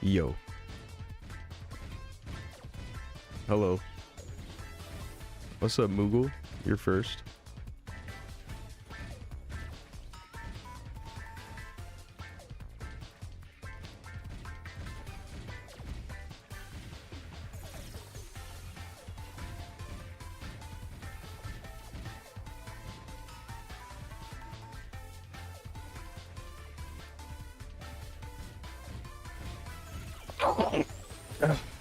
Yo. Hello. What's up, Moogle? You're first.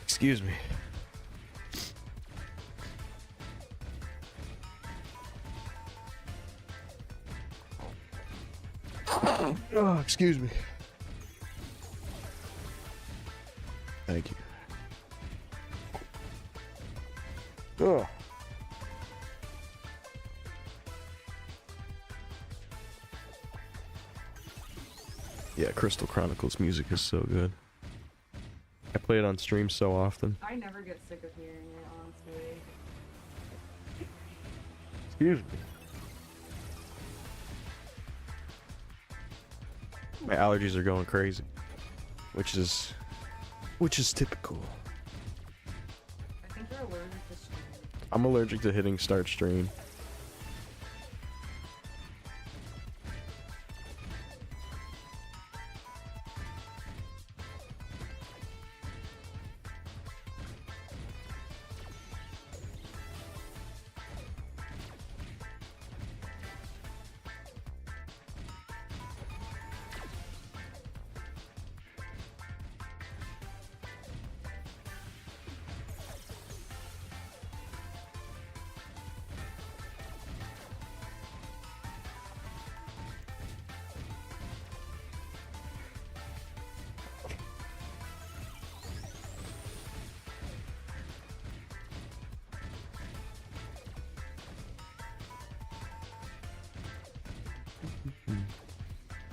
Excuse me. Oh, excuse me. Thank you. Oh. Yeah, Crystal Chronicles music is so good. I play it on stream so often. I never get sick of hearing it, honestly. Excuse me. My allergies are going crazy, which is typical. I think you're allergic to stream. I'm allergic to hitting start stream.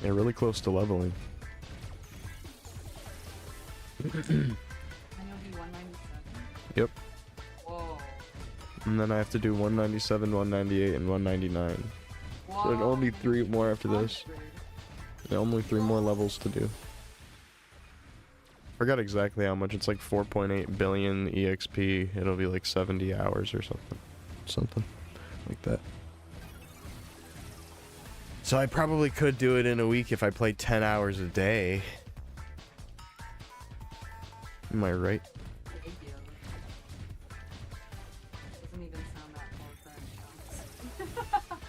Yeah, really close to leveling. And you'll be 197? Yep. Whoa. And then I have to do 197, 198, and 199. Whoa. So there's only 3 more after this. Yeah, only 3 more levels to do. Forgot exactly how much. It's like 4.8 billion EXP. It'll be like 70 hours or something. Something like that. So I probably could do it in a week if I played 10 hours a day. Am I right? Doesn't even sound that far-fetched.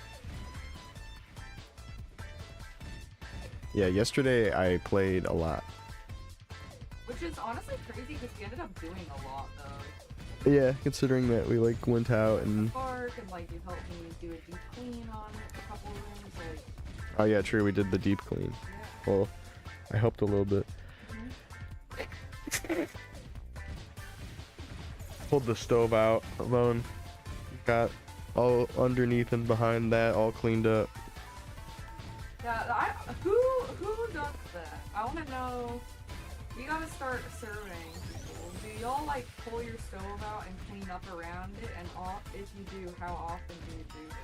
Yeah, yesterday I played a lot. Which is honestly crazy because we ended up doing a lot though. Yeah, considering that we like went out and... Park and like you helped me do a deep clean on a couple of rooms. Like... Oh yeah, true, we did the deep clean. Yeah. Well, I helped a little bit. Pulled the stove out alone. Got all underneath and behind that all cleaned up. Yeah, who does that? I want to know. We gotta start surveying people. Do y'all like pull your stove out and clean up around it? And if you do, how often do you do this?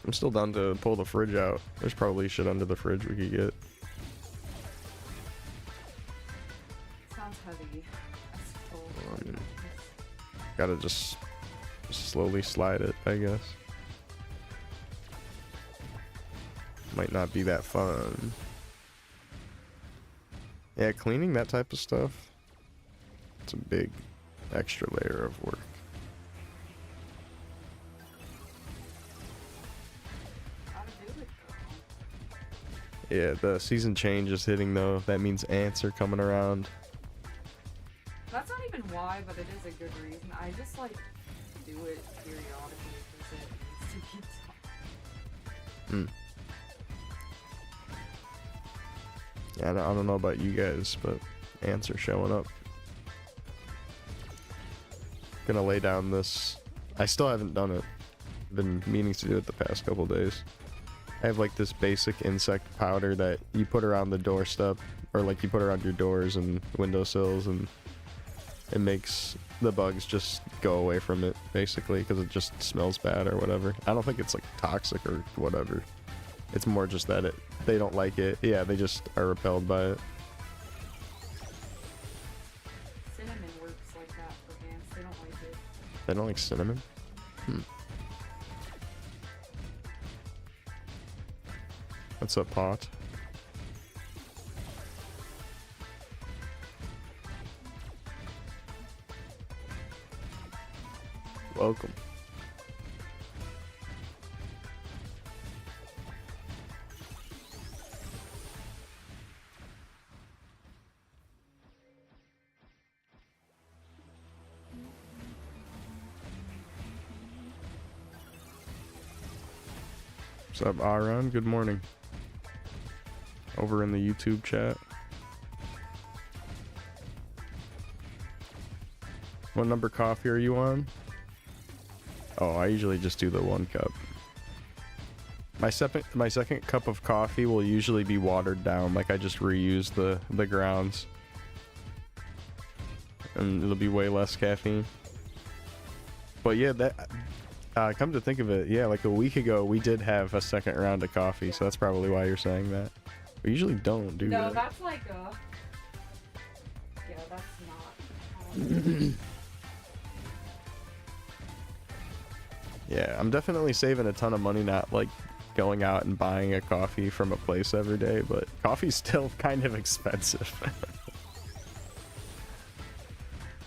I'm still down to pull the fridge out. There's probably shit under the fridge we could get. Sounds heavy. Gotta just slowly slide it, I guess. Might not be that fun. Yeah, cleaning that type of stuff, it's a big extra layer of work. Yeah, the season change is hitting though. That means ants are coming around. That's not even why, but it is a good reason. I just like do it periodically because it needs to be done. Yeah, I don't know about you guys, but ants are showing up. Gonna lay down this. I still haven't done it. Been meaning to do it the past couple days. I have like this basic insect powder that you put around the doorstep, or like you put around your doors and windowsills, and it makes the bugs just go away from it, basically, because it just smells bad or whatever. I don't think it's like toxic or whatever. It's more just that they don't like it. Yeah, they just are repelled by it. They don't like cinnamon? What's up, pot? Welcome. What's up, Aaron? Good morning. Over in the YouTube chat. What number coffee are you on? Oh, I usually just do the 1 cup. My second cup of coffee will usually be watered down, like I just reuse the grounds. And it'll be way less caffeine. But yeah, that come to think of it, yeah, like a week ago we did have a second round of coffee, so that's probably why you're saying that. We usually don't do that. No, that's like a... Yeah, that's not... Yeah, I'm definitely saving a ton of money not like going out and buying a coffee from a place every day, but coffee's still kind of expensive.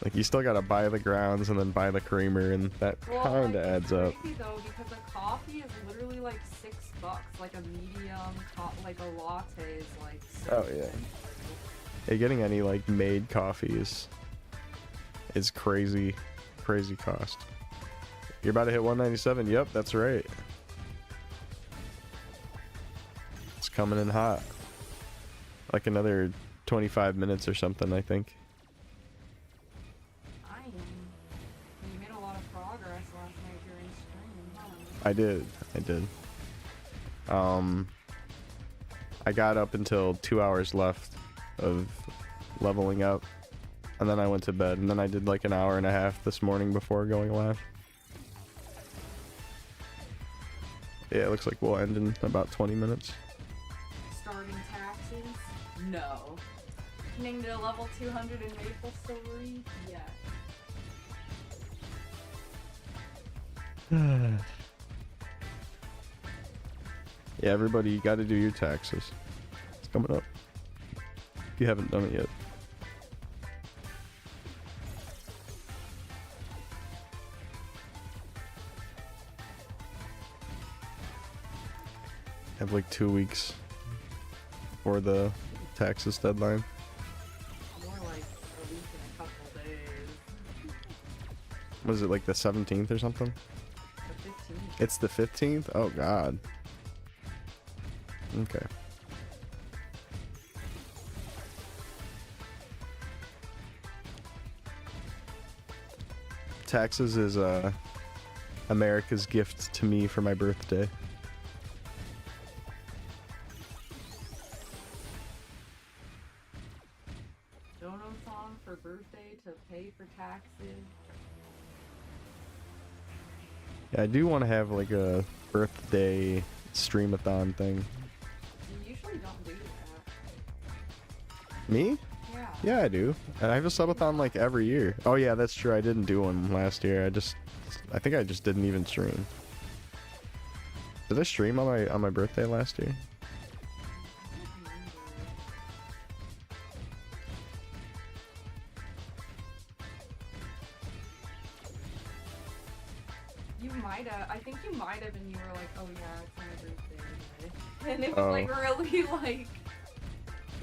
Like you still gotta buy the grounds and then buy the creamer, and that kind of adds up. It's crazy though, because a coffee is literally like $6. Like a medium, like a latte is like $6. Oh yeah. Yeah, getting any like made coffee is crazy cost. You're about to hit 197. Yep, that's right. It's coming in hot. Like another 25 minutes or something, I think. You made a lot of progress last night during stream, huh? I did. I got up until 2 hours left of leveling up, and then I went to bed, and then I did like an hour and a half this morning before going live. Yeah, it looks like we'll end in about 20 minutes. Starting taxes? No. Getting to level 200 in Maple Story? Yes. Yeah, everybody, you gotta do your taxes. It's coming up. If you haven't done it yet. I have like 2 weeks for the taxes deadline. More like a week and a couple days. Was it like the 17th or something? The 15th. It's the 15th? Oh god. Okay. Taxes is America's gift to me for my birthday. Dono-song for birthday to pay for taxes. Yeah, I do want to have like a birthday streamathon thing. You usually don't do that. Me? Yeah. Yeah, I do. And I have a subathon like every year. Oh yeah, that's true. I didn't do one last year. I think I just didn't even stream. Did I stream on my birthday last year? You might have. I think you might have, and you were like, "Oh yeah, it's my birthday," and it was like really like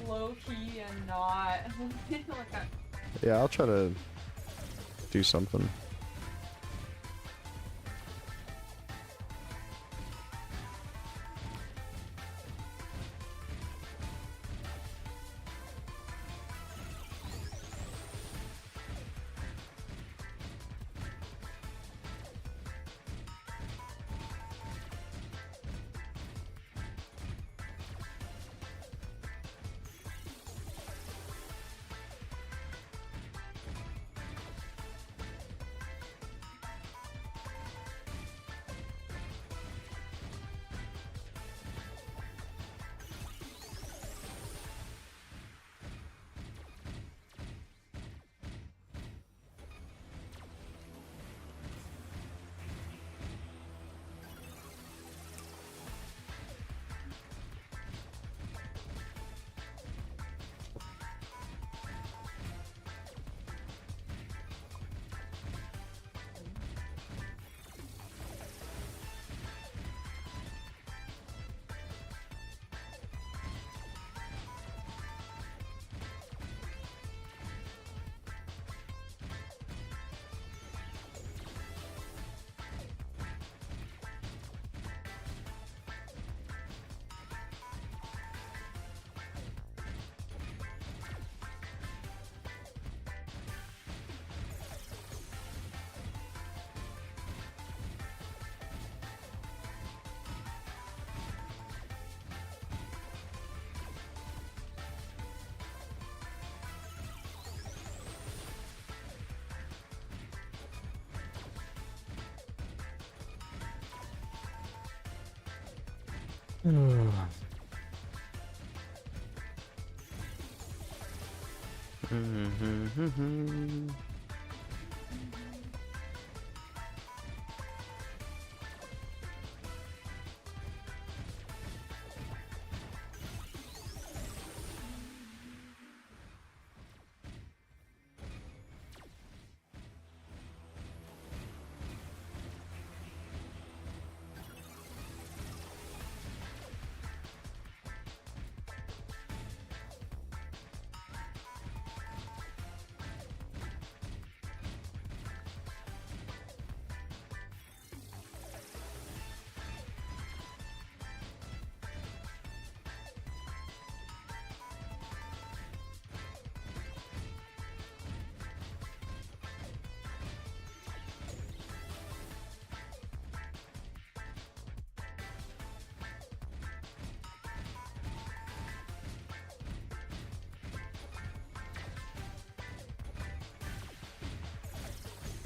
low key and not like that. Yeah, I'll try to do something.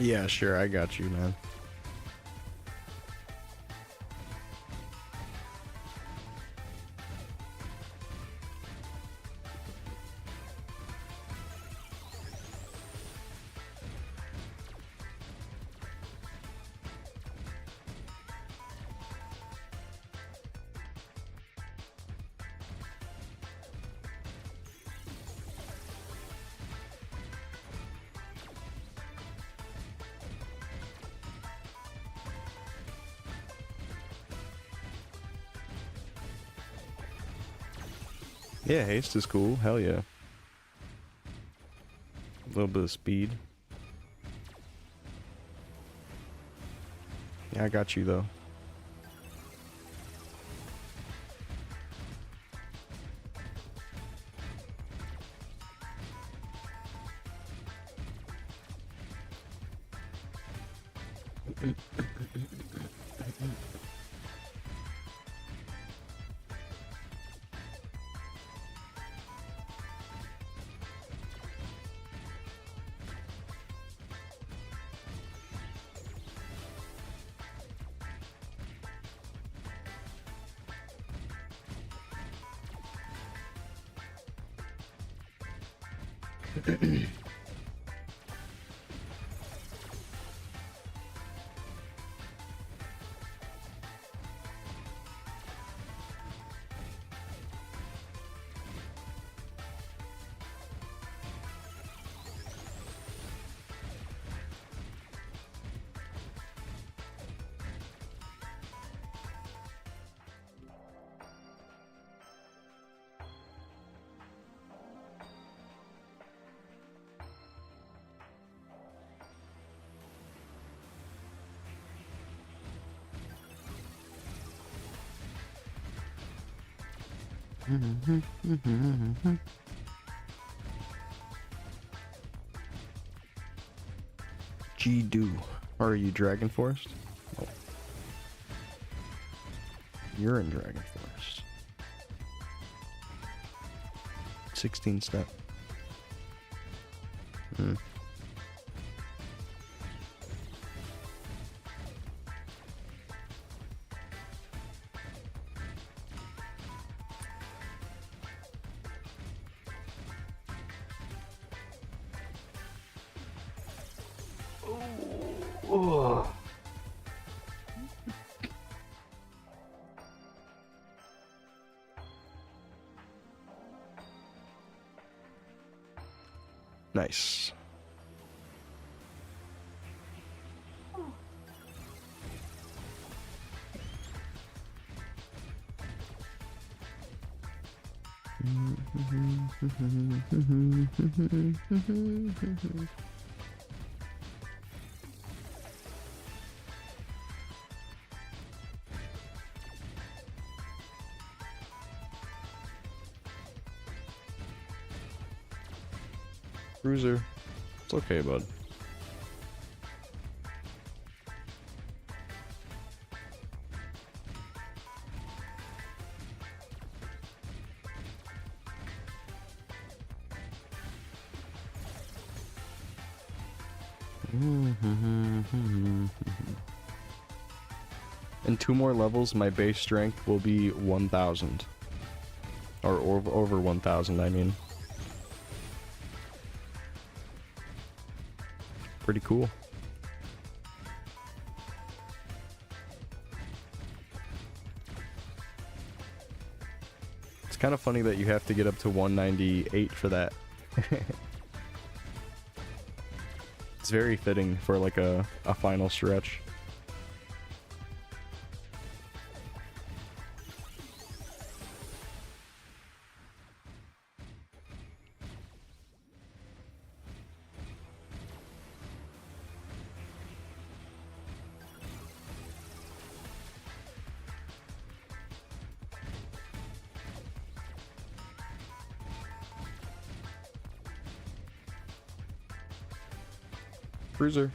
Yeah, sure, I got you, man. Yeah, haste is cool. Hell yeah. A little bit of speed. Yeah, I got you though. G-Do. Are you Dragon Forest? Oh. You're in Dragon Forest. 16 step. Hmm. Oh. Nice. Cruiser. It's okay, bud. In 2 more levels, my base strength will be 1,000. Or over 1,000, I mean. Pretty cool. It's kind of funny that you have to get up to 198 for that. It's very fitting for like a final stretch. Bruiser.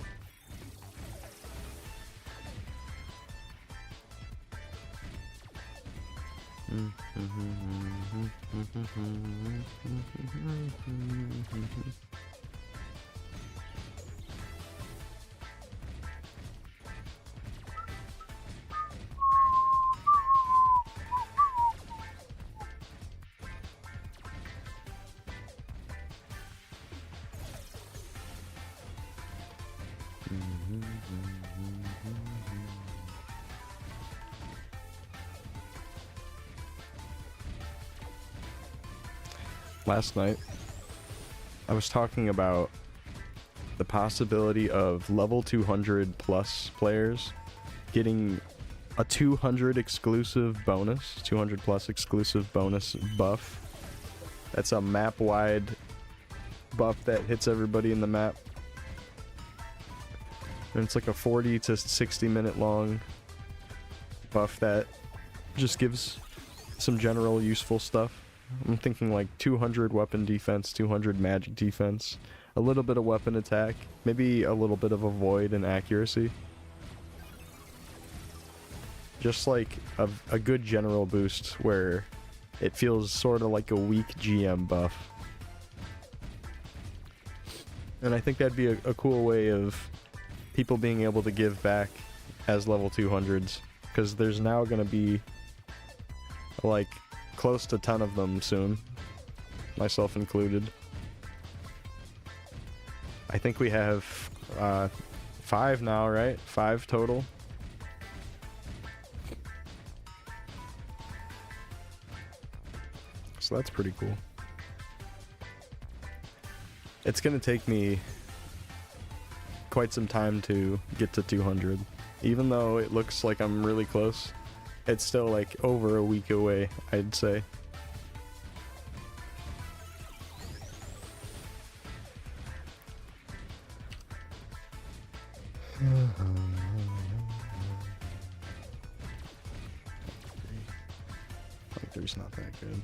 Last night, I was talking about the possibility of level 200 plus players getting a 200 exclusive bonus, 200 plus exclusive bonus buff. That's a map-wide buff that hits everybody in the map. And it's like a 40 to 60 minute long buff that just gives some general useful stuff. I'm thinking like 200 weapon defense, 200 magic defense, a little bit of weapon attack, maybe a little bit of avoid and accuracy. Just like a good general boost where it feels sort of like a weak GM buff. And I think that'd be a cool way of people being able to give back as level 200s, because there's now going to be like close to 10 of them soon, myself included. I think we have 5 now, right? 5 total. So that's pretty cool. It's gonna take me quite some time to get to 200. Even though it looks like I'm really close, it's still like over a week away, I'd say. Like three's not that good.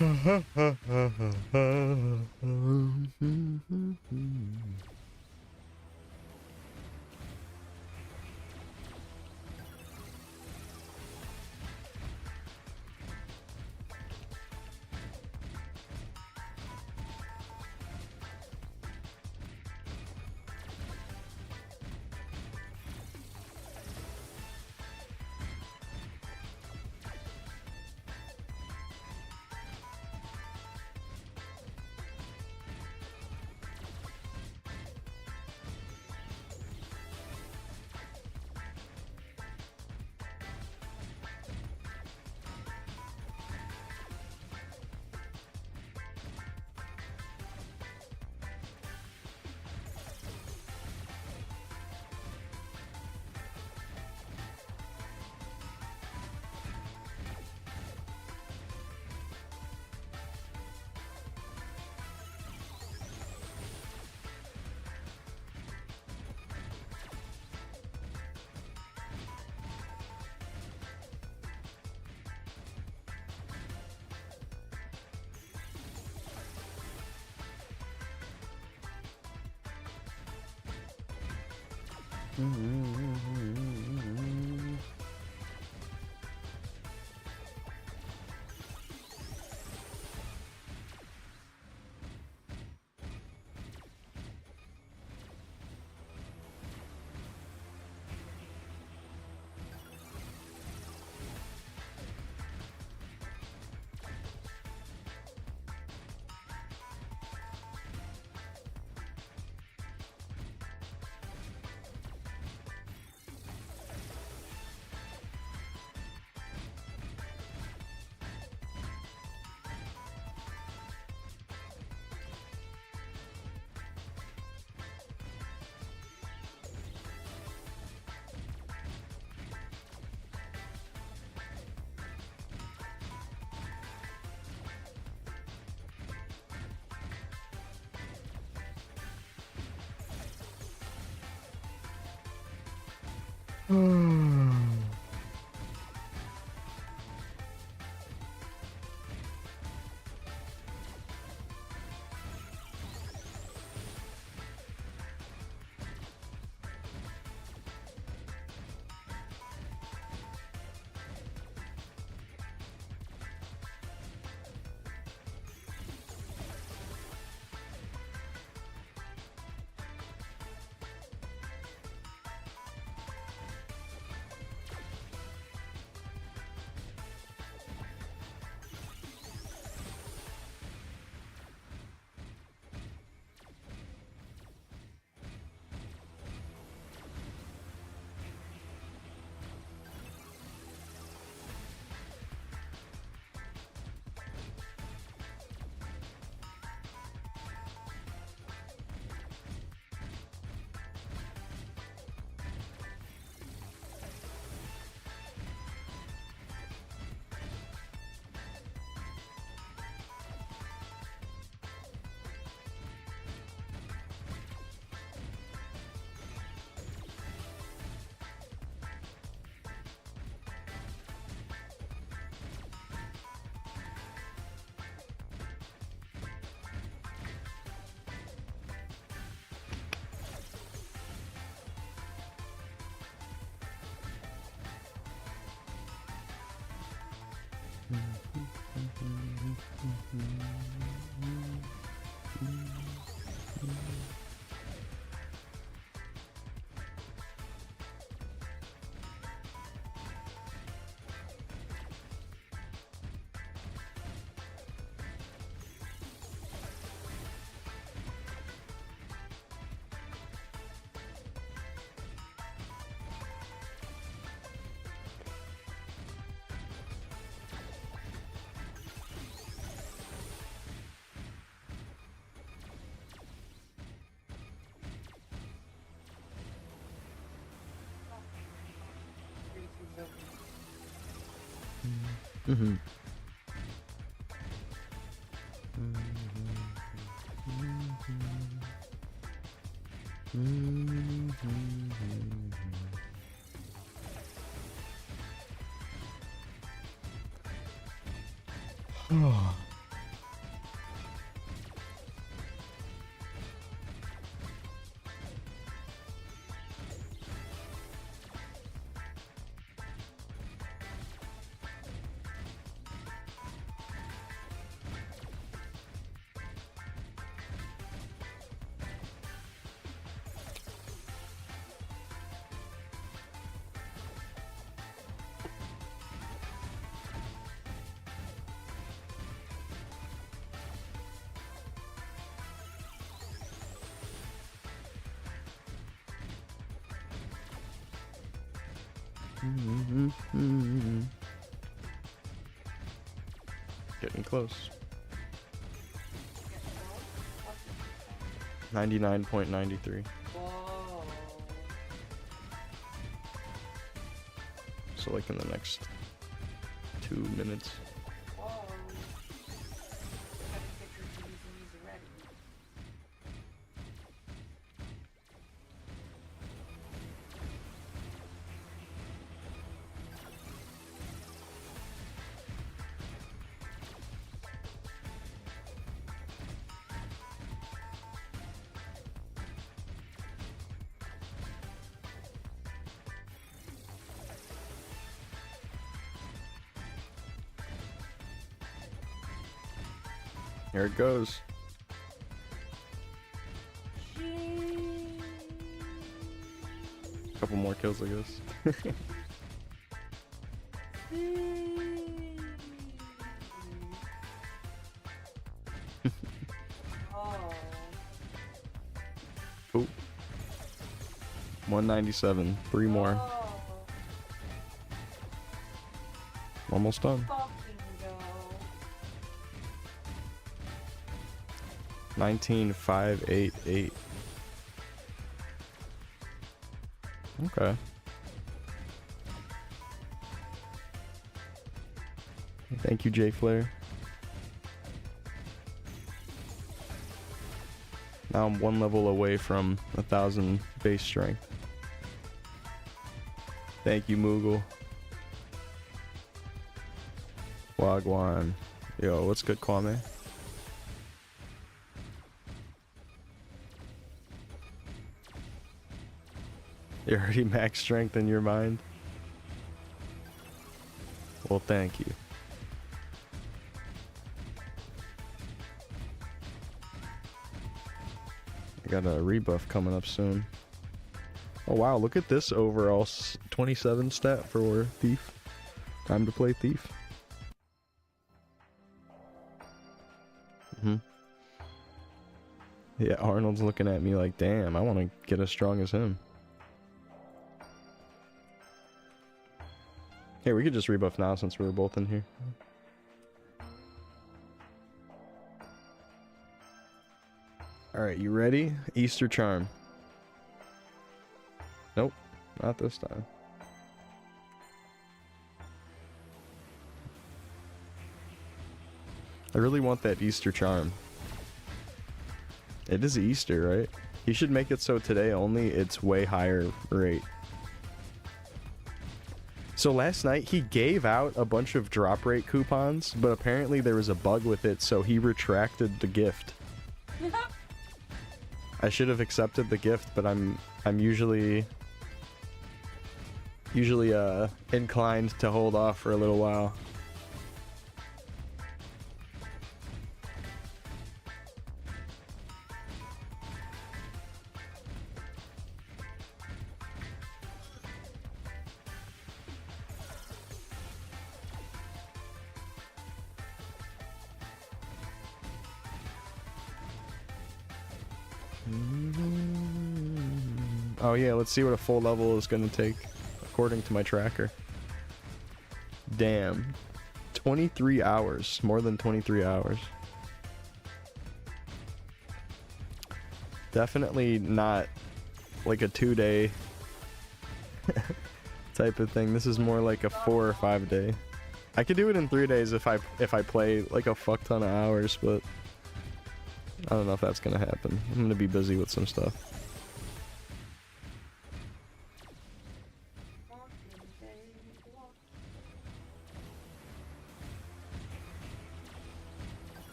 Mm-hmm. Getting close. Get close. What's the 99.93. Whoa. So like in the next 2 minutes. Whoa. Gotta get your GZs ready. Here it goes. Couple more kills, I guess. Oh. Ooh. 197. 3 more. Oh. Almost done. Fucking go. 19,588. Okay. Thank you, J Flair. Now I'm 1 level away from 1,000 base strength. Thank you, Moogle. Wagwan. Yo, what's good, Kwame? You're already max strength in your mind? Well, thank you. I got a rebuff coming up soon. Oh wow, look at this overall 27 stat for Thief. Time to play Thief. Yeah, Arnold's looking at me like, damn, I want to get as strong as him. Here, we could just rebuff now since we're both in here. Alright, you ready? Easter Charm. Nope, not this time. I really want that Easter Charm. It is Easter, right? He should make it so today only it's way higher rate. So last night he gave out a bunch of drop rate coupons, but apparently there was a bug with it, so he retracted the gift. I should have accepted the gift, but I'm usually inclined to hold off for a little while. Oh yeah, let's see what a full level is gonna take, according to my tracker. Damn. 23 hours. More than 23 hours. Definitely not like a 2-day type of thing. This is more like a 4 or 5 day. I could do it in 3 days if I play like a fuck ton of hours, but I don't know if that's gonna happen. I'm gonna be busy with some stuff.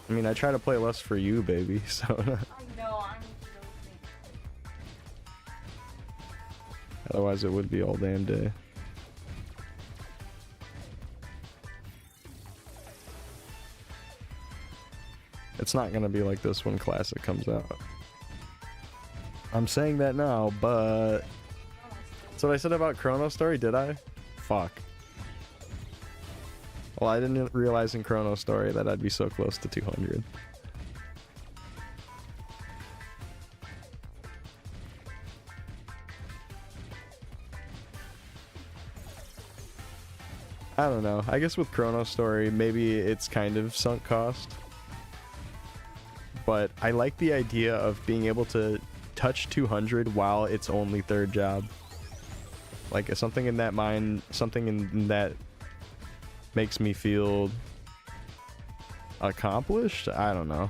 I mean, I try to play less for you, baby, so... I know, I'm joking. Otherwise it would be all damn day. It's not gonna be like this when Classic comes out. I'm saying that now, but... That's what I said about Chronostory, did I? Fuck. Well, I didn't realize in Chronostory that I'd be so close to 200. I don't know. I guess with Chronostory, maybe it's kind of sunk cost. But I like the idea of being able to touch 200 while it's only third job. Like something in that makes me feel accomplished. I don't know.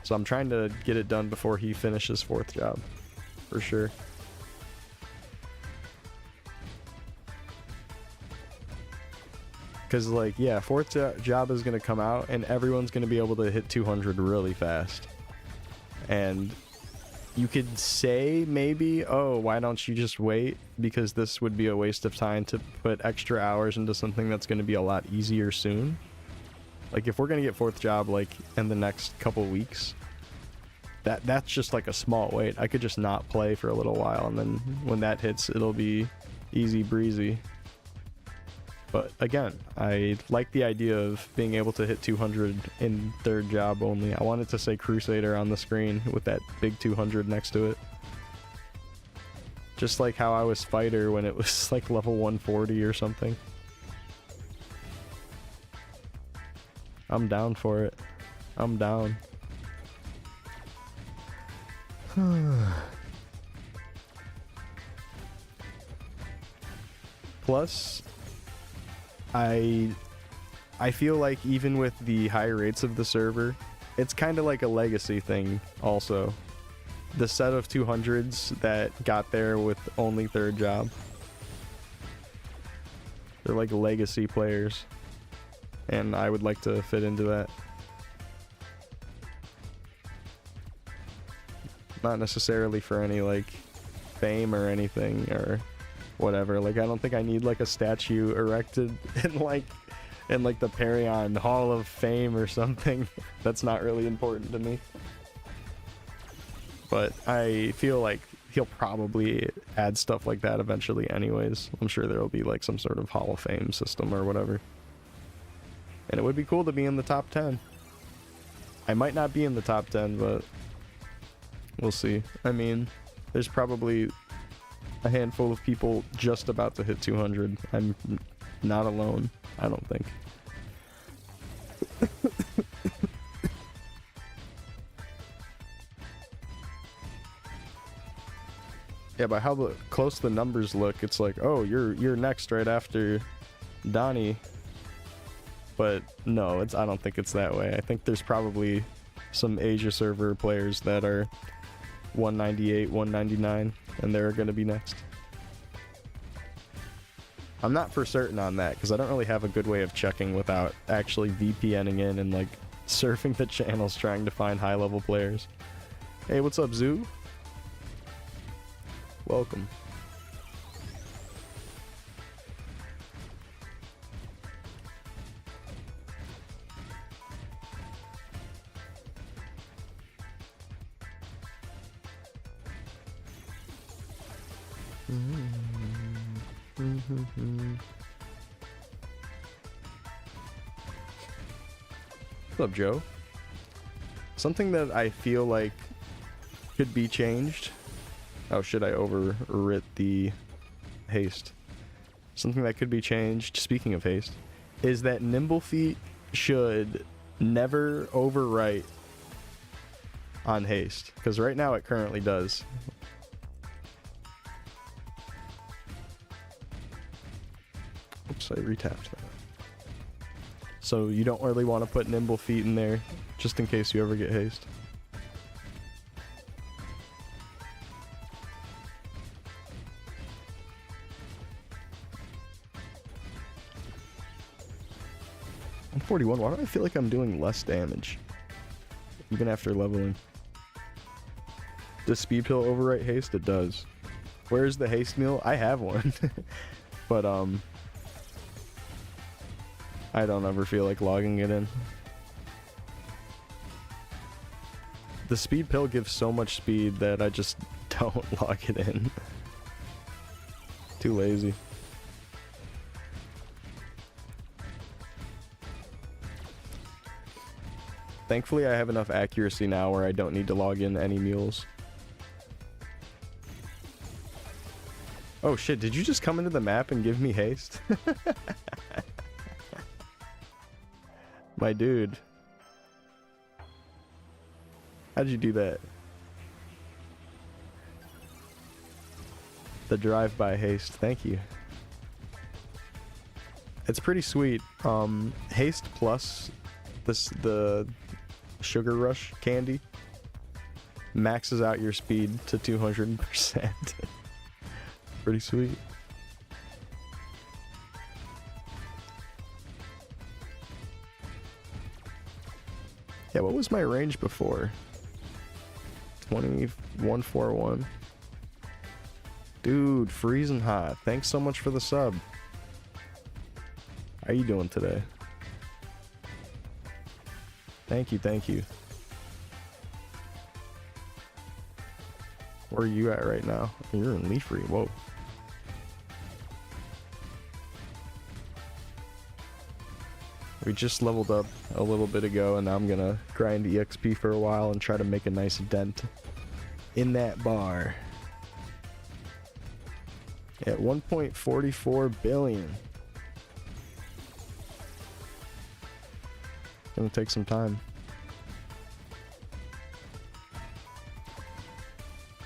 So I'm trying to get it done before he finishes fourth job, for sure. Because, like, yeah, fourth job is going to come out, and everyone's going to be able to hit 200 really fast. And you could say, maybe, oh, why don't you just wait? Because this would be a waste of time to put extra hours into something that's going to be a lot easier soon. Like, if we're going to get fourth job, like, in the next couple weeks, that's just, like, a small wait. I could just not play for a little while, and then when that hits, it'll be easy breezy. But again, I like the idea of being able to hit 200 in third job only. I wanted to say Crusader on the screen with that big 200 next to it. Just like how I was Fighter when it was like level 140 or something. I'm down for it. I'm down. Plus, I feel like even with the high rates of the server, it's kind of like a legacy thing also. The set of 200s that got there with only third job. They're like legacy players. And I would like to fit into that. Not necessarily for any like fame or anything or whatever. Like, I don't think I need like a statue erected in like the Perion Hall of Fame or something. That's not really important to me. But I feel like he'll probably add stuff like that eventually anyways. I'm sure there'll be like some sort of Hall of Fame system or whatever. And it would be cool to be in the top 10. I might not be in the top 10, but we'll see. I mean, there's probably a handful of people just about to hit 200. I'm not alone, I don't think. Yeah, by how close the numbers look, it's like, oh, you're next right after Donnie. But no, I don't think it's that way. I think there's probably some Asia server players that are 198, 199, and they're going to be next. I'm not for certain on that, because I don't really have a good way of checking without actually VPNing in and, like, surfing the channels trying to find high-level players. Hey, what's up, Zoo? Welcome. What's up, Joe? Something that I feel like could be changed. Oh, should I overwrit the haste? Something that could be changed, speaking of haste, is that Nimble Feet should never overwrite on haste. Because right now it currently does. Oops, I retapped that. So you don't really want to put Nimble Feet in there, just in case you ever get haste. I'm 41. Why do I feel like I'm doing less damage? Even after leveling. Does speed pill overwrite haste? It does. Where's the haste meal? I have one. But I don't ever feel like logging it in. The speed pill gives so much speed that I just don't log it in. Too lazy. Thankfully, I have enough accuracy now where I don't need to log in any mules. Oh shit, did you just come into the map and give me haste? My dude. How'd you do that? The drive-by haste. Thank you. It's pretty sweet. Haste plus the Sugar Rush candy maxes out your speed to 200%. Pretty sweet. Yeah, what was my range before? 2141. Dude, freezing hot. Thanks so much for the sub. How are you doing today? Thank you, thank you. Where are you at right now? You're in Leafry. Whoa. We just leveled up a little bit ago, and now I'm gonna grind EXP for a while and try to make a nice dent in that bar. At 1.44 billion. Gonna take some time.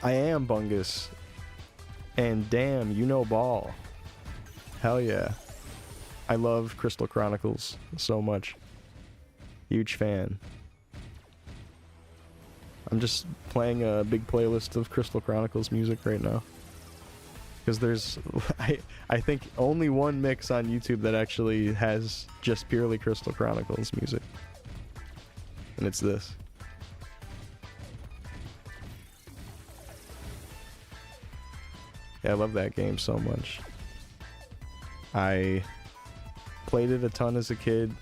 I am Bungus. And damn, you know ball. Hell yeah. I love Crystal Chronicles so much. Huge fan. I'm just playing a big playlist of Crystal Chronicles music right now. Because there's, I think, only one mix on YouTube that actually has just purely Crystal Chronicles music. And it's this. Yeah, I love that game so much. I played it a ton as a kid,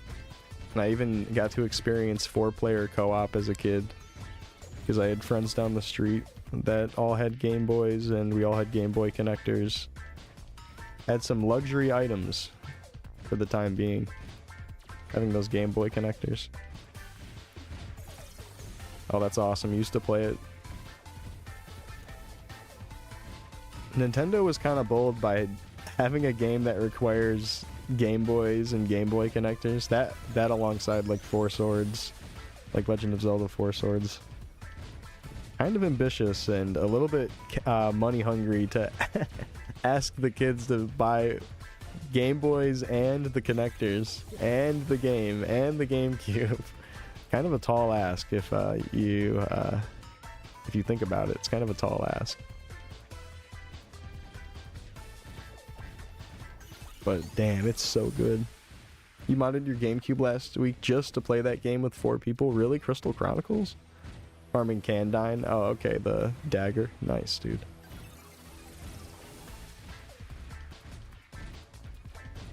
and I even got to experience 4-player co-op as a kid, because I had friends down the street that all had Game Boys, and we all had Game Boy connectors. Had some luxury items for the time being, having those Game Boy connectors. Oh, that's awesome. Used to play it. Nintendo was kind of bold by having a game that requires Game Boys and Game Boy connectors. That alongside like Four Swords, like Legend of Zelda Four Swords. Kind of ambitious and a little bit money hungry to ask the kids to buy Game Boys and the connectors and the game and the GameCube. Kind of a tall ask if you think about it. It's kind of a tall ask. But damn, it's so good. You modded your GameCube last week just to play that game with 4 people? Really? Crystal Chronicles? Farming Candine? Oh, okay, the dagger. Nice, dude.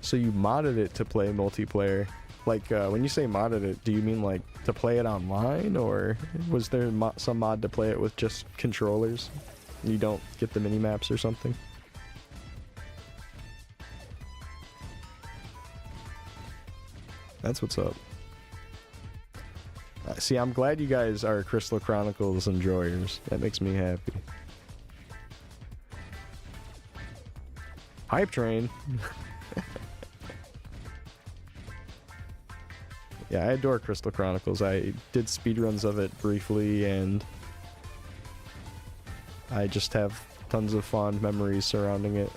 So you modded it to play multiplayer. Like, when you say modded it, do you mean like to play it online? Or was there some mod to play it with just controllers? You don't get the mini-maps or something? That's what's up. See, I'm glad you guys are Crystal Chronicles enjoyers. That makes me happy. Hype train. Yeah, I adore Crystal Chronicles. I did speedruns of it briefly, and I just have tons of fond memories surrounding it.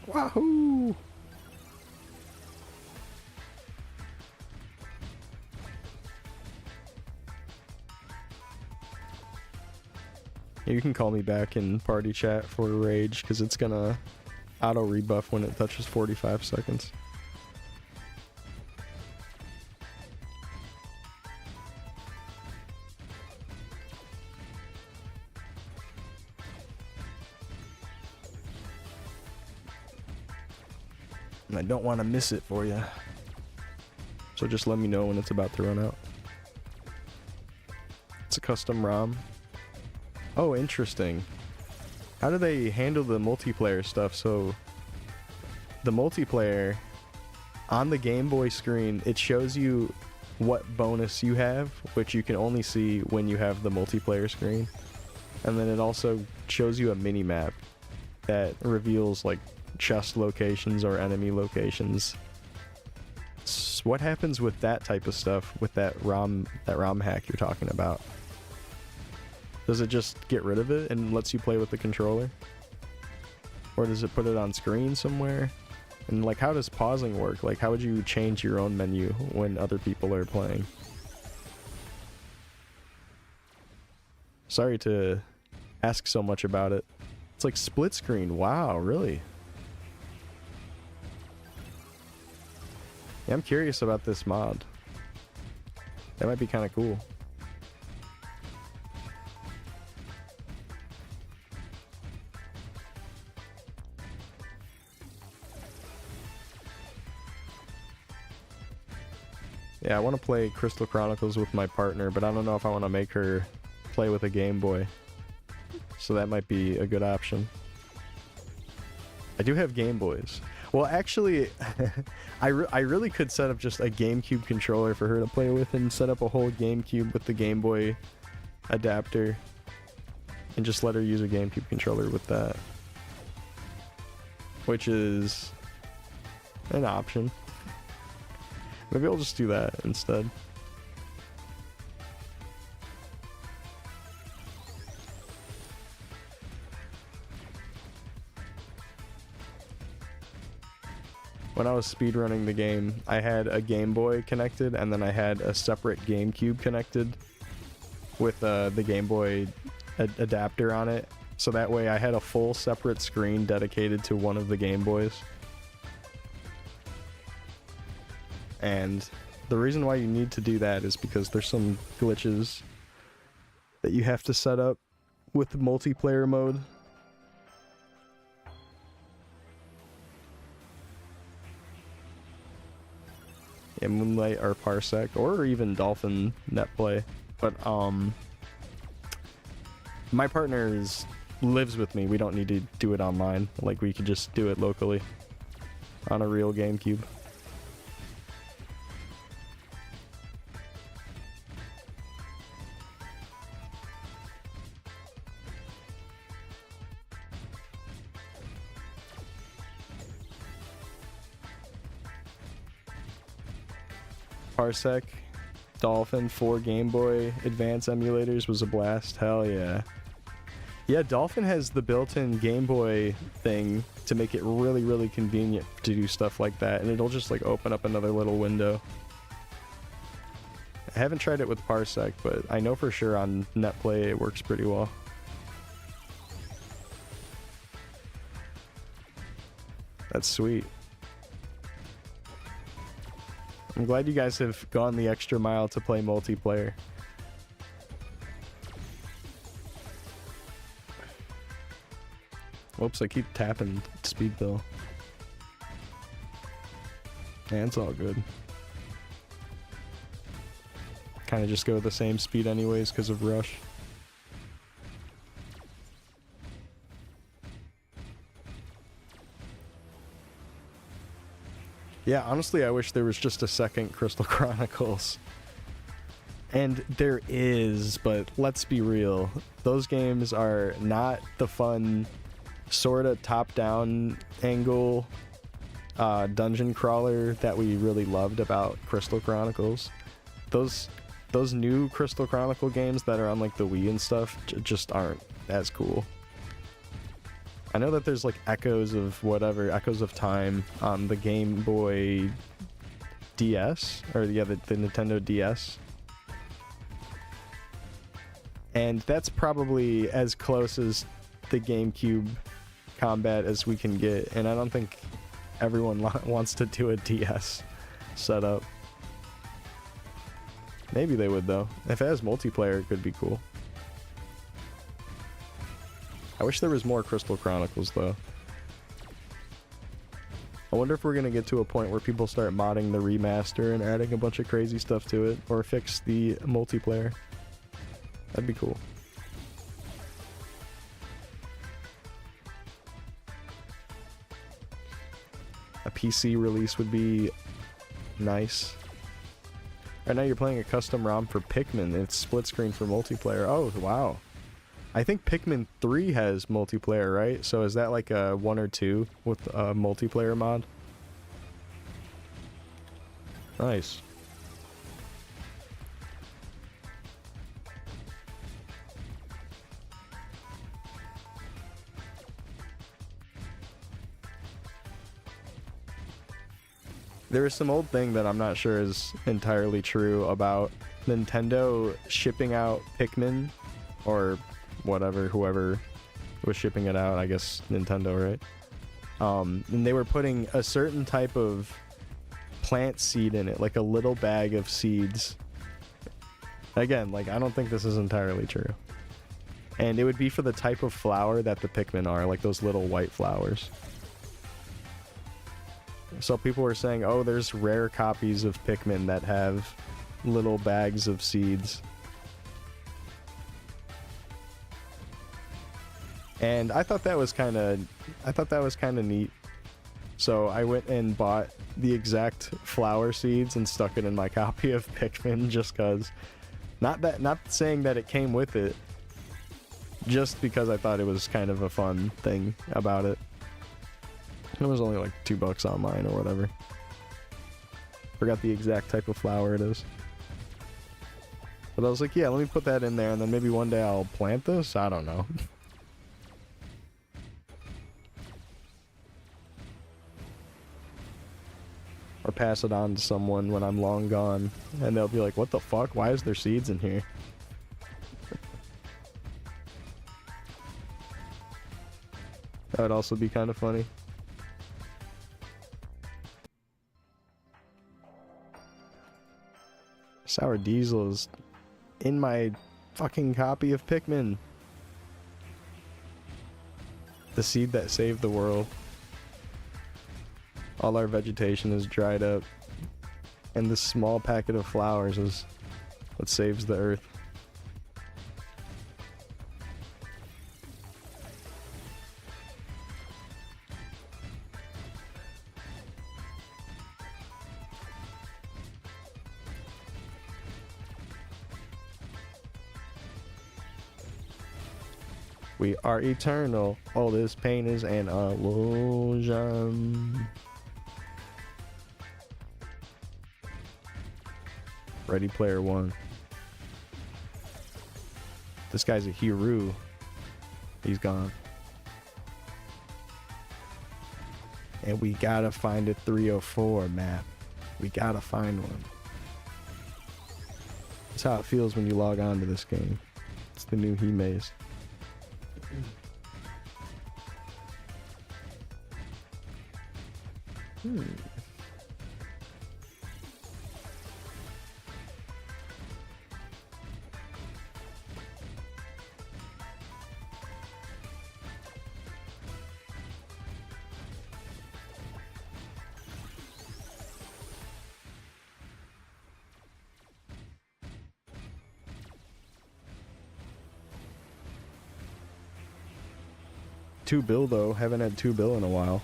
Wahoo! You can call me back in party chat for rage, because it's gonna auto rebuff when it touches 45 seconds. and I don't want to miss it for you. So just let me know when it's about to run out. It's a custom ROM. Oh, interesting. How do they handle the multiplayer stuff? So the multiplayer on the Game Boy screen, it shows you what bonus you have, which you can only see when you have the multiplayer screen. And then it also shows you a mini map that reveals like chest locations or enemy locations. So what happens with that type of stuff, with that ROM hack you're talking about? Does it just get rid of it and lets you play with the controller? Or does it put it on screen somewhere? And like, how does pausing work? Like, how would you change your own menu when other people are playing? Sorry to ask so much about it. It's like split screen. Wow, really? Yeah, I'm curious about this mod. That might be kind of cool. Yeah, I want to play Crystal Chronicles with my partner, but I don't know if I want to make her play with a Game Boy. So that might be a good option. I do have Game Boys. Well, actually, I really could set up just a GameCube controller for her to play with and set up a whole GameCube with the Game Boy adapter and just let her use a GameCube controller with that. Which is an option. Maybe I'll just do that instead. When I was speedrunning the game, I had a Game Boy connected, and then I had a separate GameCube connected with the Game Boy adapter on it. So that way I had a full separate screen dedicated to one of the Game Boys. And the reason why you need to do that is because there's some glitches that you have to set up with the multiplayer mode. Yeah, Moonlight or Parsec, or even Dolphin Netplay. But my partner lives with me. We don't need to do it online. Like, we could just do it locally on a real GameCube. Parsec, Dolphin, 4 Game Boy Advance emulators was a blast. Hell yeah. Yeah, Dolphin has the built-in Game Boy thing to make it really, really convenient to do stuff like that, and it'll just like open up another little window. I haven't tried it with Parsec, but I know for sure on Netplay it works pretty well. That's sweet. I'm glad you guys have gone the extra mile to play multiplayer. Whoops, I keep tapping speed bill. Yeah, it's all good. Kind of just go the same speed anyways because of Rush. Yeah, honestly, I wish there was just a second Crystal Chronicles. And there is, but let's be real. Those games are not the fun, sort of top-down angle dungeon crawler that we really loved about Crystal Chronicles. Those new Crystal Chronicle games that are on like the Wii and stuff just aren't as cool. I know that there's like Echoes of Time on the Game Boy DS, or yeah, the Nintendo DS. And that's probably as close as the GameCube combat as we can get, and I don't think everyone wants to do a DS setup. Maybe they would though. If it has multiplayer, it could be cool. I wish there was more Crystal Chronicles though. I wonder if we're gonna get to a point where people start modding the remaster and adding a bunch of crazy stuff to it, or fix the multiplayer. That'd be cool. A PC release would be nice. Right now you're playing a custom ROM for Pikmin. It's split screen for multiplayer. Oh, wow. I think Pikmin 3 has multiplayer, right? So is that like a 1 or 2 with a multiplayer mod? Nice. There is some old thing that I'm not sure is entirely true about Nintendo shipping out Pikmin, or whatever, whoever was shipping it out, I guess Nintendo, right? And they were putting a certain type of plant seed in it, like a little bag of seeds. Again, like, I don't think this is entirely true. And it would be for the type of flower that the Pikmin are, like those little white flowers. So people were saying, oh, there's rare copies of Pikmin that have little bags of seeds. And I thought that was kind of neat. So I went and bought the exact flower seeds and stuck it in my copy of Pikmin just cuz. Not saying that it came with it, just because I thought it was kind of a fun thing about it. It was only like $2 online or whatever. Forgot the exact type of flower it is. But I was like, yeah, let me put that in there, and then maybe one day I'll plant this? I don't know. Or pass it on to someone when I'm long gone, and they'll be like, what the fuck? Why is there seeds in here? That would also be kind of funny. Sour Diesel is in my fucking copy of Pikmin. The seed that saved the world. All our vegetation is dried up, and this small packet of flowers is what saves the earth. We are eternal. All this pain is an illusion. Ready Player One. This guy's a hero. He's gone. And we gotta find a 304 map. We gotta find one. That's how it feels when you log on to this game. It's the new He-Maze. $2 bill though. Haven't had $2 bill in a while.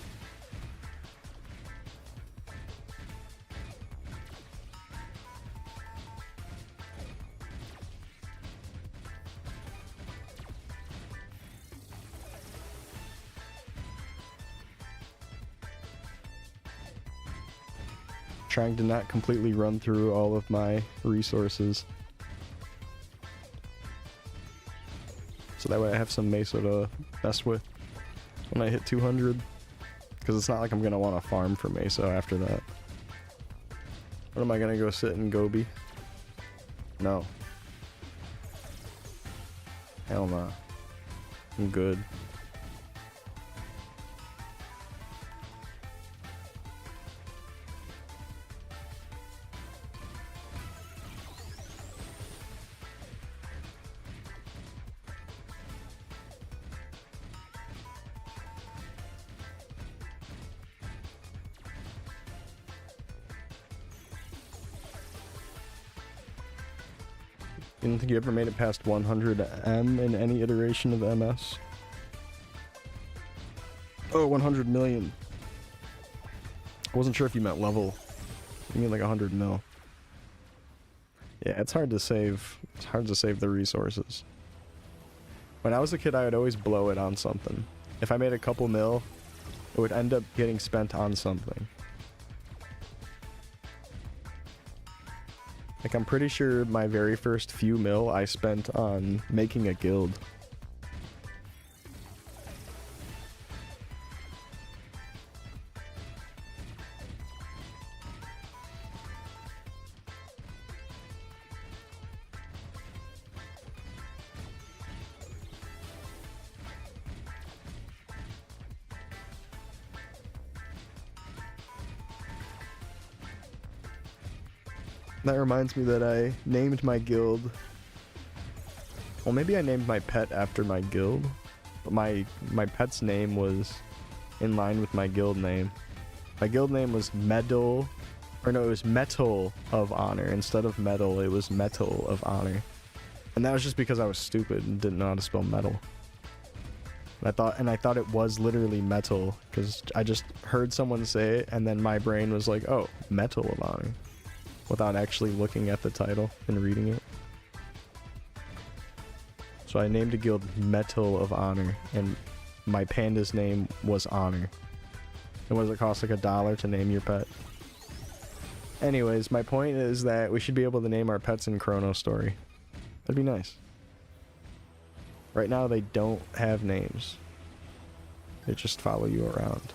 Trying to not completely run through all of my resources. So that way I have some Mesa to mess with when I hit 200. Because it's not like I'm going to want to farm for Mesa after that. What am I going to go sit in Gobi? No. Hell no. I'm good. You don't think you ever made it past 100M in any iteration of MS? Oh, 100 million. I wasn't sure if you meant level. You mean like 100 mil. Yeah, it's hard to save. It's hard to save the resources. When I was a kid, I would always blow it on something. If I made a couple mil, it would end up getting spent on something. Like, I'm pretty sure my very first few mil I spent on making a guild. That reminds me that I named my guild. Well, maybe I named my pet after my guild, but my pet's name was in line with my guild name. My guild name was Medal, or no, it was Metal of Honor. Instead of Metal, it was Metal of Honor. And that was just because I was stupid and didn't know how to spell metal. And I thought it was literally metal, because I just heard someone say it, and then my brain was like, oh, Metal of Honor, without actually looking at the title and reading it. So I named a guild Metal of Honor, and my panda's name was Honor. And what does it cost, like $1 to name your pet? Anyways, my point is that we should be able to name our pets in Chronostory. That'd be nice. Right now they don't have names. They just follow you around.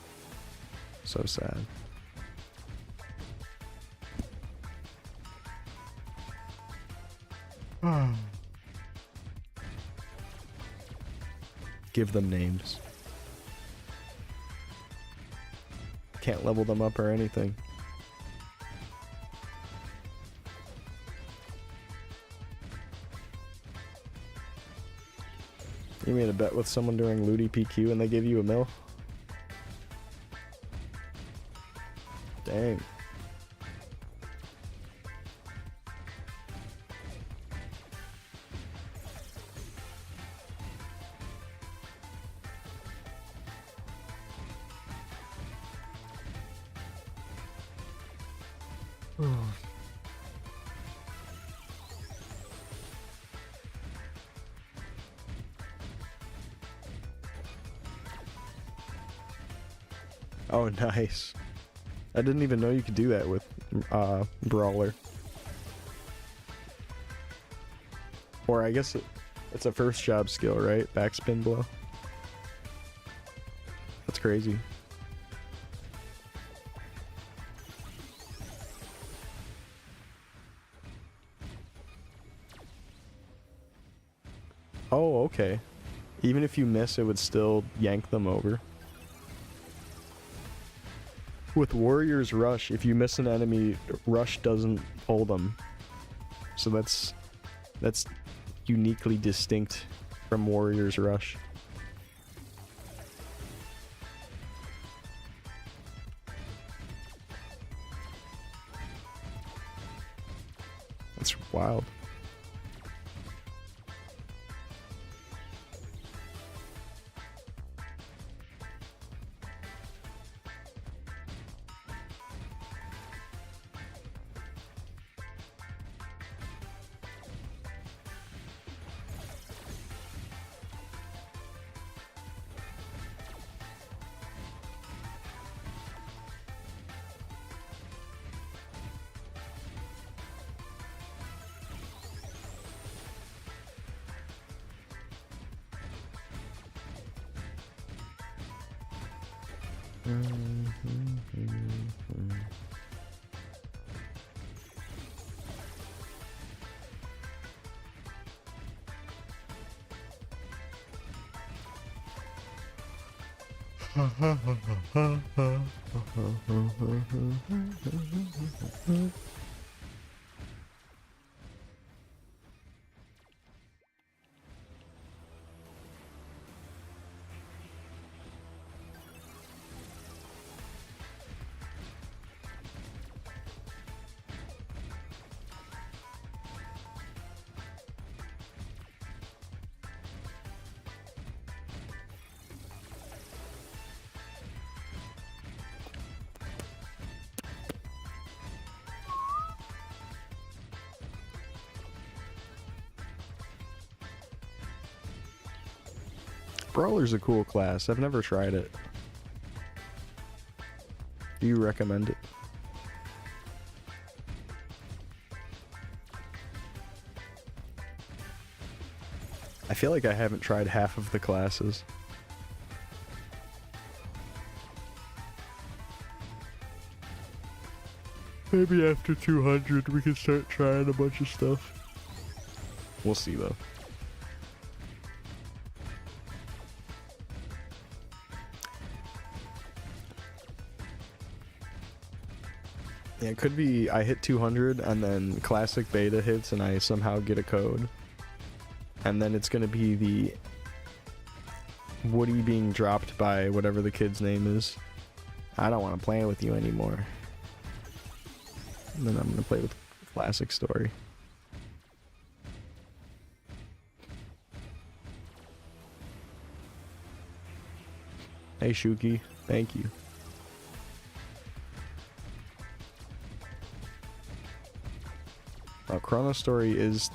So sad. Give them names. Can't level them up or anything. You made a bet with someone during Looty PQ and they gave you a mil? Dang. Oh, nice. I didn't even know you could do that with Brawler. Or I guess it's a first job skill, right? Backspin blow. That's crazy. Oh, okay. Even if you miss, it would still yank them over. With Warrior's Rush, if you miss an enemy, Rush doesn't pull them. So that's uniquely distinct from Warrior's Rush. That's wild. Brawler's a cool class. I've never tried it. Do you recommend it? I feel like I haven't tried half of the classes. Maybe after 200 we can start trying a bunch of stuff. We'll see though. Yeah, it could be I hit 200 and then classic beta hits and I somehow get a code. And then it's gonna be the Woody being dropped by whatever the kid's name is. I don't want to play with you anymore. And then I'm gonna play with classic story. Hey Shuki, thank you. Chronostory is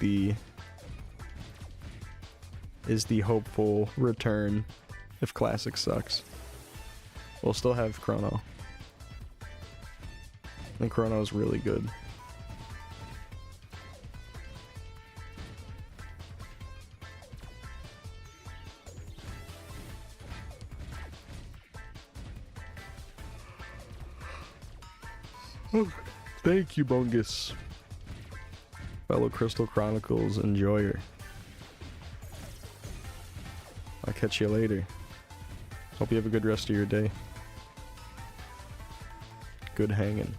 the hopeful return if classic sucks. We'll still have Chrono. And Chrono's really good. Thank you, Bungus. Fellow Crystal Chronicles enjoyer. I'll catch you later. Hope you have a good rest of your day. Good hanging.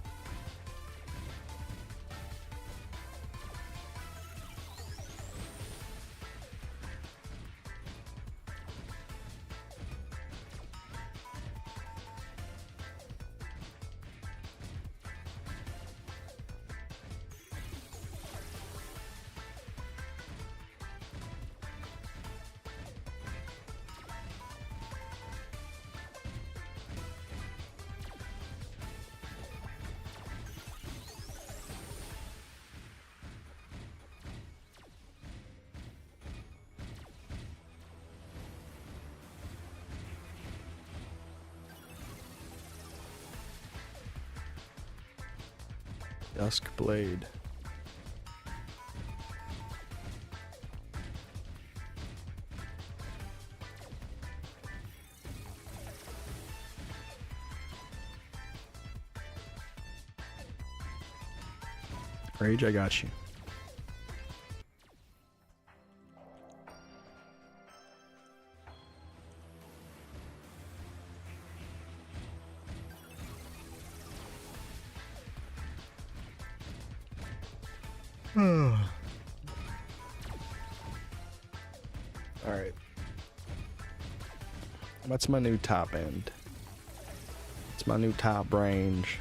Dusk Blade. Rage, I got you. Alright. What's my new top end? It's my new top range.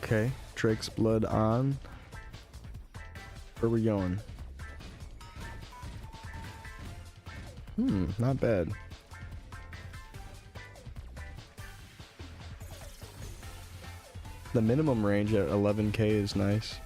Okay, Drake's Blood on. Where are we going? Not bad. The minimum range at 11k is nice.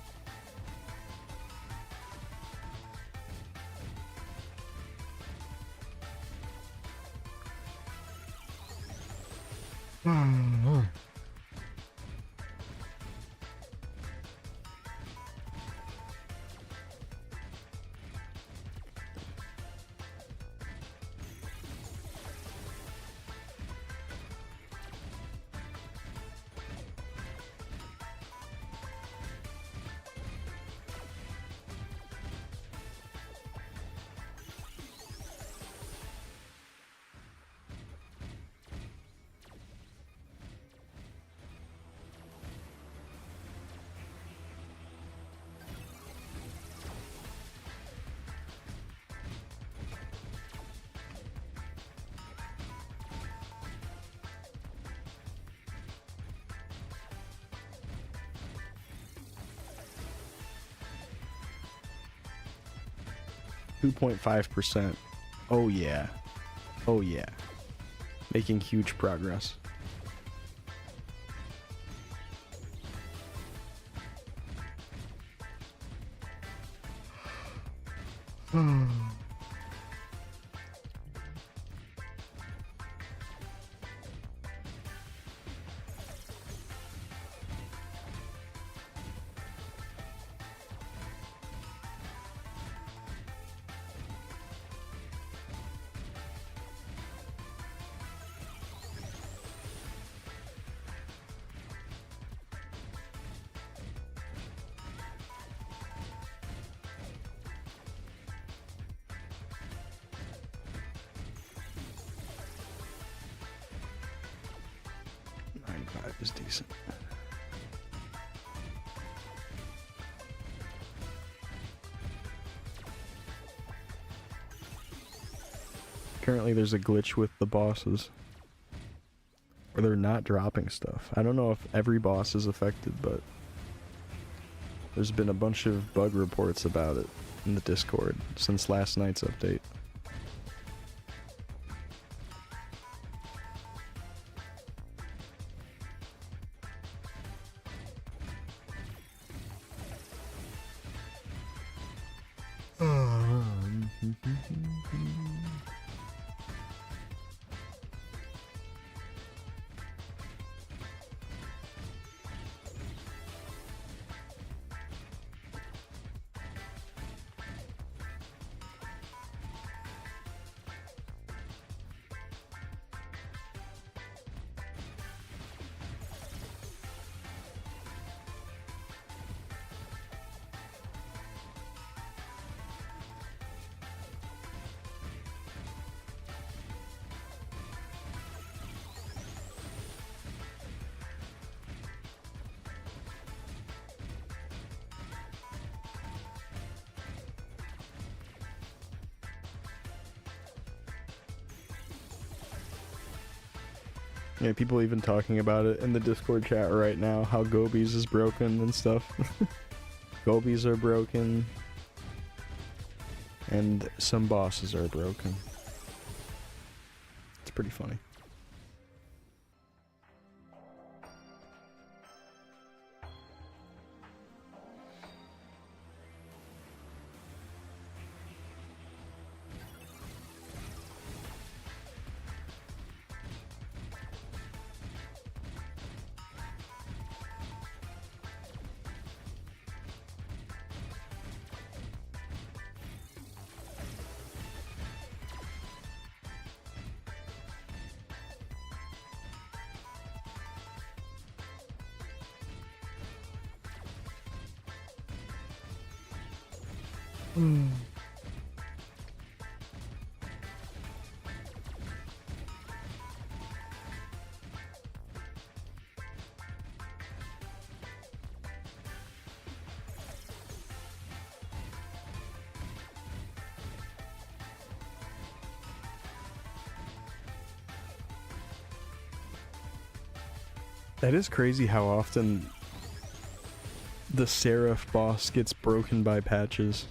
.5%. Oh yeah. Oh yeah. Making huge progress. 9.5 is decent. Apparently there's a glitch with the bosses. Or they're not dropping stuff. I don't know if every boss is affected, but there's been a bunch of bug reports about it in the Discord since last night's update. Yeah, people even talking about it in the Discord chat right now, how Gobies is broken and stuff. Gobies are broken. And some bosses are broken. It's pretty funny. That is crazy how often the Seraph boss gets broken by patches.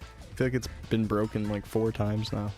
I feel like it's been broken like 4 times now.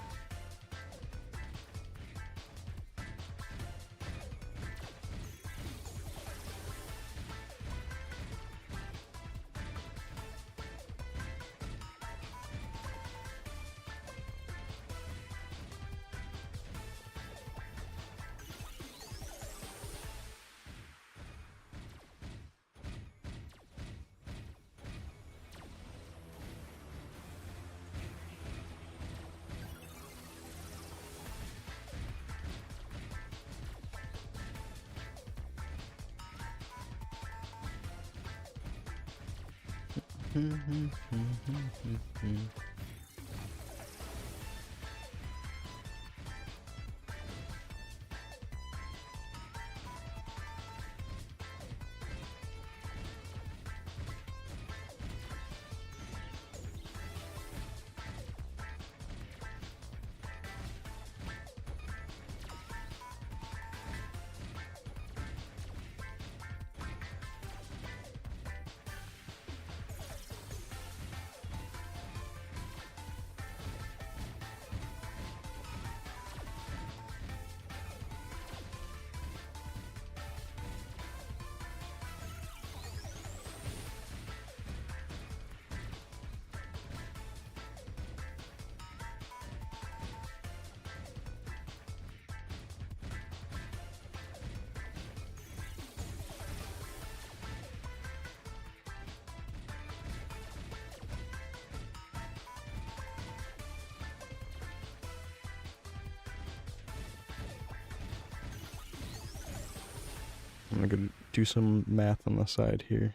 I'm gonna do some math on the side here.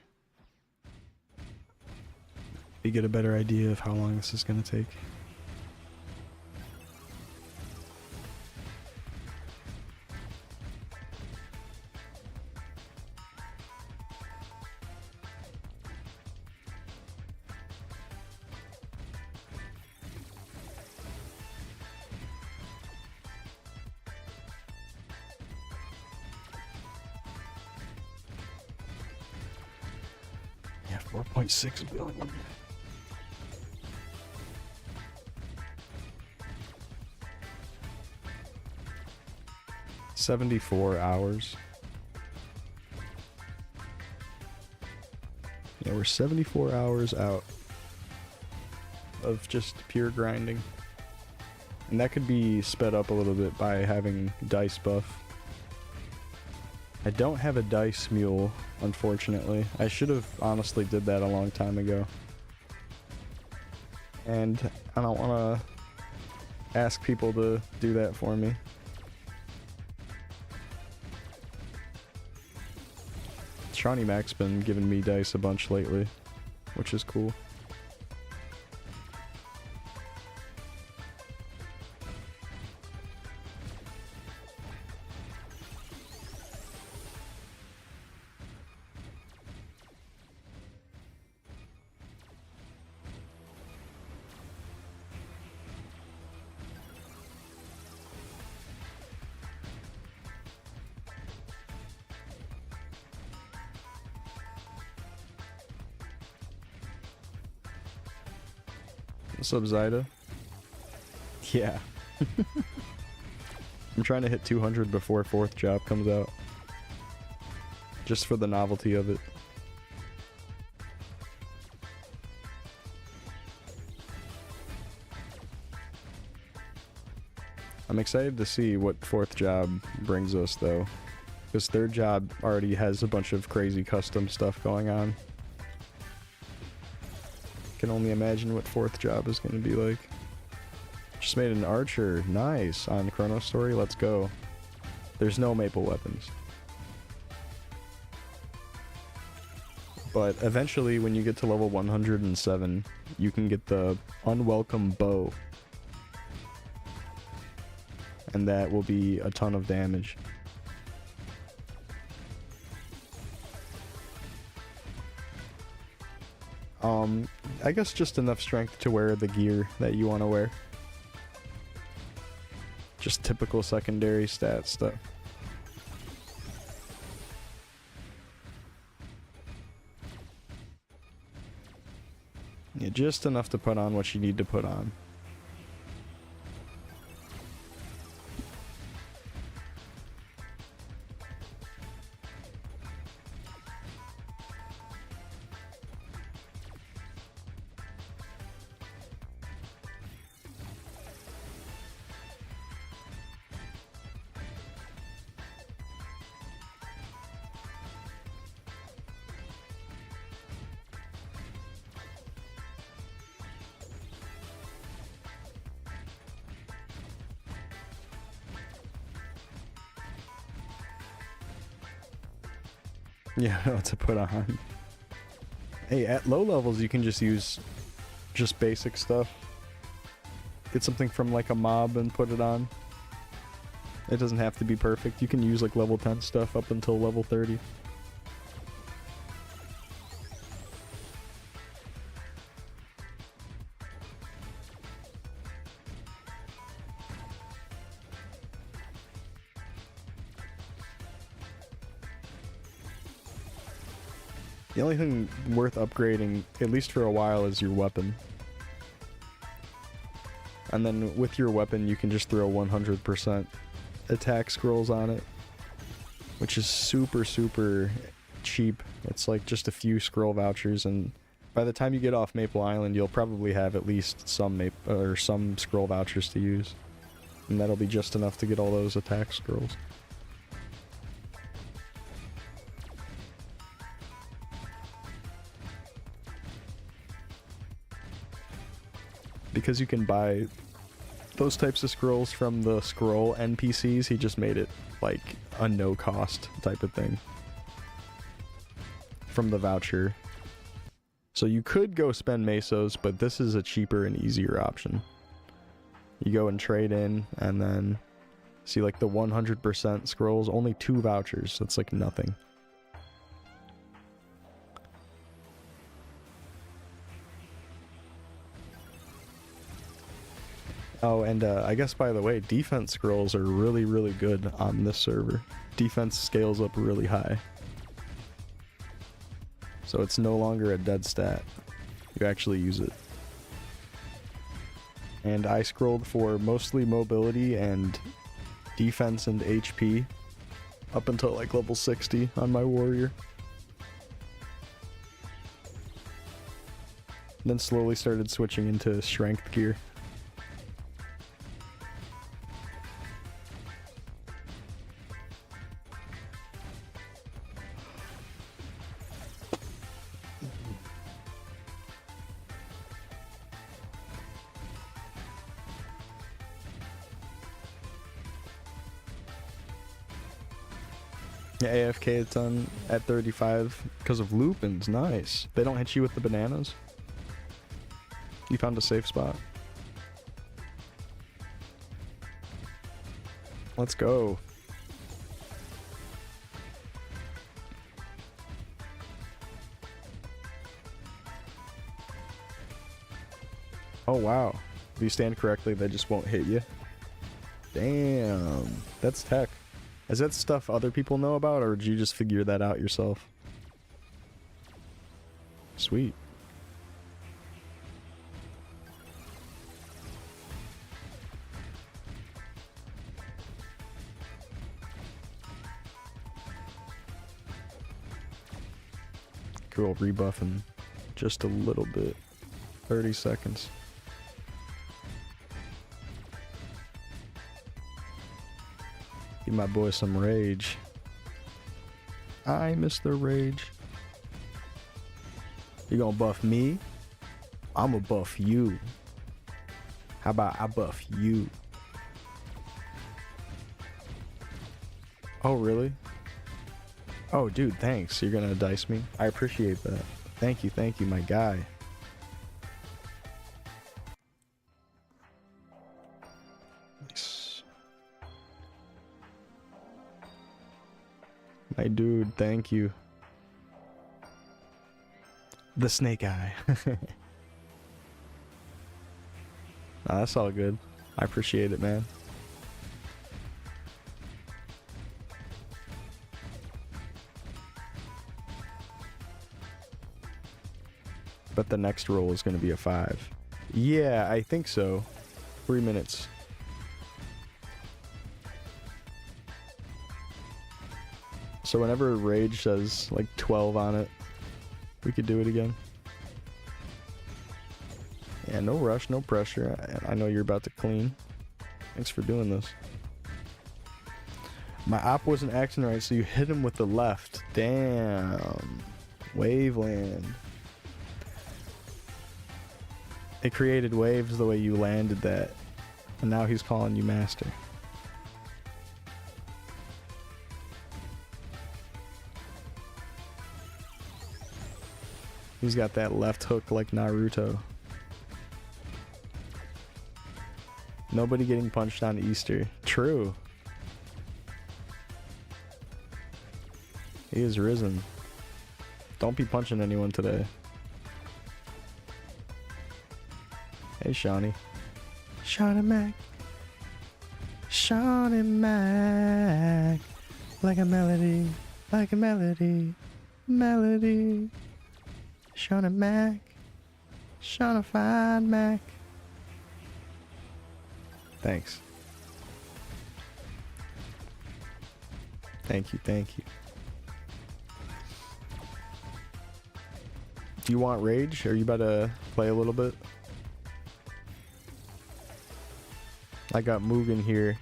You get a better idea of how long this is gonna take. Yeah, 4.6 billion. $74 hours. Yeah, we're 74 hours out of just pure grinding. And that could be sped up a little bit by having dice buff. I don't have a dice mule, unfortunately. I should have honestly did that a long time ago. And I don't want to ask people to do that for me. Shawnee Mac's been giving me dice a bunch lately, which is cool. What's up, Zyda? Yeah. I'm trying to hit 200 before 4th job comes out. Just for the novelty of it. I'm excited to see what 4th job brings us, though. Because 3rd job already has a bunch of crazy custom stuff going on. Can only imagine what 4th job is going to be like. Just made an archer. Nice. On Chronostory. Let's go. There's no maple weapons. But eventually, when you get to level 107, you can get the unwelcome bow. And that will be a ton of damage. I guess just enough strength to wear the gear that you want to wear. Just typical secondary stat stuff. Yeah, just enough to put on what you need to put on. Yeah, what to put on. Hey, at low levels you can just use just basic stuff. Get something from like a mob and put it on. It doesn't have to be perfect. You can use like level 10 stuff up until level 30. The only thing worth upgrading, at least for a while, is your weapon. And then with your weapon, you can just throw 100% attack scrolls on it, which is super, super cheap. It's like just a few scroll vouchers, and by the time you get off Maple Island, you'll probably have at least some some scroll vouchers to use, and that'll be just enough to get all those attack scrolls. Because you can buy those types of scrolls from the scroll NPCs, he just made it like a no-cost type of thing. from the voucher. So you could go spend mesos, but this is a cheaper and easier option. You go and trade in, and then see like the 100% scrolls, only 2 vouchers. That's like nothing. Oh, and I guess by the way, defense scrolls are really, really good on this server. Defense scales up really high. So it's no longer a dead stat. You actually use it. And I scrolled for mostly mobility and defense and HP up until like level 60 on my warrior. Then slowly started switching into strength gear. Yeah, AFK it's on at 35 because of lupins. Nice. They don't hit you with the bananas. You found a safe spot. Let's go. Oh wow. If you stand correctly, they just won't hit you. Damn. That's tech. Is that stuff other people know about, or did you just figure that out yourself? Sweet. Cool, rebuffing just a little bit. 30 seconds. Give my boy some rage. I miss the rage. You gonna buff me? I'ma buff you. How about I buff you? Oh, really? Oh, dude, thanks. You're gonna dice me? I appreciate that. Thank you, my guy. Nice. My dude, thank you. The snake eye. Nah, that's all good. I appreciate it, man. But the next roll is going to be a 5. Yeah, I think so. 3 minutes. So whenever Rage says like 12 on it, we could do it again. Yeah, no rush, no pressure. I know you're about to clean. Thanks for doing this. My op wasn't acting right, so you hit him with the left. Damn. Waveland. It created waves the way you landed that. And now he's calling you master. He's got that left hook like Naruto. Nobody getting punched on Easter. True. He is risen. Don't be punching anyone today. Hey, Shawnee. Shawnee Mac. Shawnee Mac. Like a melody. Like a melody. Melody. Shawnee Mac. Shawnee Fine Mac. Thanks. Thank you, thank you. Do you want Rage? Are you about to play a little bit? I got Mugen here,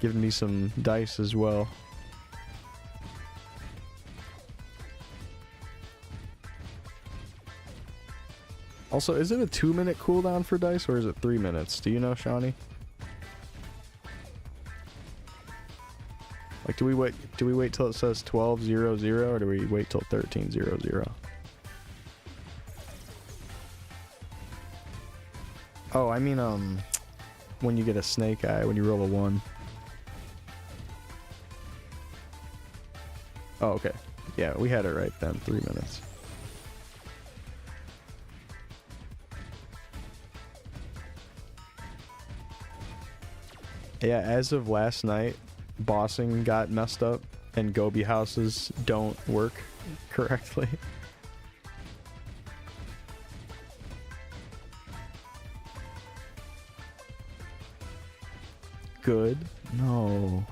giving me some dice as well. Also, is it a 2-minute cooldown for dice, or is it 3 minutes? Do you know, Shawnee? Like, do we wait till it says 12:00 or do we wait till 13:00? Oh, I mean, when you get a snake eye, when you roll a 1. Oh, okay. Yeah, we had it right then. 3 minutes. Yeah, as of last night, bossing got messed up and Gobi houses don't work correctly. Good? No.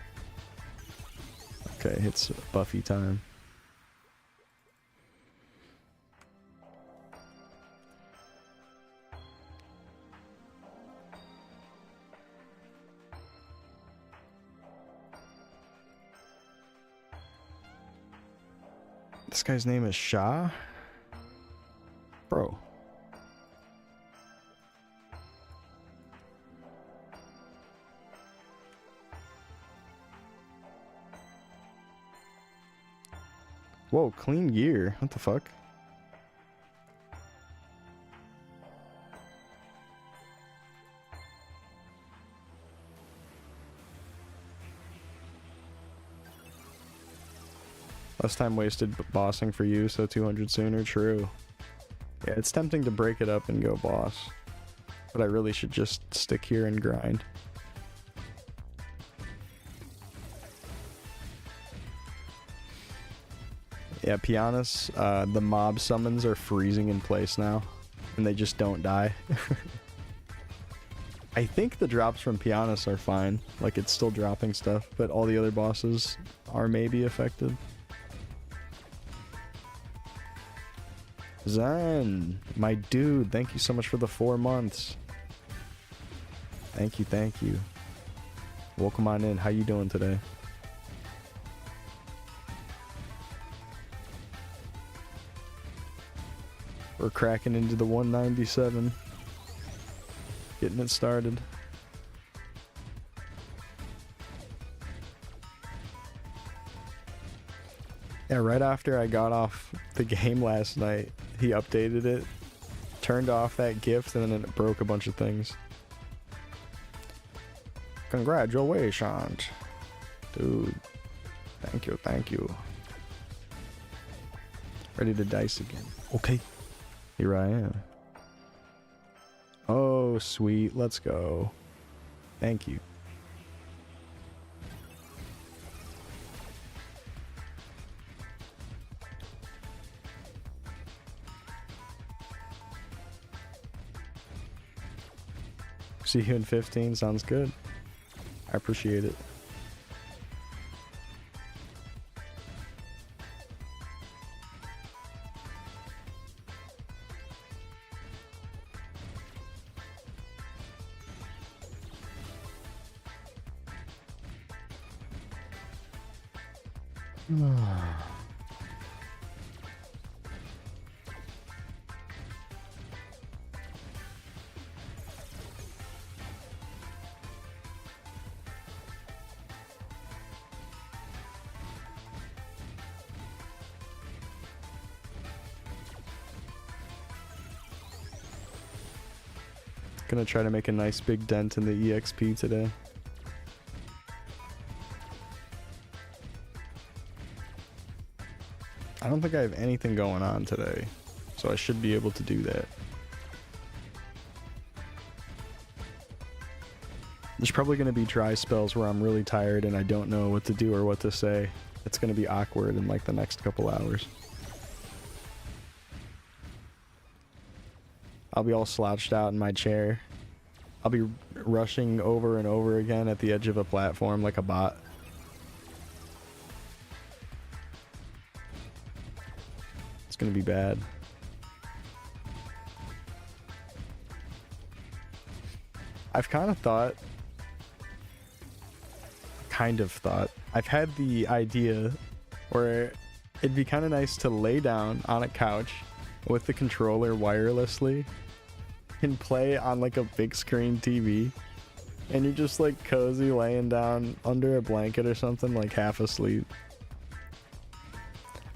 Okay, it's Buffy time. This guy's name is Shah? Bro. Whoa, clean gear. What the fuck? Less time wasted bossing for you, so 200 sooner. True. Yeah, it's tempting to break it up and go boss. But I really should just stick here and grind. Yeah, Pianus, the mob summons are freezing in place now. And they just don't die. I think the drops from Pianus are fine. Like, it's still dropping stuff. But all the other bosses are maybe affected. Zen, my dude, thank you so much for the 4 months. Thank you, thank you. Welcome on in. How you doing today? We're cracking into the 197. Getting it started. Yeah, right after I got off the game last night, he updated it, turned off that gift, and then it broke a bunch of things. Congratulations. Dude. Thank you, thank you. Ready to dice again. Okay. Here I am. Oh, sweet. Let's go. Thank you. See you in 15. Sounds good. I appreciate it. Gonna try to make a nice big dent in the EXP today. I don't think I have anything going on today, so I should be able to do that. There's probably gonna be dry spells where I'm really tired and I don't know what to do or what to say. It's gonna be awkward in like the next couple hours. I'll be all slouched out in my chair. I'll be rushing over and over again at the edge of a platform like a bot. It's gonna be bad. I've kind of thought, I've had the idea where it'd be kind of nice to lay down on a couch with the controller wirelessly and play on like a big screen TV and you're just like cozy laying down under a blanket or something, like half asleep.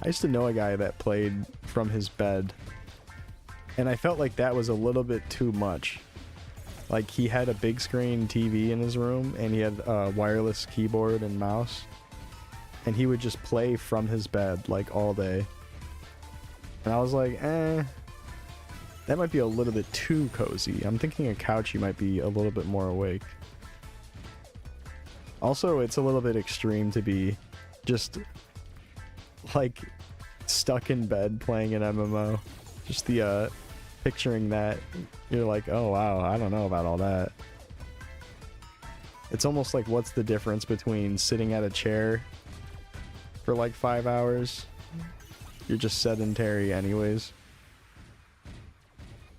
I used to know a guy that played from his bed, and I felt like that was a little bit too much. Like, he had a big screen TV in his room, and he had a wireless keyboard and mouse, and he would just play from his bed, like, all day. And I was like, that might be a little bit too cozy. I'm thinking a couch, you might be a little bit more awake. Also, it's a little bit extreme to be just, like, stuck in bed playing an MMO. Just the, picturing that, you're like, oh wow, I don't know about all that. It's almost like, what's the difference between sitting at a chair for like 5 hours? You're just sedentary anyways.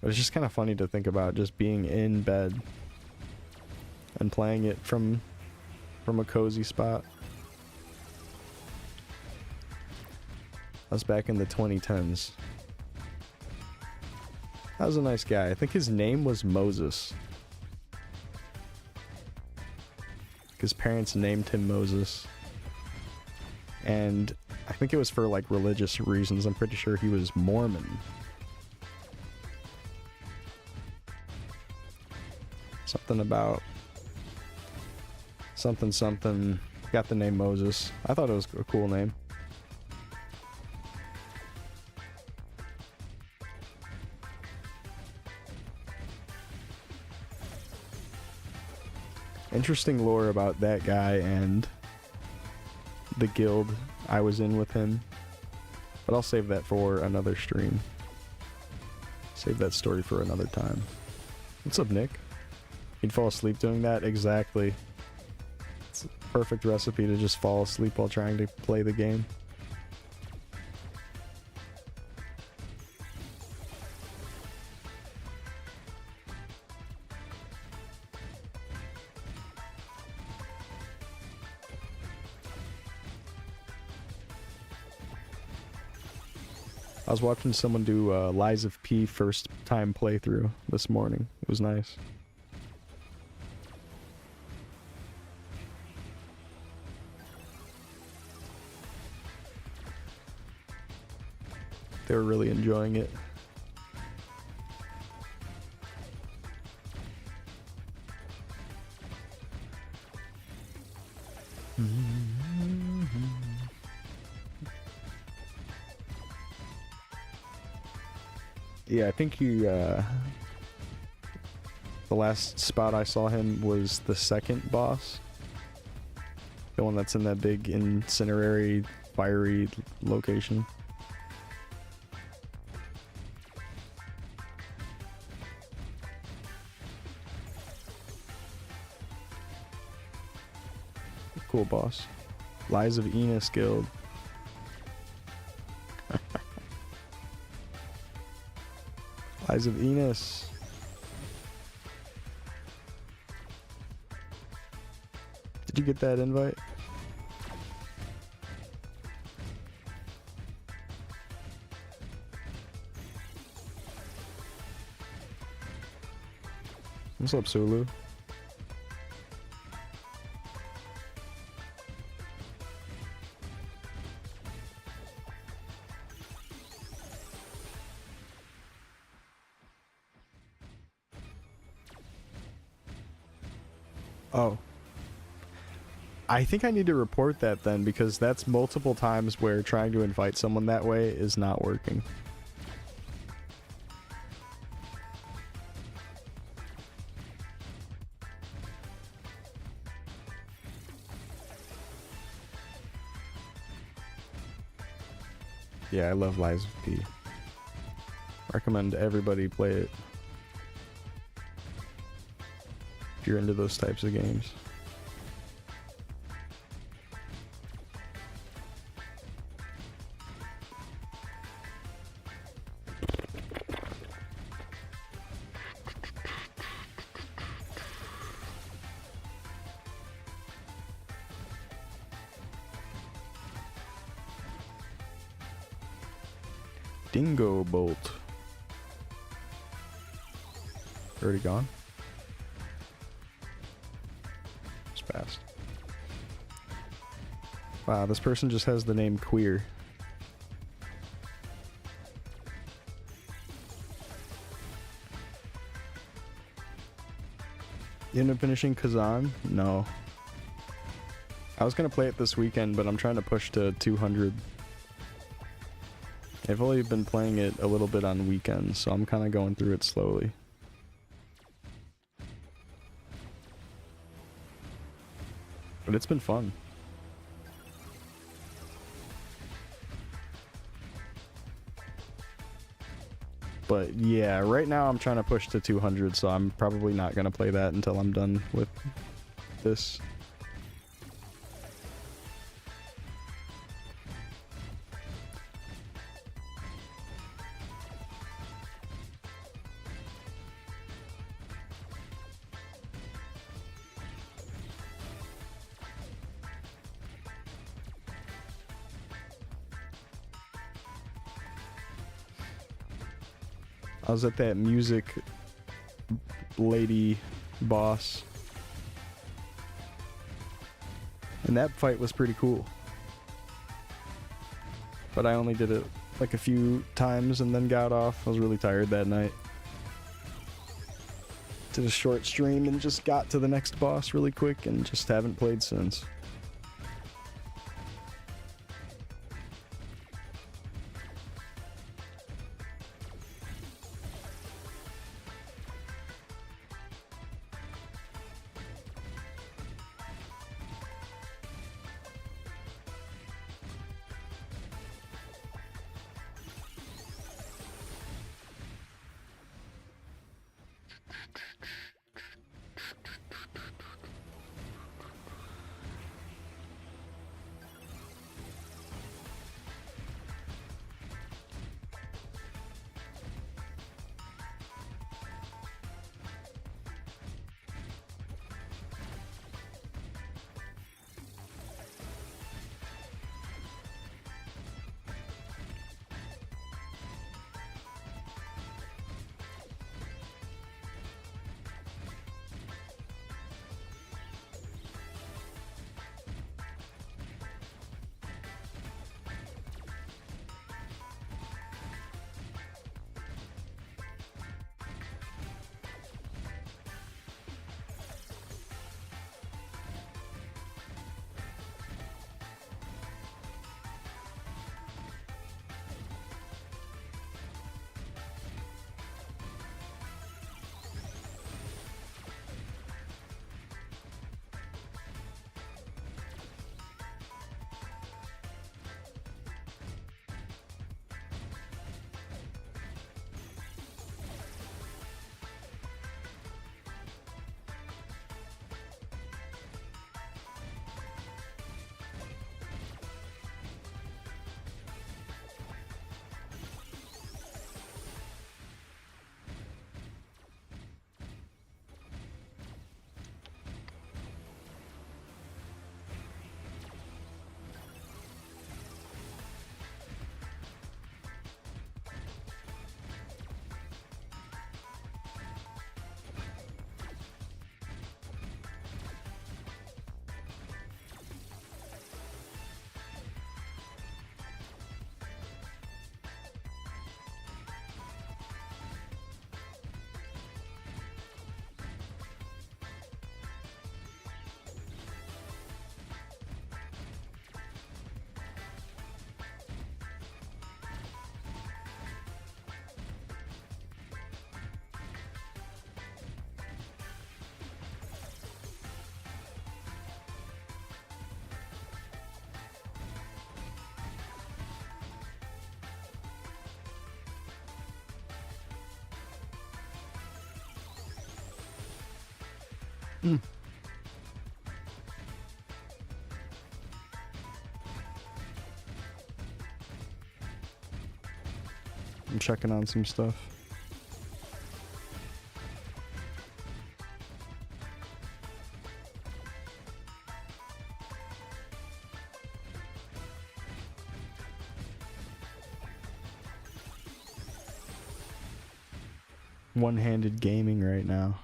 But it's just kind of funny to think about just being in bed and playing it from a cozy spot. I was back in the 2010s. That was a nice guy. I think his name was Moses. His parents named him Moses. And I think it was for like religious reasons. I'm pretty sure he was Mormon. Something about something got the name Moses. I thought it was a cool name. Interesting lore about that guy and the guild I was in with him. But I'll save that for another stream. Save that story for another time. What's up, Nick? You'd fall asleep doing that? Exactly. It's a perfect recipe to just fall asleep while trying to play the game. I was watching someone do Lies of P first time playthrough this morning. It was nice. They were really enjoying it. Yeah, I think he, the last spot I saw him was the second boss. The one that's in that big incinerary, fiery location. Cool boss. Lies of Enos Guild. Lies of Enos. Did you get that invite? What's up, Sulu? Oh. I think I need to report that then, because that's multiple times where trying to invite someone that way is not working. Yeah, I love Lies of P. Recommend everybody play it if you're into those types of games. Dingo Bolt. Already gone? fast. Wow, this person just has the name Queer. You end up finishing Kazan? No. I was gonna play it this weekend, but I'm trying to push to 200. I've only been playing it a little bit on weekends, so I'm kind of going through it slowly. But it's been fun. But yeah, right now I'm trying to push to 200, so I'm probably not going to play that until I'm done with this. I was at that music lady boss, and that fight was pretty cool. But I only did it like a few times and then got off. I was really tired that night. Did a short stream and just got to the next boss really quick and just haven't played since. Mm. I'm checking on some stuff. One-handed gaming right now.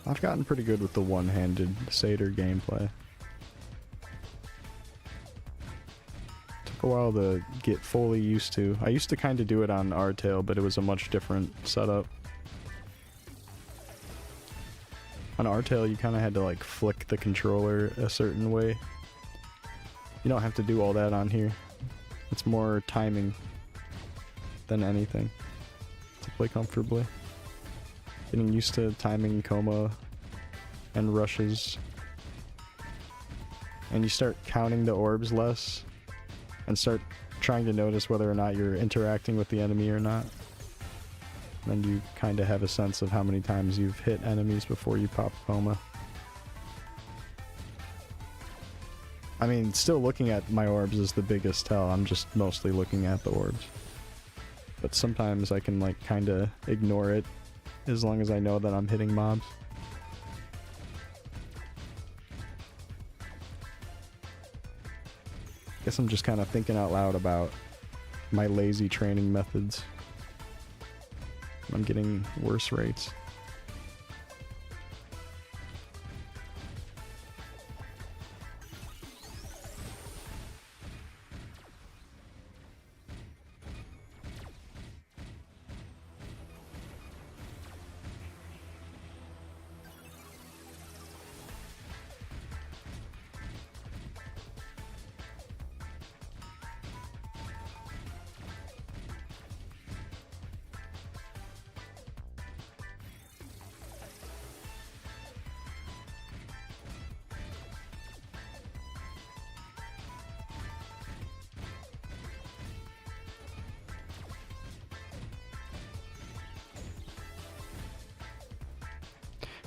I've gotten pretty good with the one-handed satyr gameplay. Took a while to get fully used to. I used to kind of do it on R-Tail, but it was a much different setup. On R-Tail, you kind of had to like flick the controller a certain way. You don't have to do all that on here. It's more timing than anything to play comfortably. Getting used to timing coma and rushes. And you start counting the orbs less and start trying to notice whether or not you're interacting with the enemy or not. Then you kind of have a sense of how many times you've hit enemies before you pop coma. I mean, still looking at my orbs is the biggest tell. I'm just mostly looking at the orbs. But sometimes I can like kind of ignore it as long as I know that I'm hitting mobs. Guess I'm just kind of thinking out loud about my lazy training methods. I'm getting worse rates.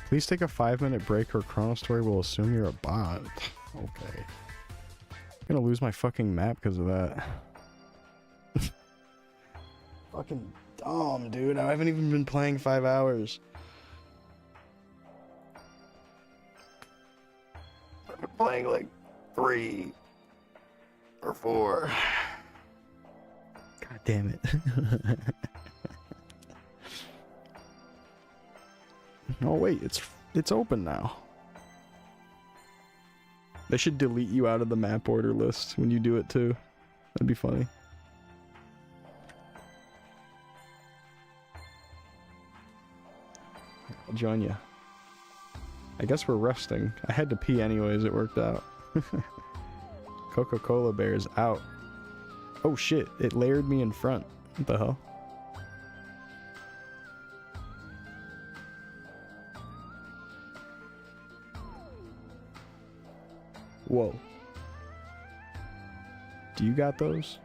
Please take a 5-minute break or Chronostory will assume you're a bot. Okay. I'm gonna lose my fucking map because of that. Fucking dumb, dude. I haven't even been playing 5 hours. I've been playing like 3 or 4. God damn it. Oh wait, it's open now. They should delete you out of the map order list when you do it too. That'd be funny. I'll join you. I guess we're resting. I had to pee anyways, it worked out. Coca-Cola bear's out. Oh shit, it layered me in front. What the hell? Whoa. Do you got those?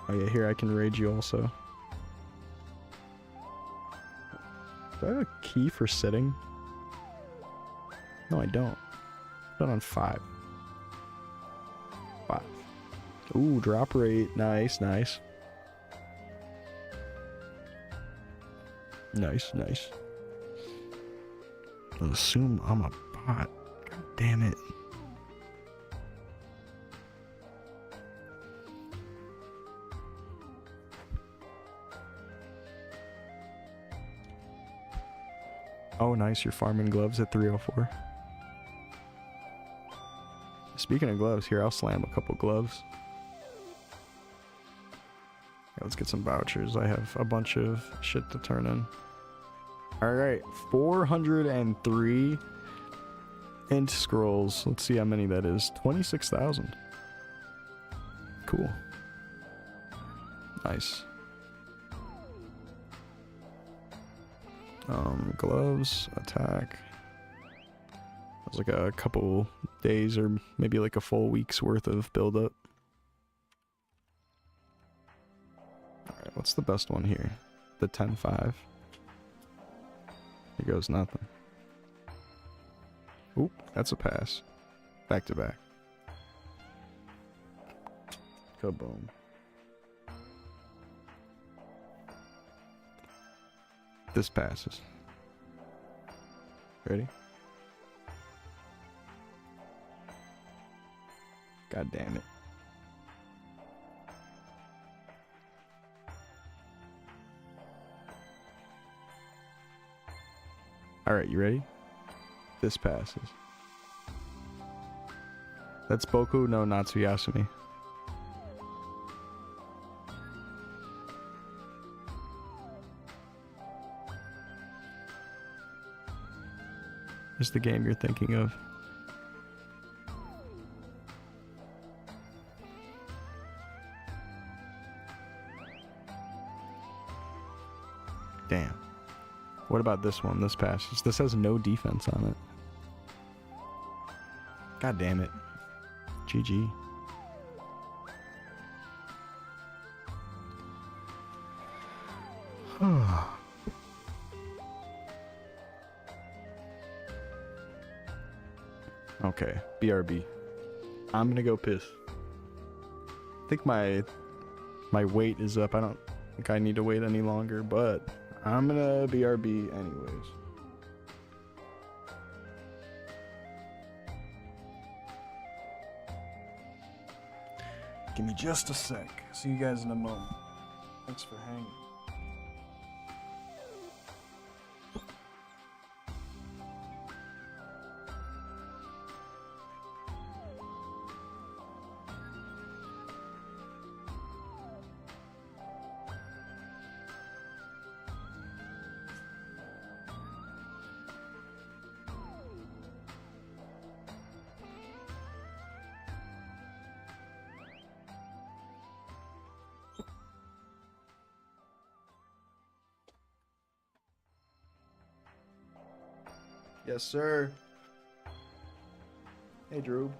Oh yeah, here I can raid you also. Do I have a key for sitting? No, I don't. Put it on 5. 5. Ooh, drop rate. Nice, nice. Nice, nice. I'll assume I'm a bot. God damn it. Oh, nice. You're farming gloves at 304. Speaking of gloves, here, I'll slam a couple gloves. Yeah, let's get some vouchers. I have a bunch of shit to turn in. Alright, 403 int scrolls. Let's see how many that is. 26,000. Cool. Nice. Gloves, attack. It was like a couple days or maybe like a full week's worth of build-up. Alright, what's the best one here? The 10-5. Here goes nothing. Oop, that's a pass. Back to back. Kaboom. This passes. Ready? God damn it. Alright, you ready? This passes. That's Boku no Natsuyasumi. Is the game you're thinking of. Damn. What about this one? This passes. This has no defense on it. God damn it. GG. Okay, BRB. I'm gonna go piss. I think my weight is up. I don't think I need to wait any longer, but I'm gonna BRB anyways. Give me just a sec. See you guys in a moment. Thanks for hanging. Yes, sir. Hey, Drew.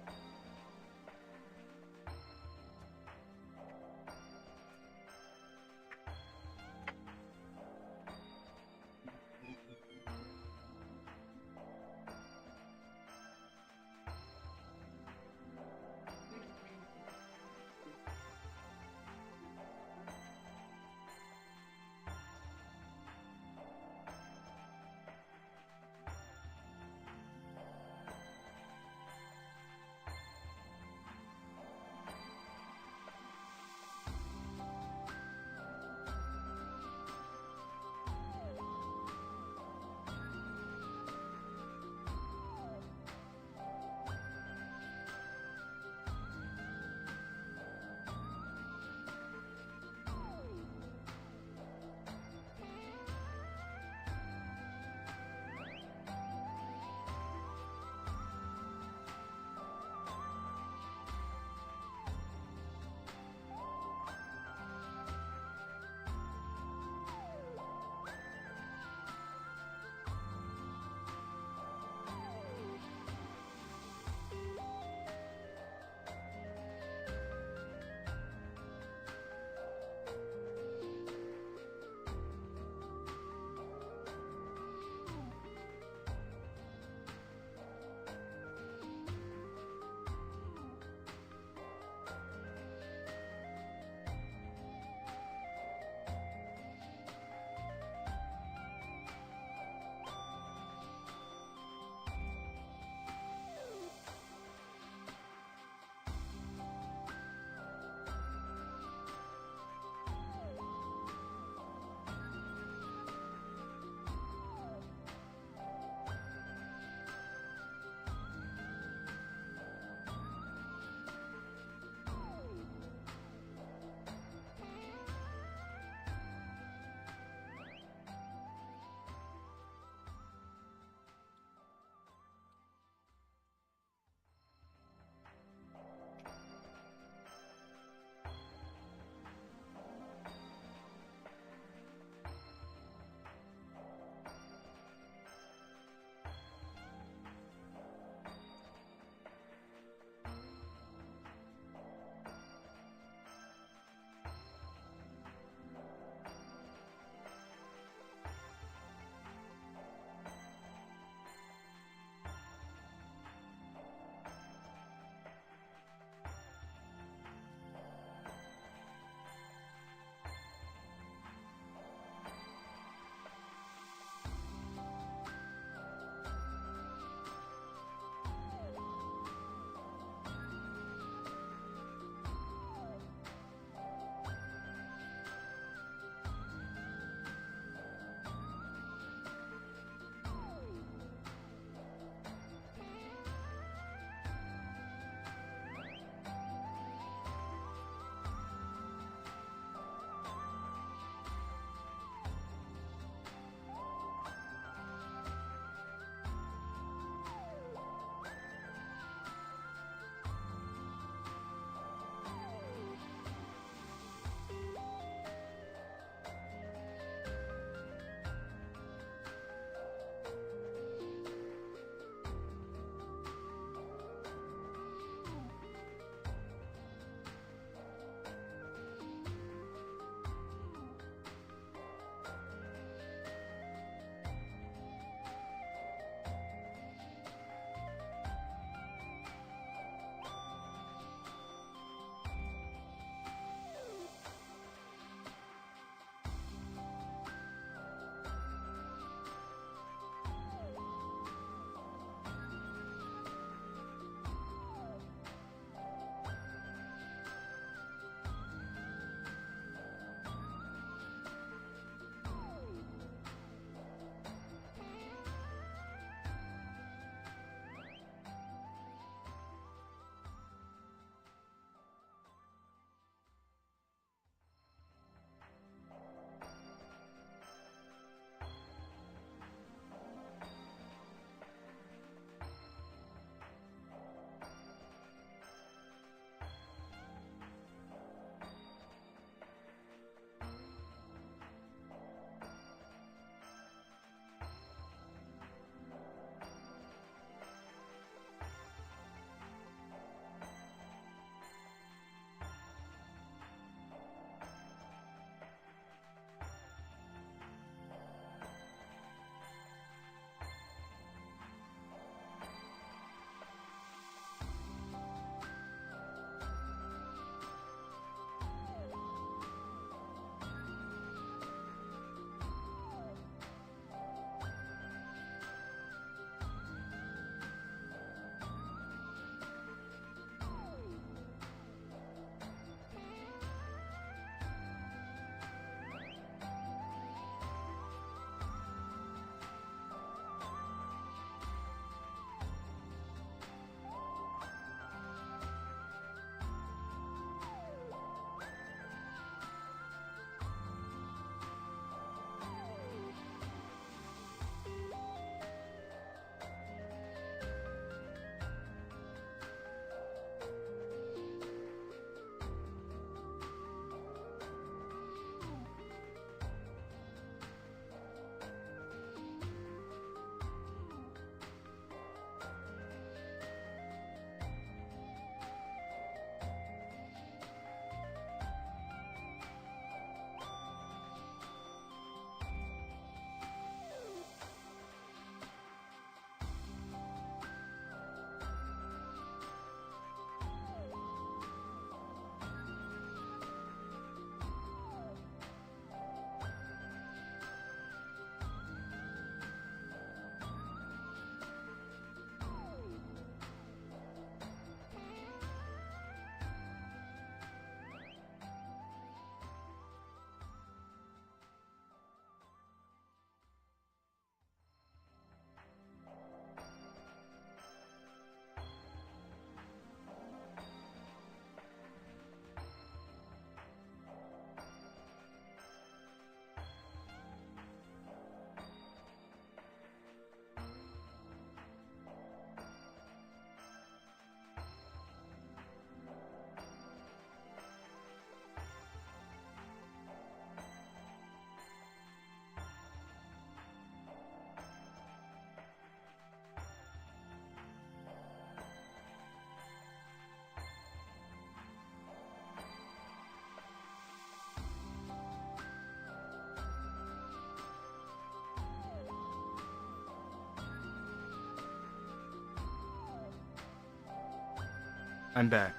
I'm back.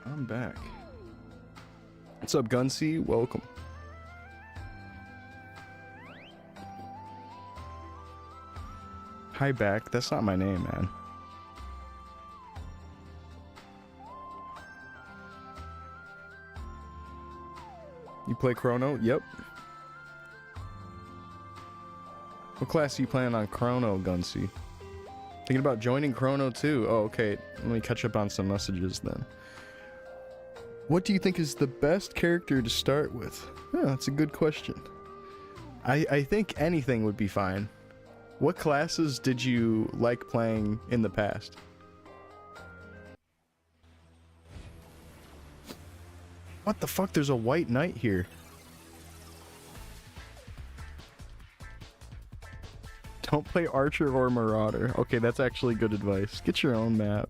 I'm back. What's up, Gunsy? Welcome. Hi, back. That's not my name, man. You play Chrono? Yep. What class are you playing on Chrono, Gunsy? Thinking about joining Chrono too. Oh, okay. Let me catch up on some messages then. What do you think is the best character to start with? Oh, that's a good question. I think anything would be fine. What classes did you like playing in the past? What the fuck? There's a white knight here. Don't play Archer or Marauder. Okay, that's actually good advice. Get your own map.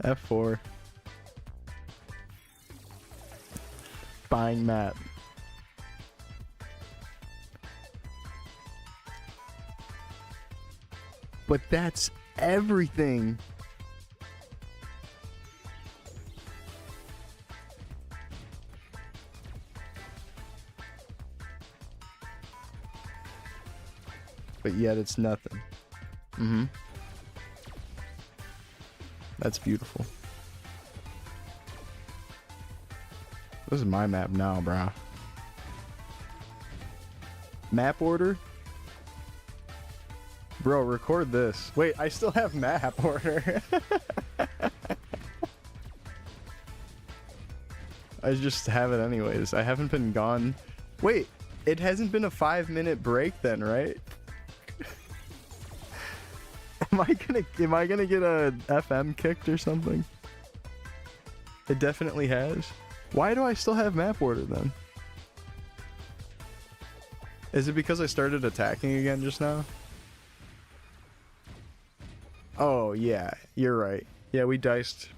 F4. Buying map. But that's everything. But yet it's nothing. Mm-hmm. That's beautiful. This is my map now, brah. Map order? Bro, record this. Wait, I still have map order. I just have it anyways. I haven't been gone. Wait, it hasn't been a 5-minute break then, right? Am I gonna get a FM kicked or something? It definitely has. Why do I still have map order then? Is it because I started attacking again just now? Oh yeah, you're right. Yeah, we diced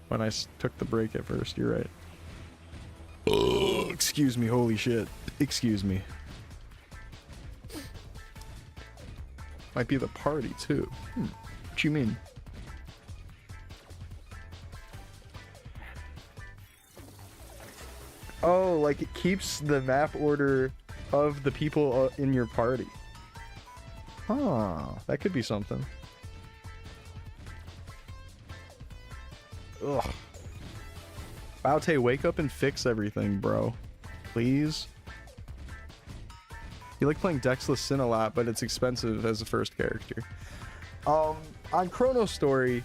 when I took the break at first. You're right. Excuse me, holy shit. Excuse me. Might be the party too. What you mean? Oh, like it keeps the map order of the people in your party. Huh, that could be something. Ugh. Baute, wake up and fix everything, bro. Please. You like playing Dexless Sin a lot, but it's expensive as a first character. On Chronostory,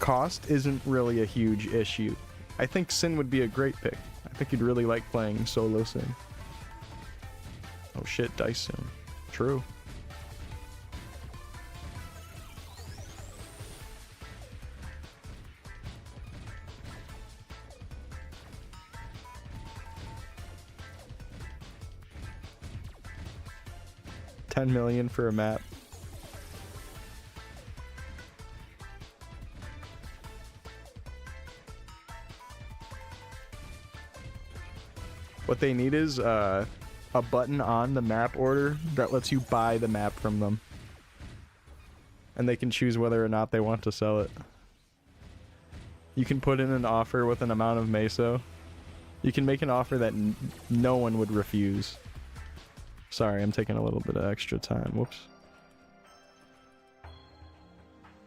cost isn't really a huge issue. I think Sin would be a great pick. I think you'd really like playing solo Sin. Oh shit, Dice Sin. True. $10 million for a map. What they need is a button on the map order that lets you buy the map from them. And they can choose whether or not they want to sell it. You can put in an offer with an amount of meso. You can make an offer that no one would refuse. Sorry, I'm taking a little bit of extra time. Whoops.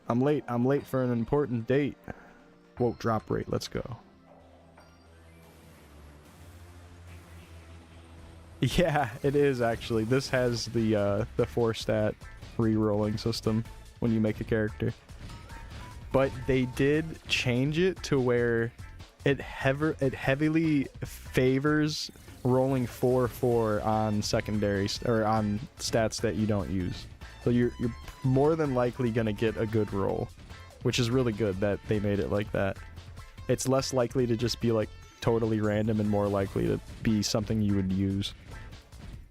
I'm late for an important date. Whoa, drop rate, let's go. Yeah, it is actually. This has the 4-stat re-rolling system when you make a character. But they did change it to where it heavily favors rolling 4/4 on secondaries or on stats that you don't use. So you're more than likely gonna get a good roll, which is really good that they made it like that. It's less likely to just be like totally random and more likely to be something you would use.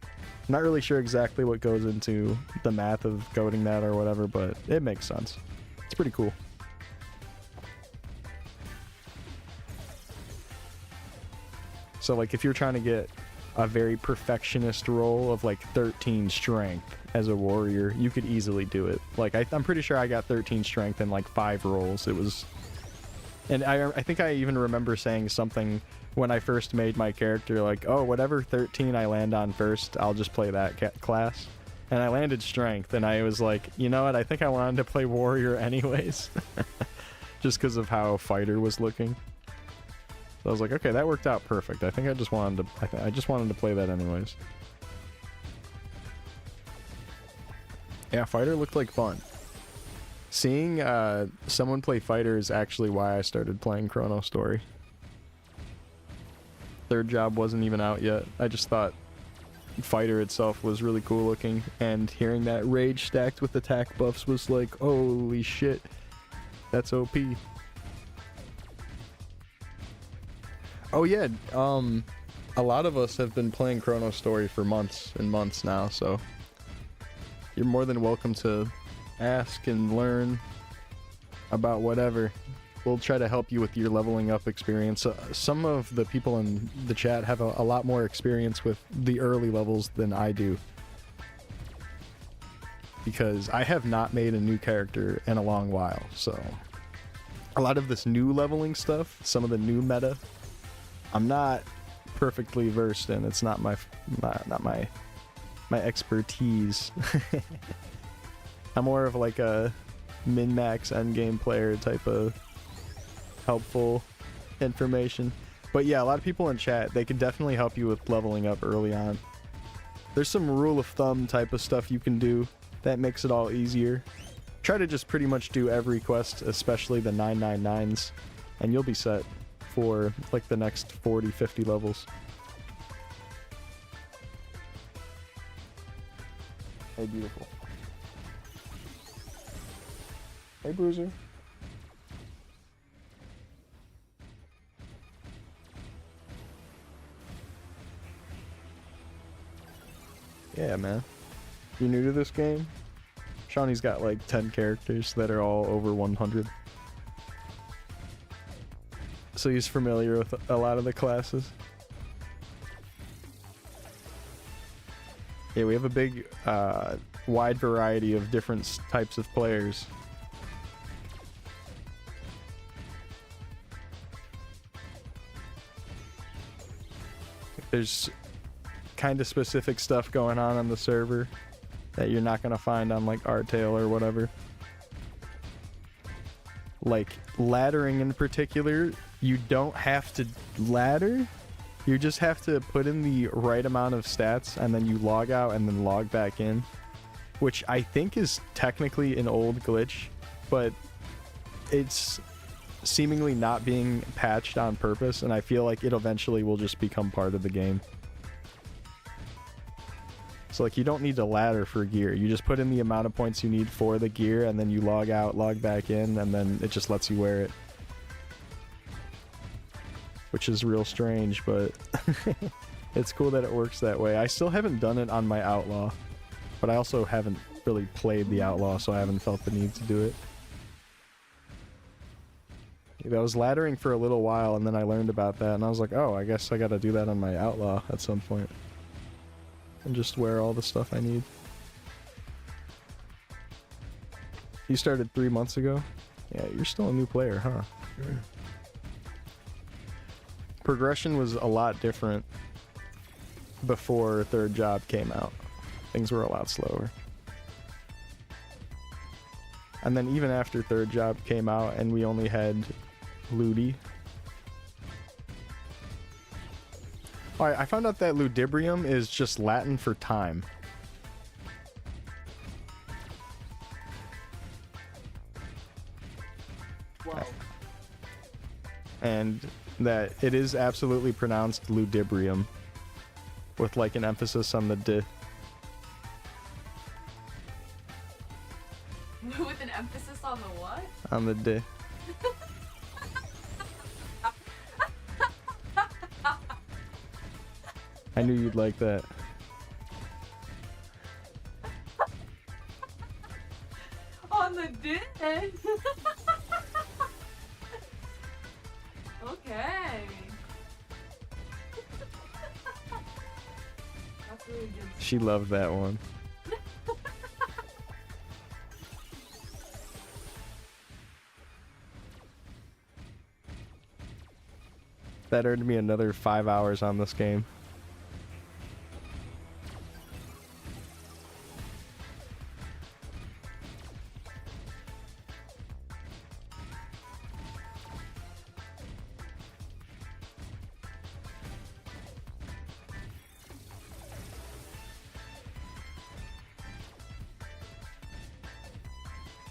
I'm not really sure exactly what goes into the math of coding that or whatever, but it makes sense. It's pretty cool. So like if you're trying to get a very perfectionist role of like 13 strength as a warrior, you could easily do it. Like I'm pretty sure I got 13 strength in like 5 rolls. It was, and I think I even remember saying something when I first made my character, like, oh, whatever 13 I land on first, I'll just play that class. And I landed strength, and I was like, you know what, I think I wanted to play warrior anyways. Just because of how fighter was looking. So I was like, okay, that worked out perfect. I think I just wanted to, I just wanted to play that anyways. Yeah, fighter looked like fun. Seeing someone play fighter is actually why I started playing Chronostory. Third job wasn't even out yet. I just thought fighter itself was really cool looking, and hearing that rage stacked with attack buffs was like, holy shit, that's OP. Oh yeah, a lot of us have been playing Chronostory for months and months now, so you're more than welcome to ask and learn about whatever. We'll try to help you with your leveling up experience. Some of the people in the chat have a lot more experience with the early levels than I do, because I have not made a new character in a long while. So a lot of this new leveling stuff, some of the new meta, I'm not perfectly versed in. It's not my expertise. I'm more of like a min-max endgame player type of helpful information. But yeah, a lot of people in chat, they can definitely help you with leveling up early on. There's some rule of thumb type of stuff you can do that makes it all easier. Try to just pretty much do every quest, especially the 999s, and you'll be set for like the next 40, 50 levels. Hey, beautiful. Hey, Bruiser. Yeah, man. You new to this game? Shawnee's got like 10 characters that are all over 100. So he's familiar with a lot of the classes. Yeah, we have a big, wide variety of different types of players. There's kind of specific stuff going on the server that you're not gonna find on like Artale or whatever. Like laddering in particular, you don't have to ladder. You just have to put in the right amount of stats and then you log out and then log back in, which I think is technically an old glitch, but it's seemingly not being patched on purpose, and I feel like it eventually will just become part of the game. So like you don't need to ladder for gear. You just put in the amount of points you need for the gear and then you log out, log back in, and then it just lets you wear it. Which is real strange, but it's cool that it works that way. I still haven't done it on my Outlaw, but I also haven't really played the Outlaw, so I haven't felt the need to do it. I was laddering for a little while and then I learned about that and I was like, oh, I guess I gotta do that on my Outlaw at some point. And just wear all the stuff I need. You started 3 months ago? Yeah, you're still a new player, huh? Sure. Progression was a lot different before Third Job came out. Things were a lot slower. And then even after Third Job came out and we only had Ludi. Alright, I found out that ludibrium is just Latin for time. Wow. And that it is absolutely pronounced ludibrium, with like an emphasis on the d. With an emphasis on the what? On the d. I knew you'd like that. On the dick. Okay. She loved that one. That earned me another 5 hours on this game.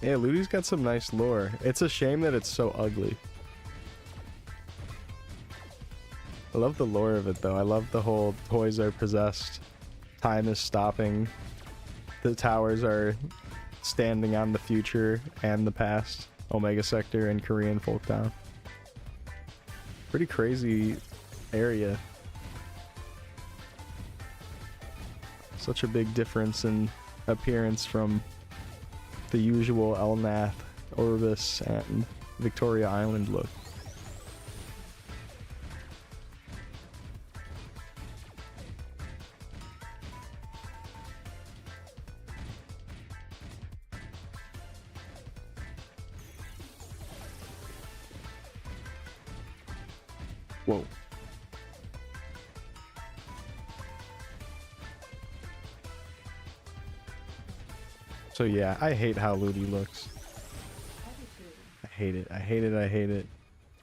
Yeah, Ludi's got some nice lore. It's a shame that it's so ugly. I love the lore of it though. I love the whole toys are possessed, time is stopping, the towers are standing on the future and the past, Omega Sector and Korean Folktown. Pretty crazy area. Such a big difference in appearance from the usual Elnath, Orvis, and Victoria Island look. Whoa. So yeah, I hate how Ludi looks. I hate it. I hate it. I hate it.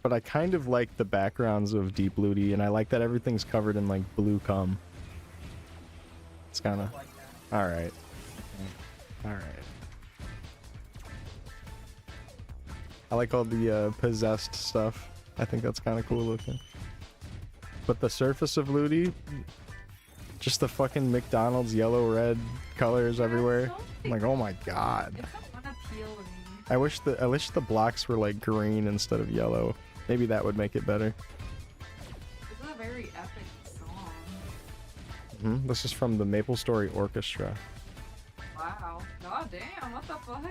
But I kind of like the backgrounds of Deep Ludi, and I like that everything's covered in like blue cum. It's kind of all right. All right. I like all the possessed stuff. I think that's kind of cool looking. But the surface of Ludi, just the fucking McDonald's yellow-red colors everywhere. I'm like, oh my god. It's so unappealing. I wish the blocks were like green instead of yellow. Maybe that would make it better. This is a very epic song. This is from the Maple Story Orchestra. Wow. God damn, what the fuck?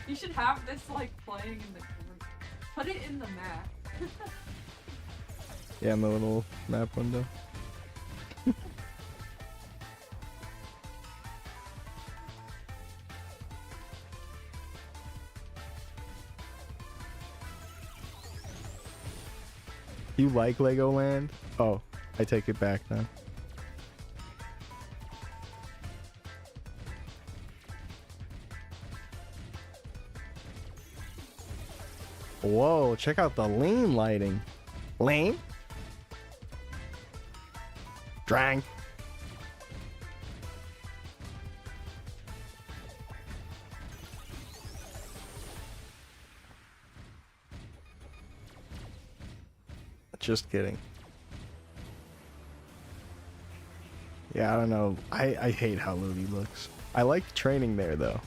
You should have this like playing in the put it in the map. Yeah, in the little map window. You like Legoland? Oh, I take it back now. Whoa, check out the lean lighting. Lean? Drank. Just kidding. Yeah, I don't know. I hate how Ludi looks. I like training there though.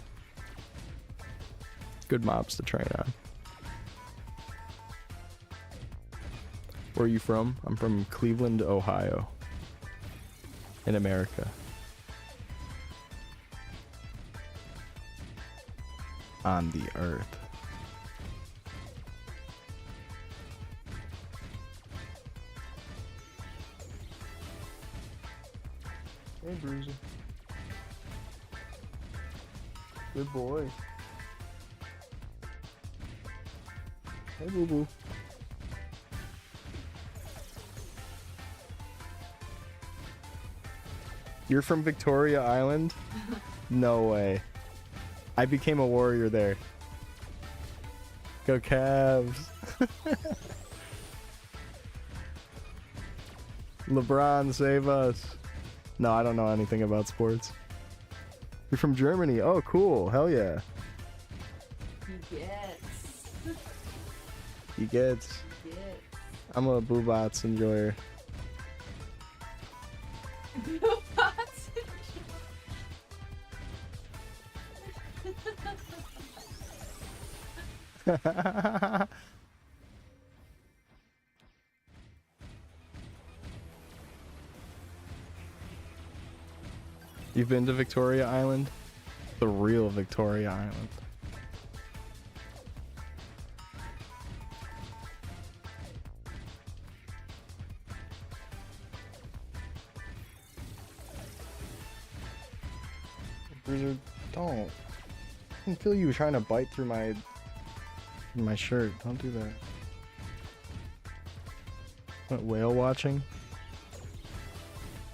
Good mobs to train on. Where are you from? I'm from Cleveland, Ohio. In America. On the earth. Hey, Bruiser. Good boy. Hey, boo boo. You're from Victoria Island? No way. I became a warrior there. Go Cavs. LeBron, save us. No, I don't know anything about sports. You're from Germany. Oh, cool. Hell yeah. He gets. He gets. He gets. I'm a Boobots enjoyer. You've been to Victoria Island? The real Victoria Island. Bruiser, don't. I can feel you trying to bite through my shirt. Don't do that. What, whale watching?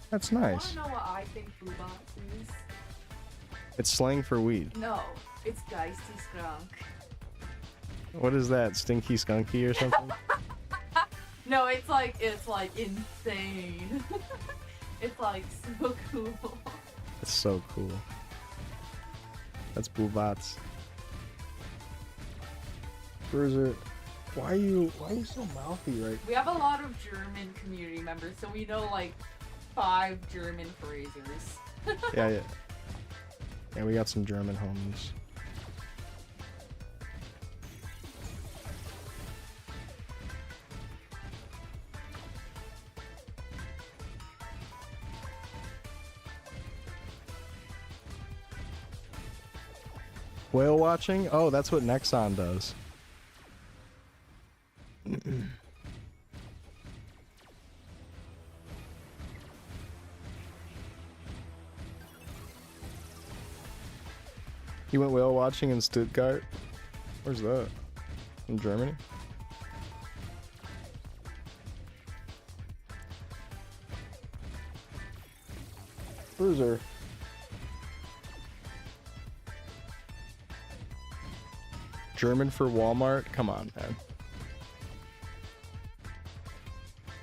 That's nice. You wanna know what I think Boobot is? It's slang for weed. No, it's Geisty Skunk. What is that? Stinky skunky or something? No, it's like insane. It's like so cool. It's so cool. That's Boobats. Bruiser, why are you so mouthy right? We have a lot of German community members, so we know like 5 German phrases. Yeah. Yeah, we got some German homies. Whale watching? Oh, that's what Nexon does. You went whale watching in Stuttgart? Where's that? In Germany? Bruiser. German for Walmart? Come on, man.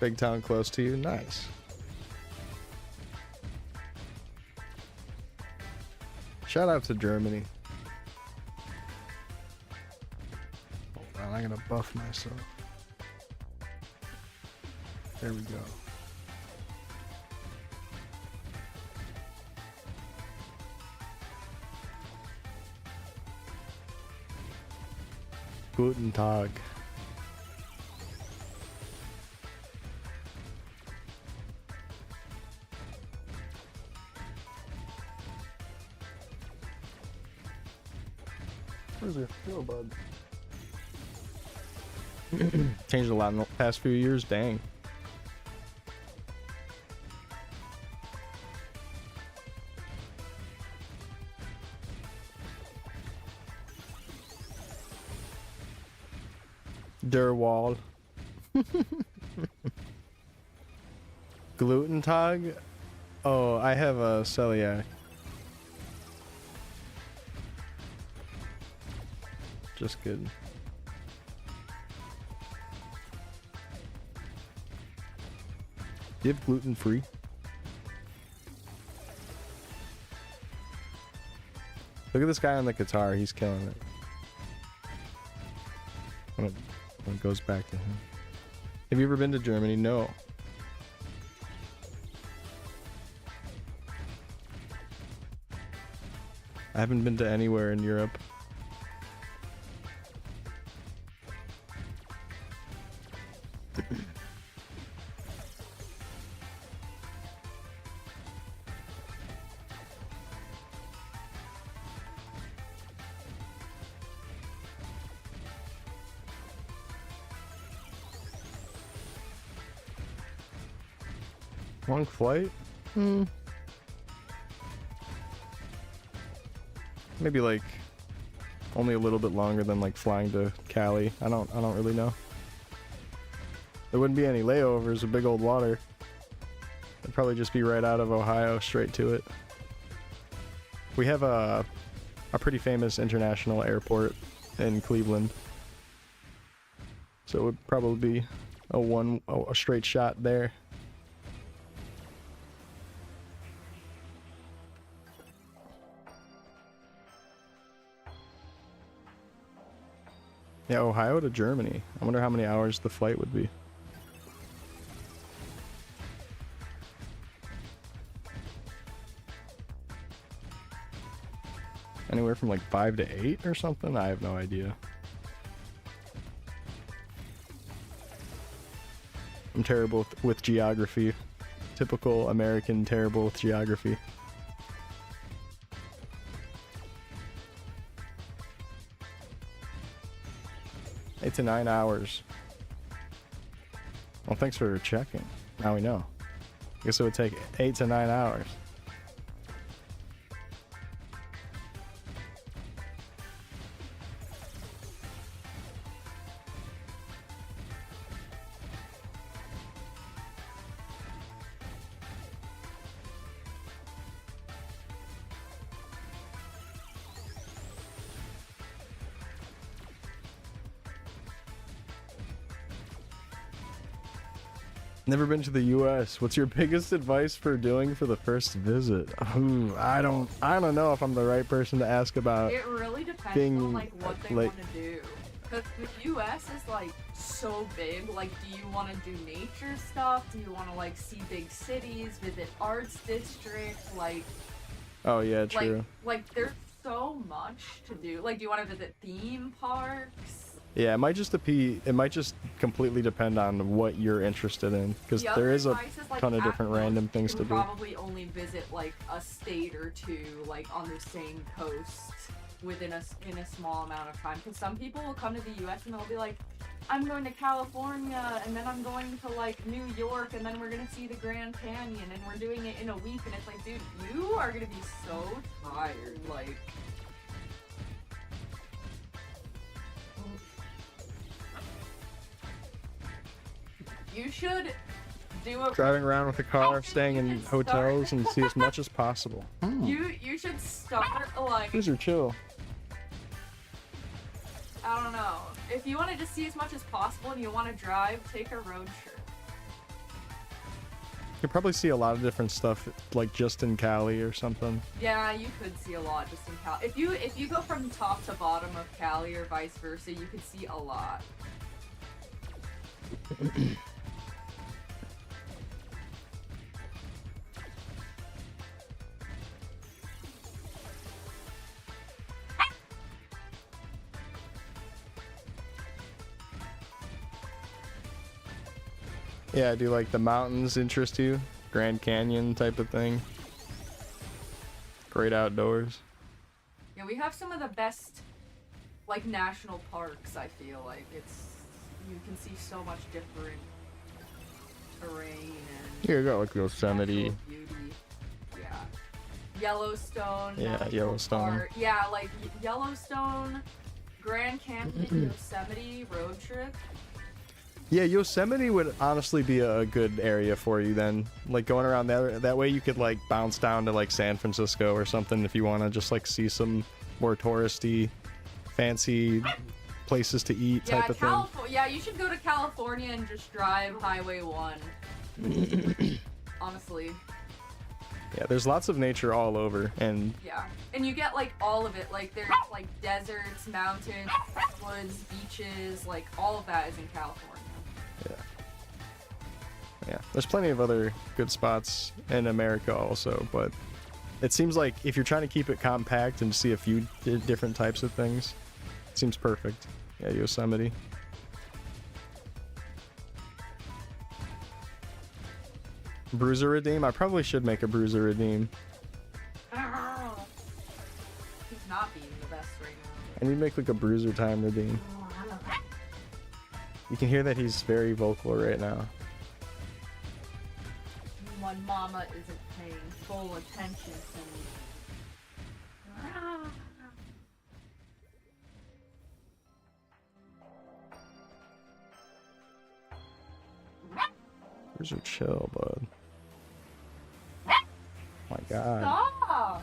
Big town close to you? Nice. Shout out to Germany. Hold on, I'm gonna buff myself. There we go. Guten Tag. Where's your feel, bud? Changed a lot in the past few years, dang. Der Wall. Gluten Tag? Oh, I have a celiac. Just kidding. Do you have gluten free? Look at this guy on the guitar, he's killing it. When it goes back to him. Have you ever been to Germany? No. I haven't been to anywhere in Europe. Long flight? Maybe like only a little bit longer than like flying to Cali. I don't really know. There wouldn't be any layovers, a big old water. It'd probably just be right out of Ohio straight to it. We have a pretty famous international airport in Cleveland. So it would probably be a straight shot there. Yeah, Ohio to Germany. I wonder how many hours the flight would be. Anywhere from like 5 to 8 or something? I have no idea. I'm terrible with geography. Typical American terrible with geography. 8 to 9 hours. Well, thanks for checking. Now we know. I guess it would take 8 to 9 hours. Never been to the U.S. What's your biggest advice for doing for the first visit? Ooh, I don't know if I'm the right person to ask about. It really depends being, on like what they like- want to do. Because the U.S. is like so big. Like, do you want to do nature stuff? Do you want to like see big cities, visit arts districts? Like, Oh yeah, true. like there's so much to do. Like, do you want to visit theme parks? Yeah, it might just completely depend on what you're interested in, because The there other is a advice is, like, ton of at different most, random things you to do. probably only visit like a state or two, like on the same coast within in a small amount of time. Because some people will come to the U.S. and they'll be like, I'm going to California, and then I'm going to like New York, and then we're gonna see the Grand Canyon, and we're doing it in a week. And it's like, dude, you are gonna be so tired. Like, you should do a Driving around with a car, staying in hotels, and see as much as possible. you should start like, These are chill. I don't know. If you want to just see as much as possible and you want to drive, take a road trip. You could probably see a lot of different stuff, like just in Cali or something. Yeah, you could see a lot just in Cali. If you go from top to bottom of Cali or vice versa, you could see a lot. Yeah, do like the mountains interest you? Grand Canyon type of thing? Great outdoors. Yeah, we have some of the best, like, national parks, I feel like. You can see so much different terrain and Here you go, like Yosemite. natural beauty. Yeah. Yellowstone. Yeah, National Yellowstone. Park. Yeah, like Yellowstone, Grand Canyon, Yosemite road trip. Yeah, Yosemite would honestly be a good area for you then. Like going around there, that way you could like bounce down to like San Francisco or something if you want to just like see some more touristy, fancy places to eat Yeah, type of thing. Yeah, you should go to California and just drive Highway 1. Honestly. Yeah, there's lots of nature all over, and Yeah. And you get like all of it. Like there's like deserts, mountains, woods, beaches, like all of that is in California. yeah, there's plenty of other good spots in America also, but it seems like if you're trying to keep it compact and see a few different types of things, it seems perfect. Yeah, Yosemite. Bruiser Redeem? I probably should make a Bruiser Redeem. He's not being the best right I need to make like a Bruiser Time Redeem. now. You can hear that he's very vocal right now. When mama isn't paying full attention to me. Bruiser, chill, bud. Oh my god. Stop!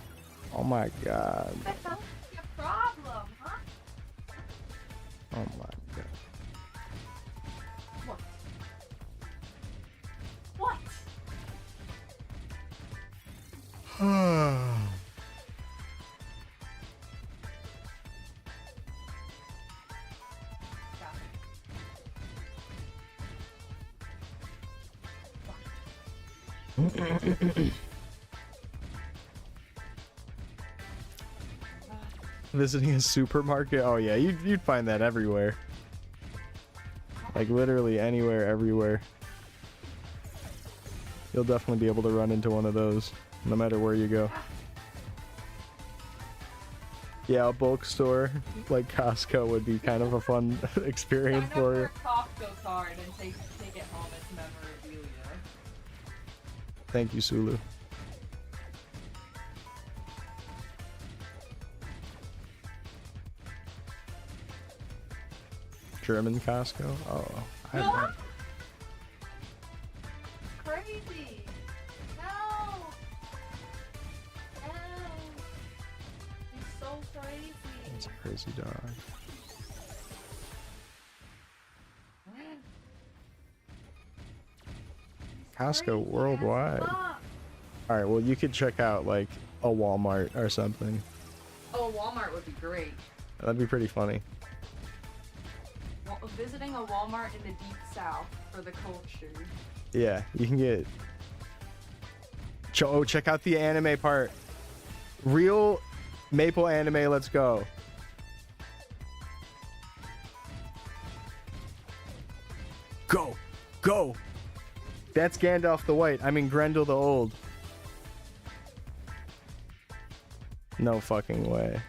Oh my god. What the hell is your problem, huh? Oh my god. What? What? Stop it. Visiting a supermarket? Oh yeah, you'd find that everywhere. Like literally anywhere, everywhere. You'll definitely be able to run into one of those, no matter where you go. Yeah, a bulk store like Costco would be kind of a fun experience Sign up for you. a Costco card and take it home as memorabilia. Thank you, Sulu. German Costco? Oh, I No! bet. Crazy! No! No! He's so crazy. It's a crazy dog. Costco worldwide. Mom. Alright, well, you could check out, like, a Walmart or something. Oh, Walmart would be great. That'd be pretty funny. Visiting a Walmart in the deep south for the culture. Yeah, you can get... Oh, check out the anime part. Real Maple anime, let's go. Go! Go! That's Gandalf the White. I mean Grendel the Old. No fucking way.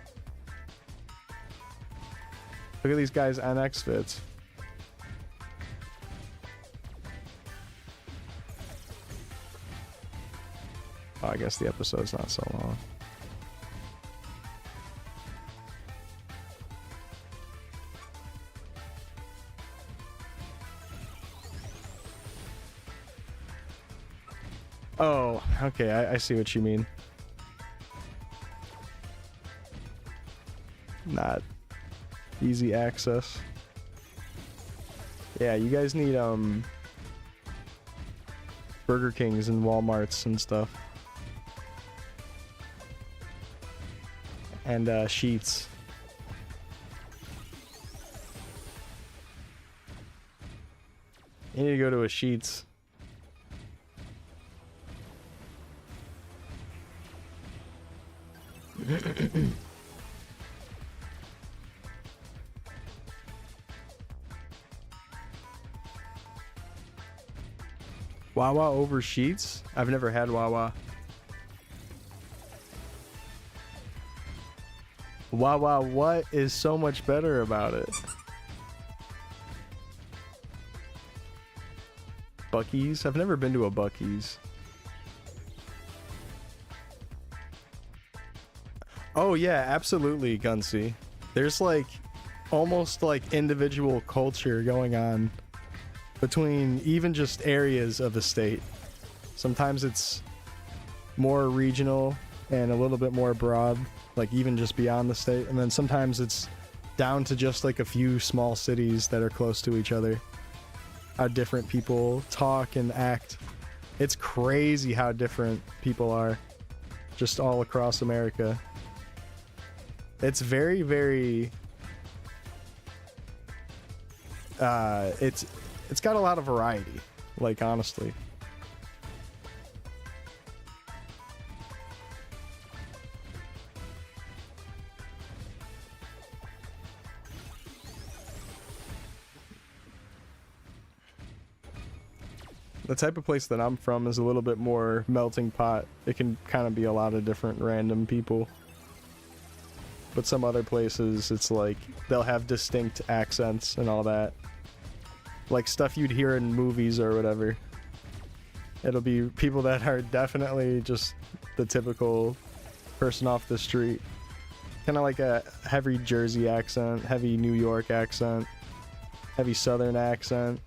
Look at these guys on X-Fits. Oh, I guess the episode's not so long. Oh, okay, I see what you mean. Not easy access. Yeah, you guys need Burger Kings and Walmarts and stuff. And Sheets. You need to go to a Sheets. Wawa over Sheets? I've never had Wawa. Wawa, what is so much better about it? Buc-ee's? I've never been to a Buc-ee's. Oh yeah, absolutely, Gunsy. There's like almost like individual culture going on between even just areas of the state. Sometimes it's more regional and a little bit more broad, like even just beyond the state, and then sometimes it's down to just like a few small cities that are close to each other. How different people talk and act. It's crazy how different people are just all across America. It's very, very it's got a lot of variety, like honestly. The type of place that I'm from is a little bit more melting pot. It can kind of be a lot of different random people. But some other places, it's like they'll have distinct accents and all that. Like stuff you'd hear in movies or whatever. It'll be people that are definitely just the typical person off the street. Kind of like a heavy Jersey accent, heavy New York accent, heavy Southern accent.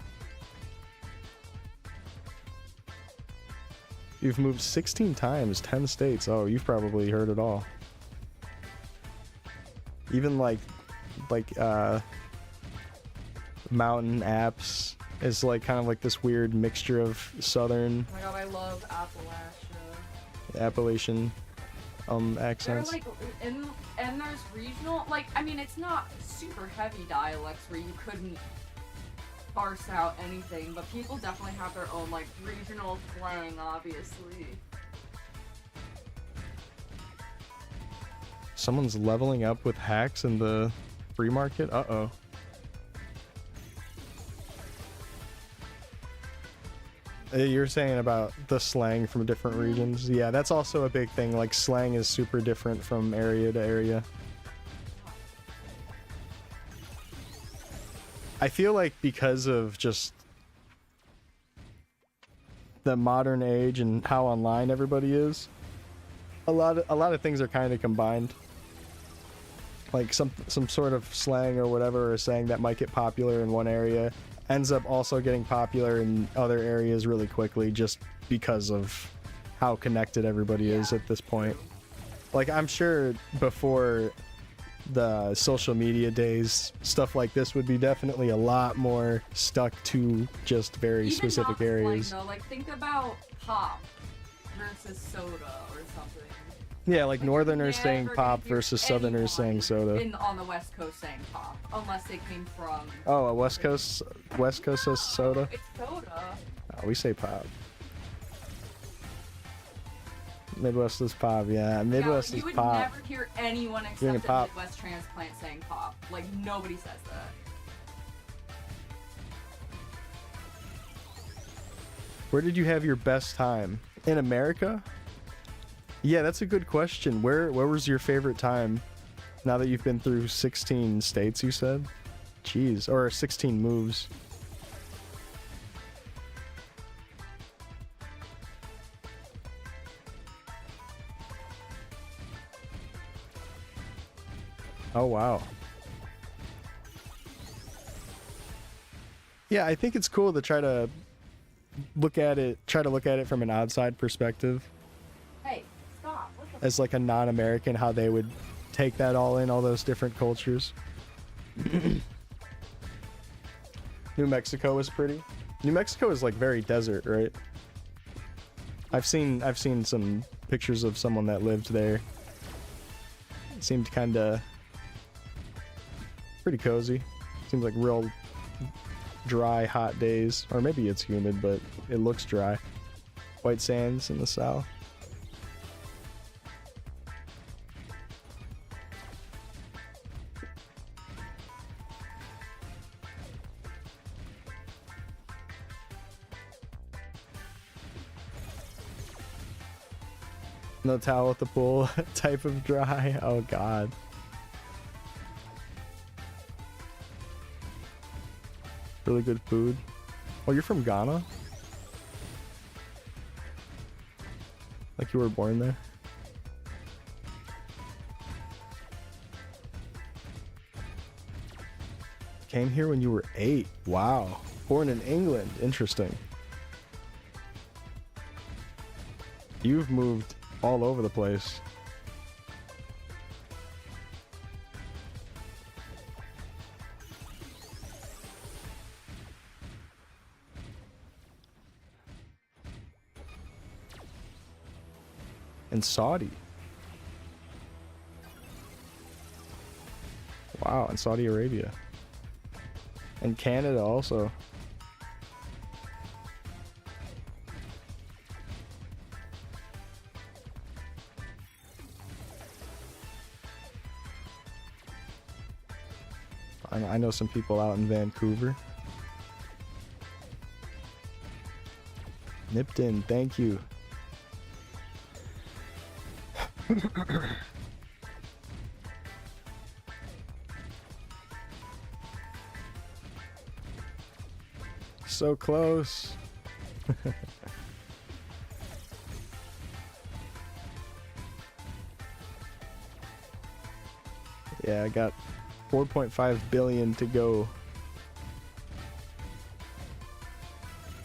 You've moved 16 times, 10 states. Oh, you've probably heard it all. Even like Mountain Apps is like kind of like this weird mixture of southern Oh my god, I love Appalachia. Appalachian They're accents. like, and there's regional, like, I mean, it's not super heavy dialects where you couldn't parse out anything, but people definitely have their own, like, regional slang, obviously. Someone's leveling up with hacks in the free market? Uh-oh. You're saying about the slang from different regions? Yeah, that's also a big thing. Like, slang is super different from area to area. I feel like because of just the modern age and how online everybody is, a lot of things are kind of combined. Like some sort of slang or whatever, or saying that might get popular in one area ends up also getting popular in other areas really quickly just because of how connected everybody is at this point. Like, I'm sure before the social media days, stuff like this would be definitely a lot more stuck to just very Even specific not slang, areas. though, like think about pop versus soda or something. Yeah, like Like, Northerners you're saying never pop gonna hear versus Southerners saying anyone soda. on the West Coast saying pop, unless they came from. Oh, a West Coast says soda. It's soda. Oh, we say pop. Midwest is pop, yeah. Midwest You is would pop. never hear anyone Drinking except a pop. Midwest transplant saying pop. Like nobody says that. Where did you have your best time? In America? Yeah, that's a good question. Where was your favorite time? Now that you've been through 16 states, you said? Jeez, or 16 moves. Oh, wow. Yeah, I think it's cool to try to look at it from an outside perspective Hey, stop. What the as like a non-American, how they would take that all in, all those different cultures. New Mexico is pretty. New Mexico is like very desert, right? I've seen some pictures of someone that lived there. It seemed kind of pretty cozy. Seems like real dry, hot days. Or maybe it's humid, but it looks dry. White sands in the south. No towel at the pool type of dry. Oh god. Really good food. Oh, you're from Ghana? Like you were born there? Came here when you were 8. Wow. Born in England. Interesting. You've moved all over the place. And Saudi. Wow, and Saudi Arabia. And Canada also. I know some people out in Vancouver. Nipton, thank you. So close. Yeah, I got 4.5 billion to go.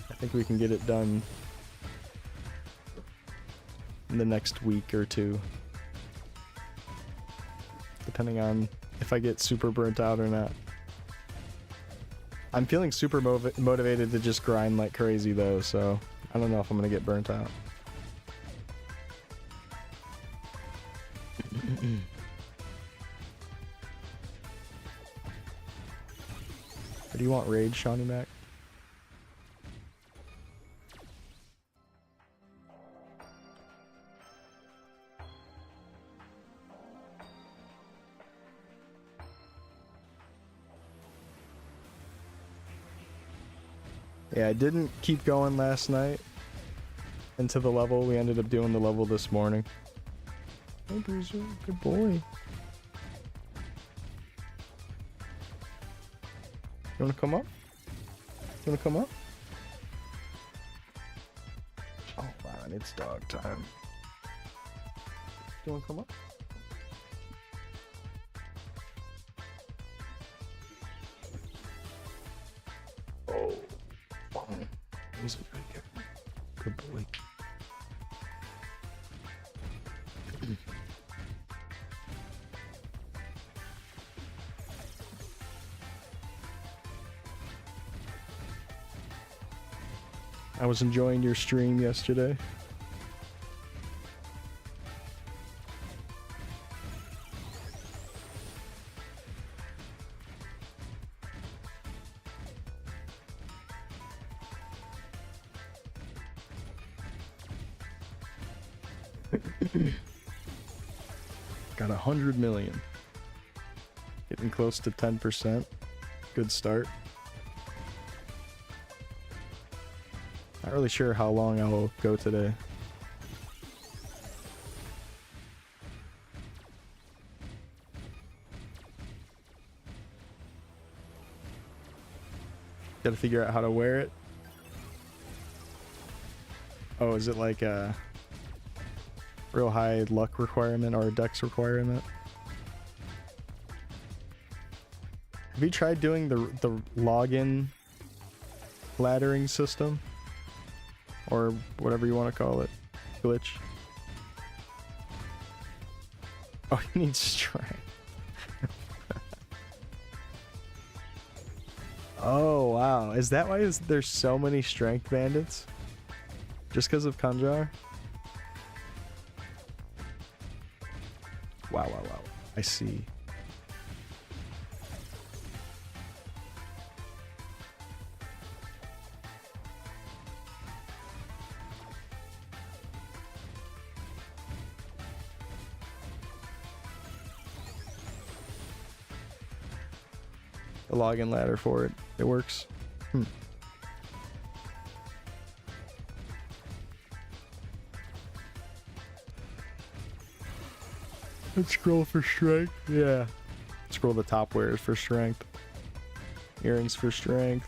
I think we can get it done in the next week or two, depending on if I get super burnt out or not. I'm feeling super motivated to just grind like crazy though, so I don't know if I'm gonna get burnt out. Or do you want raid, Shawnee Mac? Yeah, I didn't keep going last night into the level. We ended up doing the level this morning. Hey, Bruiser, good boy. You wanna come up? You wanna come up? Oh man, it's dog time. You wanna come up? Oh. He's a good boy. I was enjoying your stream yesterday. Got 100 million. Getting close to 10%. Good start. Not really sure how long I'll go today. Gotta figure out how to wear it. Oh, is it like a real high luck requirement or a dex requirement? Have you tried doing the login laddering system? Or whatever you want to call it. Glitch. Oh, he needs strength. Oh, wow. Is that why there's so many strength bandits? Just because of Kanjar? Wow, wow, wow. I see. The login ladder for it. It works. Let's scroll for strength. Yeah. Scroll the top wears for strength. Earrings for strength.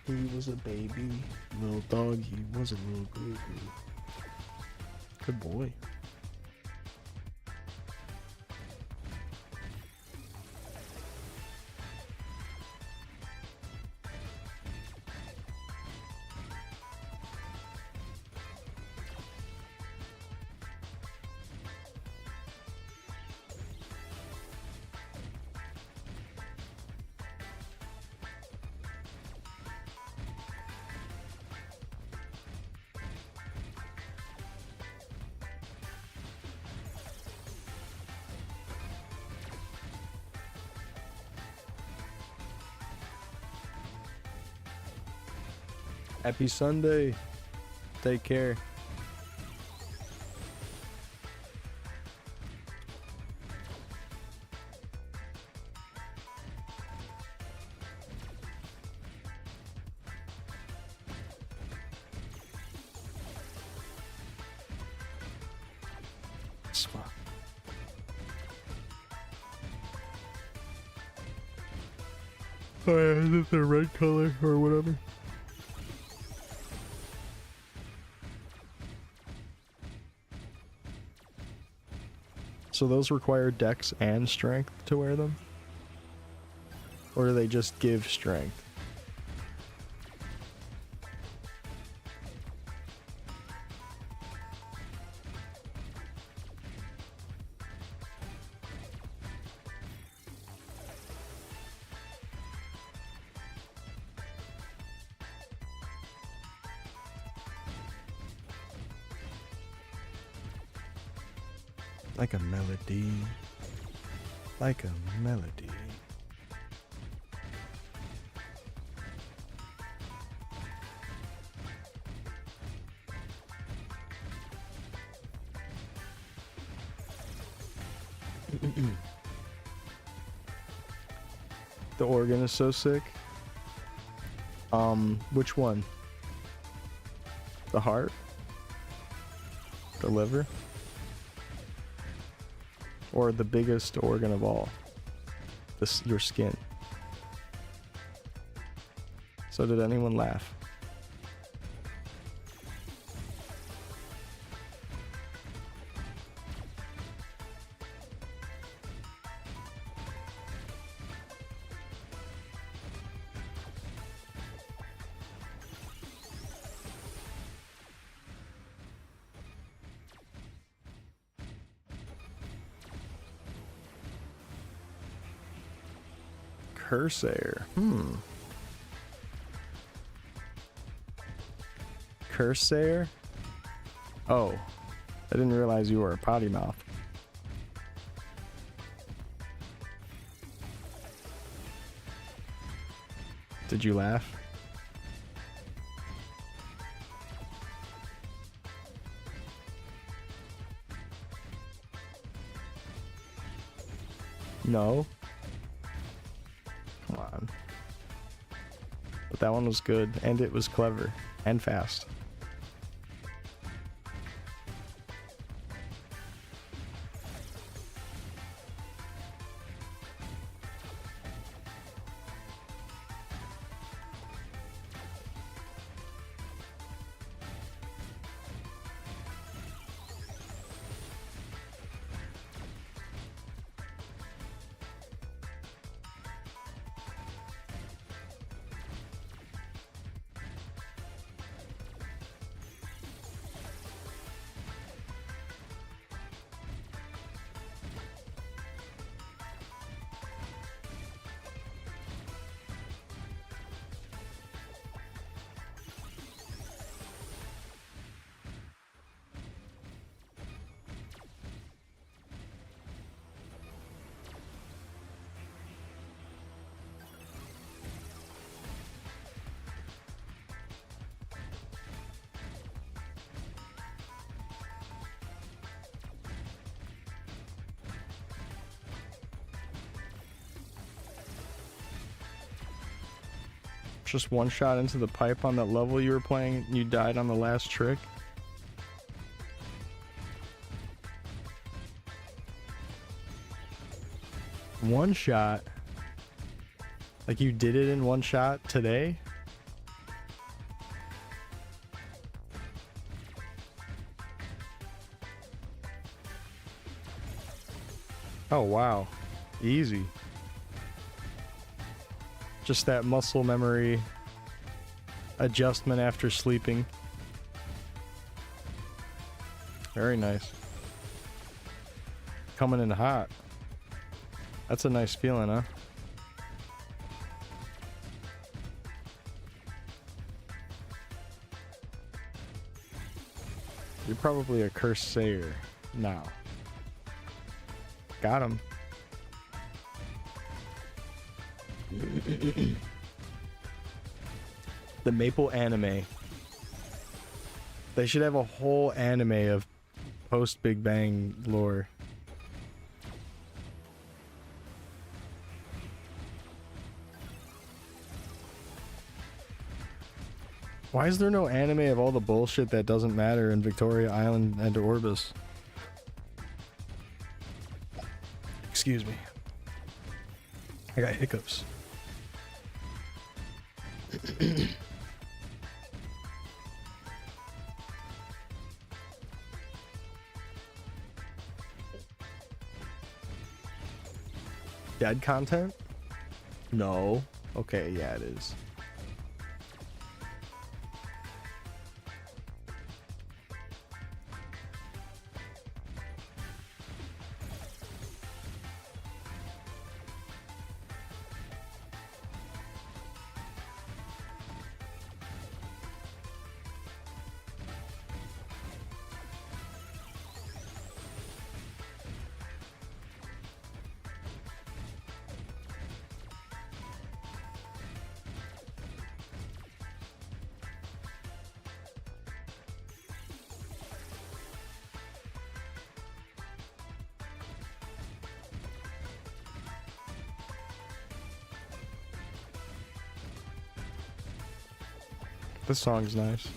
He was a baby, little dog, he was a little baby. Good boy. Happy Sunday. Take care. Swap. Oh yeah, is it the red color or whatever? So those require dex and strength to wear them? Or do they just give strength? Like a melody. Like a melody. The organ is so sick. Which one? The heart? The liver? Or the biggest organ of all? Your skin. So did anyone laugh? Cursair. Cursair? Oh, I didn't realize you were a potty mouth. Did you laugh? No. Come on. But that one was good, and it was clever, and fast. Just one shot into the pipe on that level you were playing, and you died on the last trick. One shot? Like you did it in one shot today? Oh wow, easy. Just that muscle memory adjustment after sleeping. Very nice. Coming in hot. That's a nice feeling, huh? You're probably a Cursair now. Got him. The Maple anime. They should have a whole anime of post Big Bang lore. Why is there no anime of all the bullshit that doesn't matter in Victoria Island and Orbis? Excuse me. I got hiccups. Dead content? No. Okay, yeah, it is. This song's nice.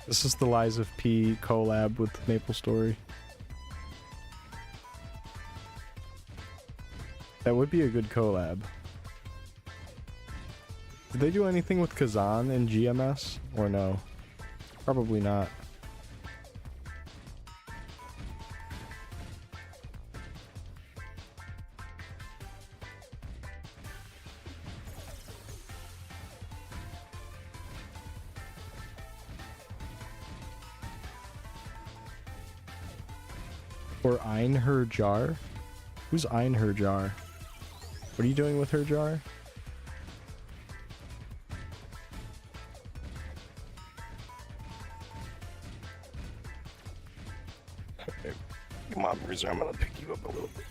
This is the Lies of P collab with Maple Story. That would be a good collab. Did they do anything with Kazan in GMS or no? Probably not. Or Ein her jar? Who's Ein her jar? What are you doing with her jar? Come on, Bruiser, I'm gonna pick you up a little bit.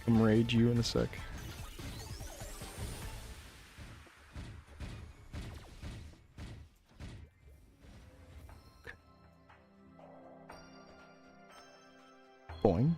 Come raid you in a sec. Boing.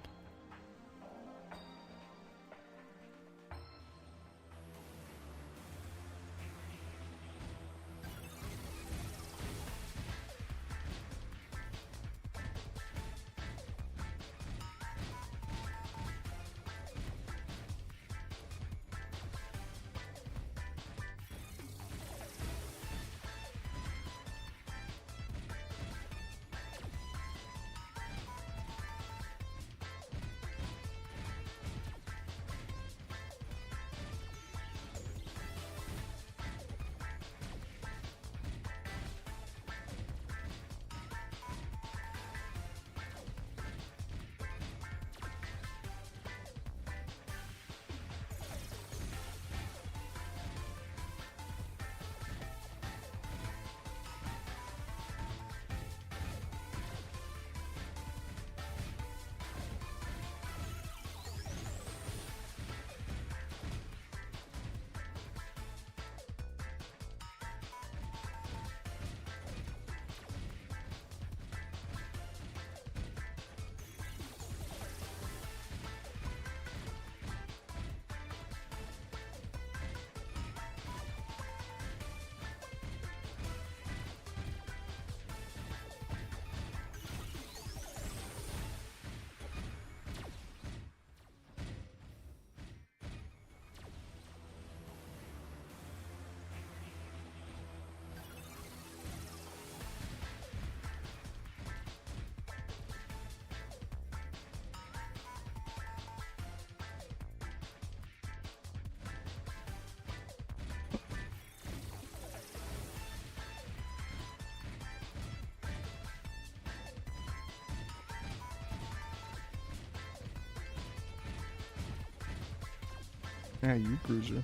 Yeah, you cruiser.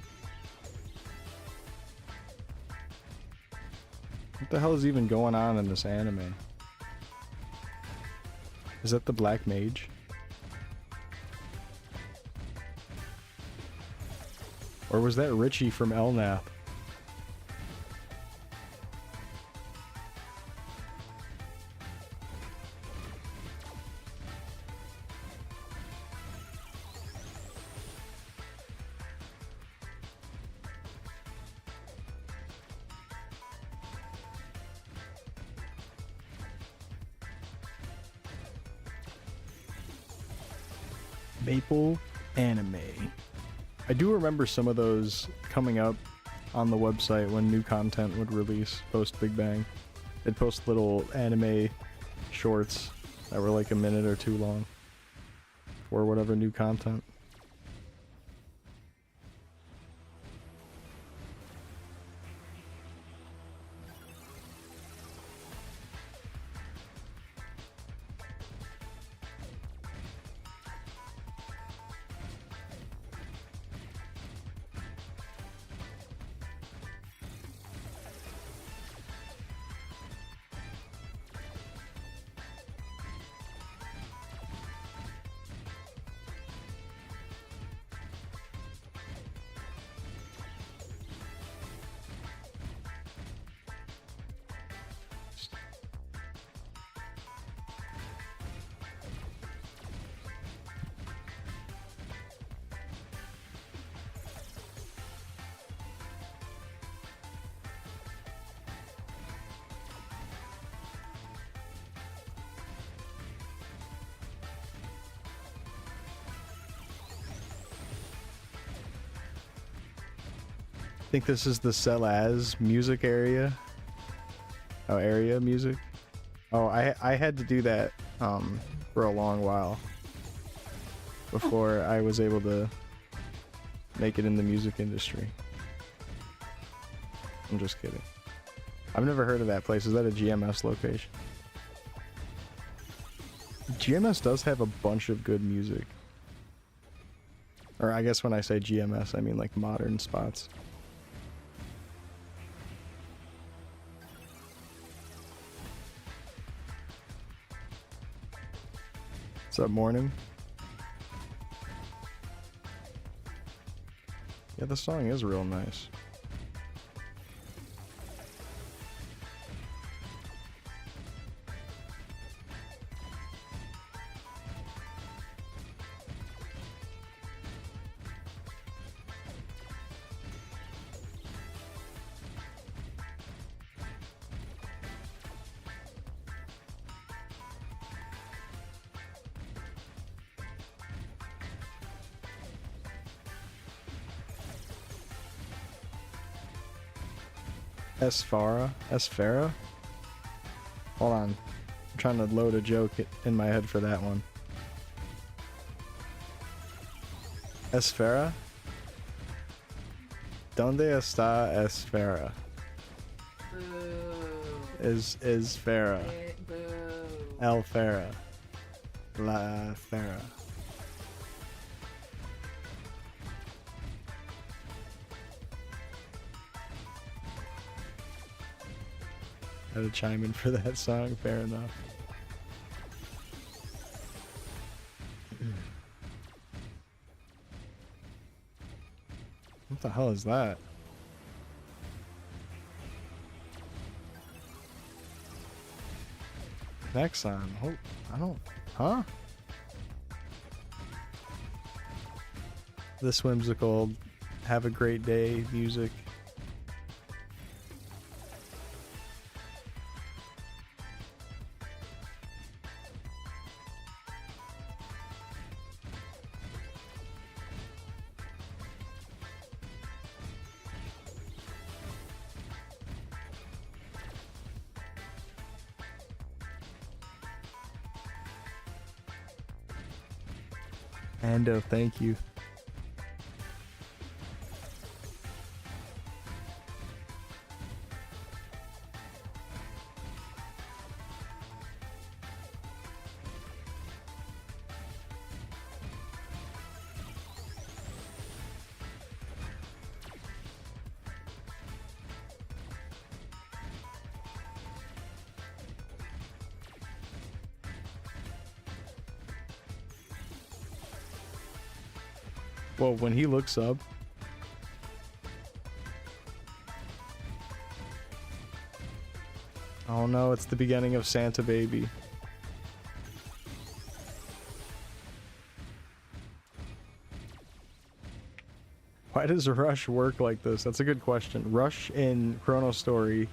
What the hell is even going on in this anime? Is that the Black Mage? Or was that Richie from Elnath? Maple Anime. I do remember some of those coming up on the website when new content would release post Big Bang. They'd post little anime shorts that were like a minute or two long for whatever new content. I think this is the Sell As music area. Oh, area music. Oh, I had to do that for a long while before I was able to make it in the music industry. I'm just kidding. I've never heard of that place. Is that a GMS location? GMS does have a bunch of good music. Or I guess when I say GMS, I mean like modern spots. What's up, morning? Yeah, the song is real nice. Esfera? Hold on. I'm trying to load a joke in my head for that one. Esfera? ¿Dónde está Esfera? Boo. Is Farah. Boo. El Farah. La Farah. Had to chime in for that song, fair enough. What the hell is that? Nexon. Oh, I don't. Huh? This whimsical have a great day music. Ando, thank you. Well, when he looks up... Oh no, it's the beginning of Santa Baby. Why does Rush work like this? That's a good question. Rush in Chronostory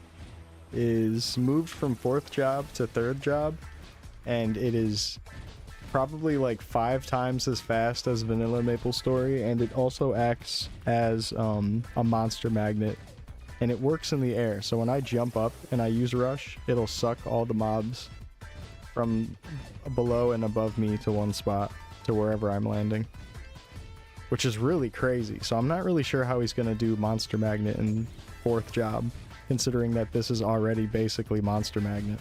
is moved from 4th job to 3rd job, and it is probably like 5 times as fast as Vanilla Maple Story, and it also acts as a monster magnet, and it works in the air. So when I jump up and I use Rush, it'll suck all the mobs from below and above me to one spot, to wherever I'm landing. Which is really crazy. So I'm not really sure how he's going to do Monster Magnet in 4th job, considering that this is already basically Monster Magnet.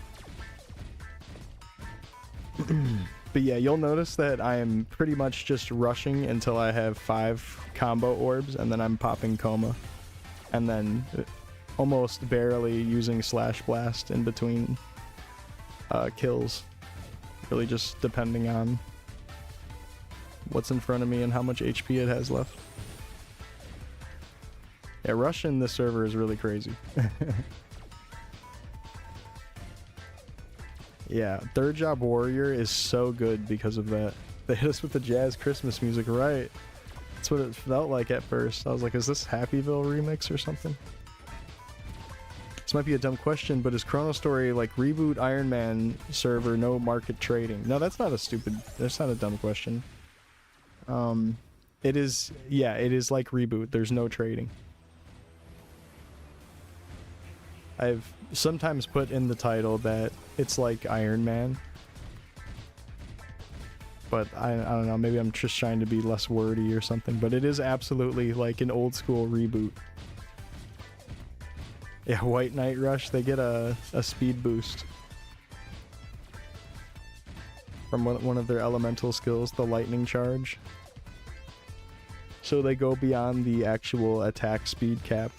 But yeah, you'll notice that I am pretty much just rushing until I have 5 combo orbs, and then I'm popping Coma. And then almost barely using Slash Blast in between kills. Really just depending on what's in front of me and how much HP it has left. Yeah, Rush in this server is really crazy. Yeah, 3rd job Warrior is so good because of that. They hit us with the jazz Christmas music, right? That's what it felt like at first. I was like, is this Happyville remix or something? This might be a dumb question, but is Chronostory like Reboot Iron Man server no market trading? No, that's not a dumb question. It is, yeah, it is like Reboot. There's no trading. I've sometimes put in the title that it's like Iron Man. But I don't know, maybe I'm just trying to be less wordy or something. But it is absolutely like an old school Reboot. Yeah, White Knight Rush, they get a speed boost from one of their elemental skills, the lightning charge. So they go beyond the actual attack speed cap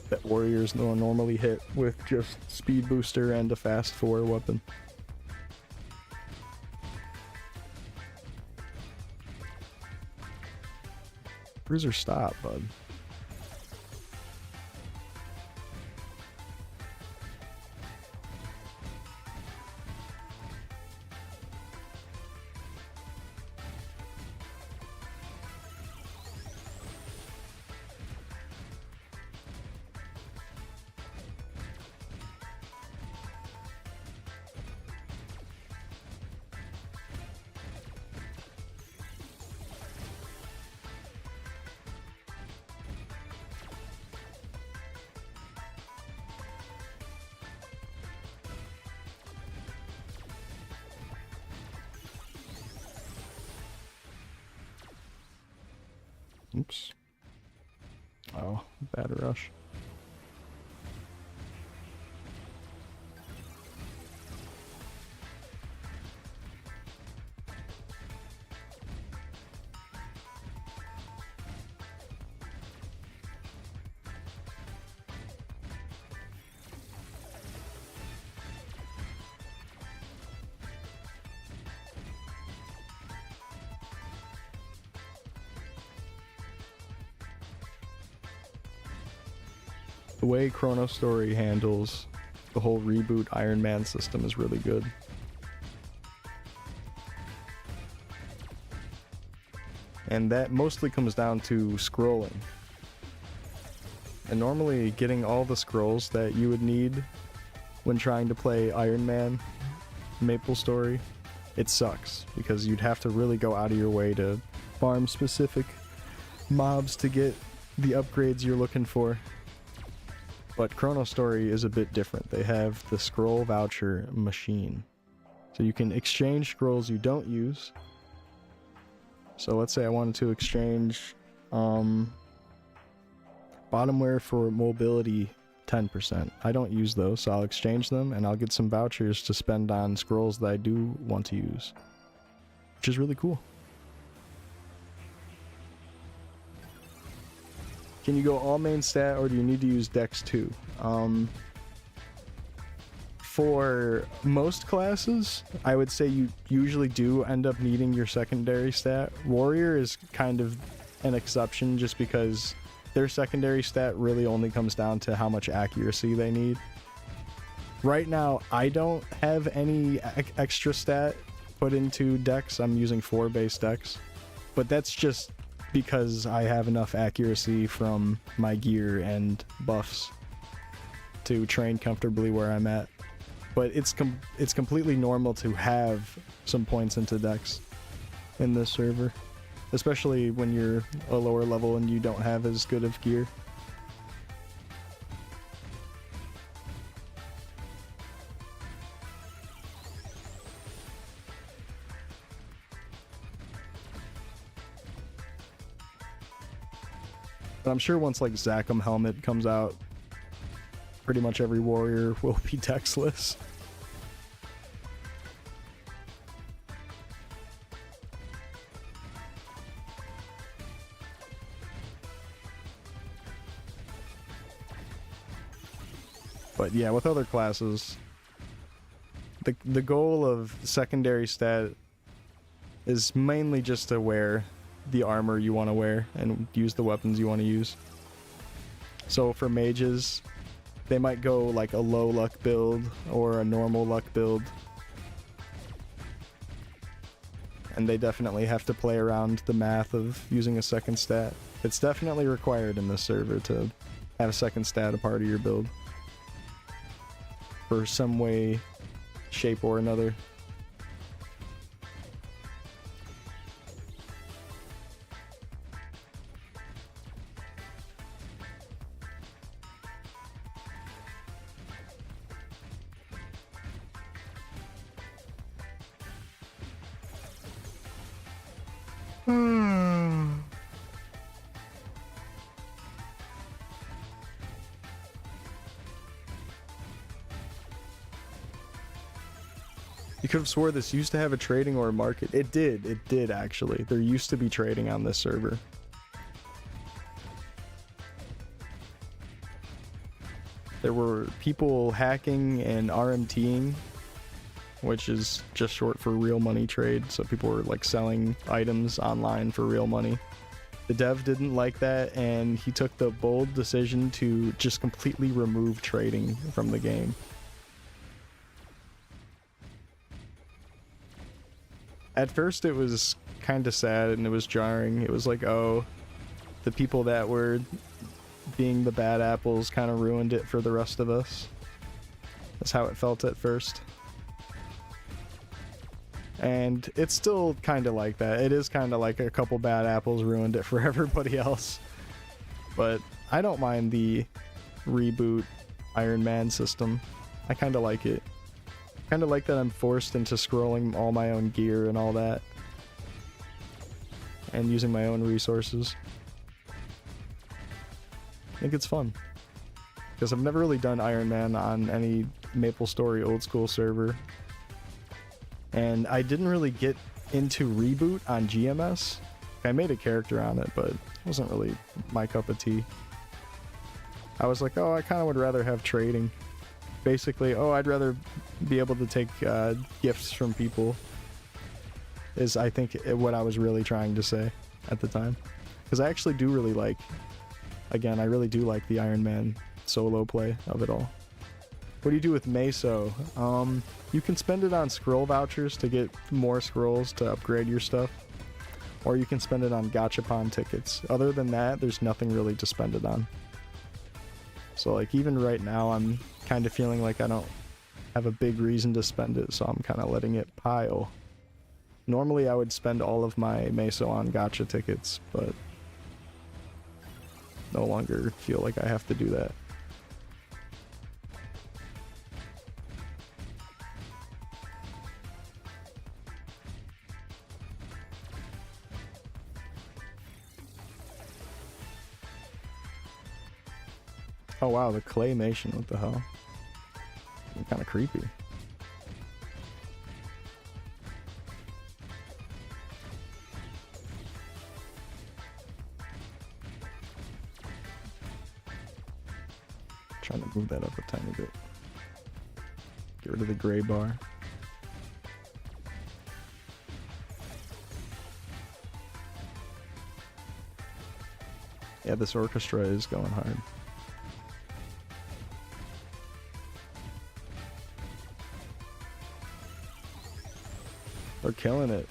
that warriors normally hit with just speed booster and a fast 4 weapon. Bruiser, stop, bud. Oops. Oh, bad rush. The way Chronostory handles the whole Reboot Iron Man system is really good. And that mostly comes down to scrolling. And normally getting all the scrolls that you would need when trying to play Iron Man Maple Story, it sucks because you'd have to really go out of your way to farm specific mobs to get the upgrades you're looking for. But Chronostory is a bit different. They have the scroll voucher machine. So you can exchange scrolls you don't use. So let's say I wanted to exchange bottomware for mobility 10%. I don't use those, so I'll exchange them and I'll get some vouchers to spend on scrolls that I do want to use. Which is really cool. Can you go all main stat or do you need to use Dex too? For most classes, I would say you usually do end up needing your secondary stat. Warrior is kind of an exception just because their secondary stat really only comes down to how much accuracy they need. Right now, I don't have any extra stat put into Dex. I'm using 4 base Dex, but that's just because I have enough accuracy from my gear and buffs to train comfortably where I'm at. But it's completely normal to have some points into Dex in this server, especially when you're a lower level and you don't have as good of gear. But I'm sure once like Zachem Helmet comes out, pretty much every warrior will be Dexless. But yeah, with other classes, the goal of secondary stat is mainly just to wear the armor you want to wear and use the weapons you want to use. So for mages, they might go like a low luck build or a normal luck build. And they definitely have to play around the math of using a second stat. It's definitely required in this server to have a second stat a part of your build. For some way, shape, or another. You could have swore this used to have a trading or a market. It did actually. There used to be trading on this server. There were people hacking and RMTing, which is just short for real money trade. So people were like selling items online for real money. The dev didn't like that, and he took the bold decision to just completely remove trading from the game. At first it was kind of sad and it was jarring. It was like, oh, the people that were being the bad apples kind of ruined it for the rest of us. That's how it felt at first. And it's still kind of like that. It is kind of like a couple bad apples ruined it for everybody else. But I don't mind the reboot Iron Man system. I kind of like it. Kind of like that I'm forced into scrolling all my own gear and all that. And using my own resources. I think it's fun. Because I've never really done Iron Man on any MapleStory old school server. And I didn't really get into Reboot on GMS. I made a character on it, but it wasn't really my cup of tea. I was like, oh, I kind of would rather have trading. Basically, oh, I'd rather be able to take gifts from people, is I think what I was really trying to say at the time. Because I actually do really like, again, I really do like the Iron Man solo play of it all. What do you do with Meso? You can spend it on scroll vouchers to get more scrolls to upgrade your stuff. Or you can spend it on gachapon tickets. Other than that, there's nothing really to spend it on. So like even right now, I'm kind of feeling like I don't have a big reason to spend it, so I'm kind of letting it pile. Normally I would spend all of my Meso on gacha tickets, but no longer feel like I have to do that. Oh wow, the claymation, what the hell? Kind of creepy. Trying to move that up a tiny bit. Get rid of the gray bar. Yeah, this orchestra is going hard. They're killing it.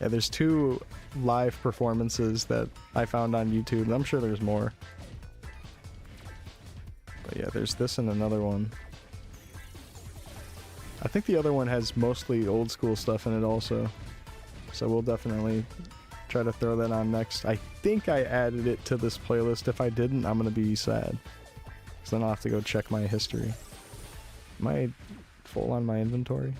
Yeah, there's 2 live performances that I found on YouTube, and I'm sure there's more. But yeah, there's this and another one. I think the other one has mostly old school stuff in it also. So we'll definitely try to throw that on next. I think I added it to this playlist. If I didn't, I'm going to be sad. Because then I'll have to go check my history. Am I full on my inventory?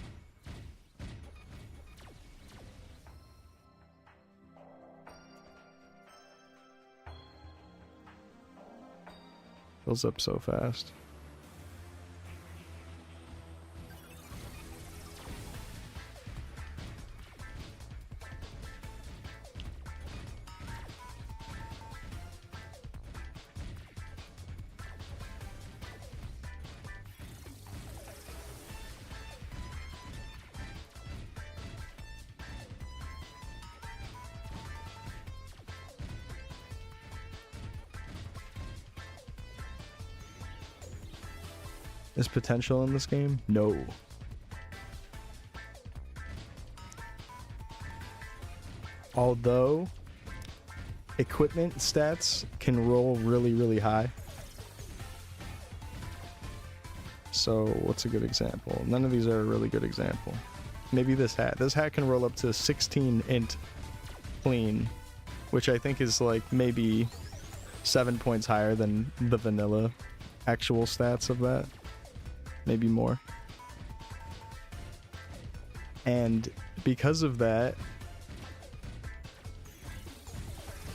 Fills up so fast. Is potential in this game? No. Although equipment stats can roll really, really high. So what's a good example? None of these are a really good example. Maybe this hat. This hat can roll up to 16 int clean, which I think is like maybe 7 points higher than the vanilla actual stats of that. Maybe more. And because of that,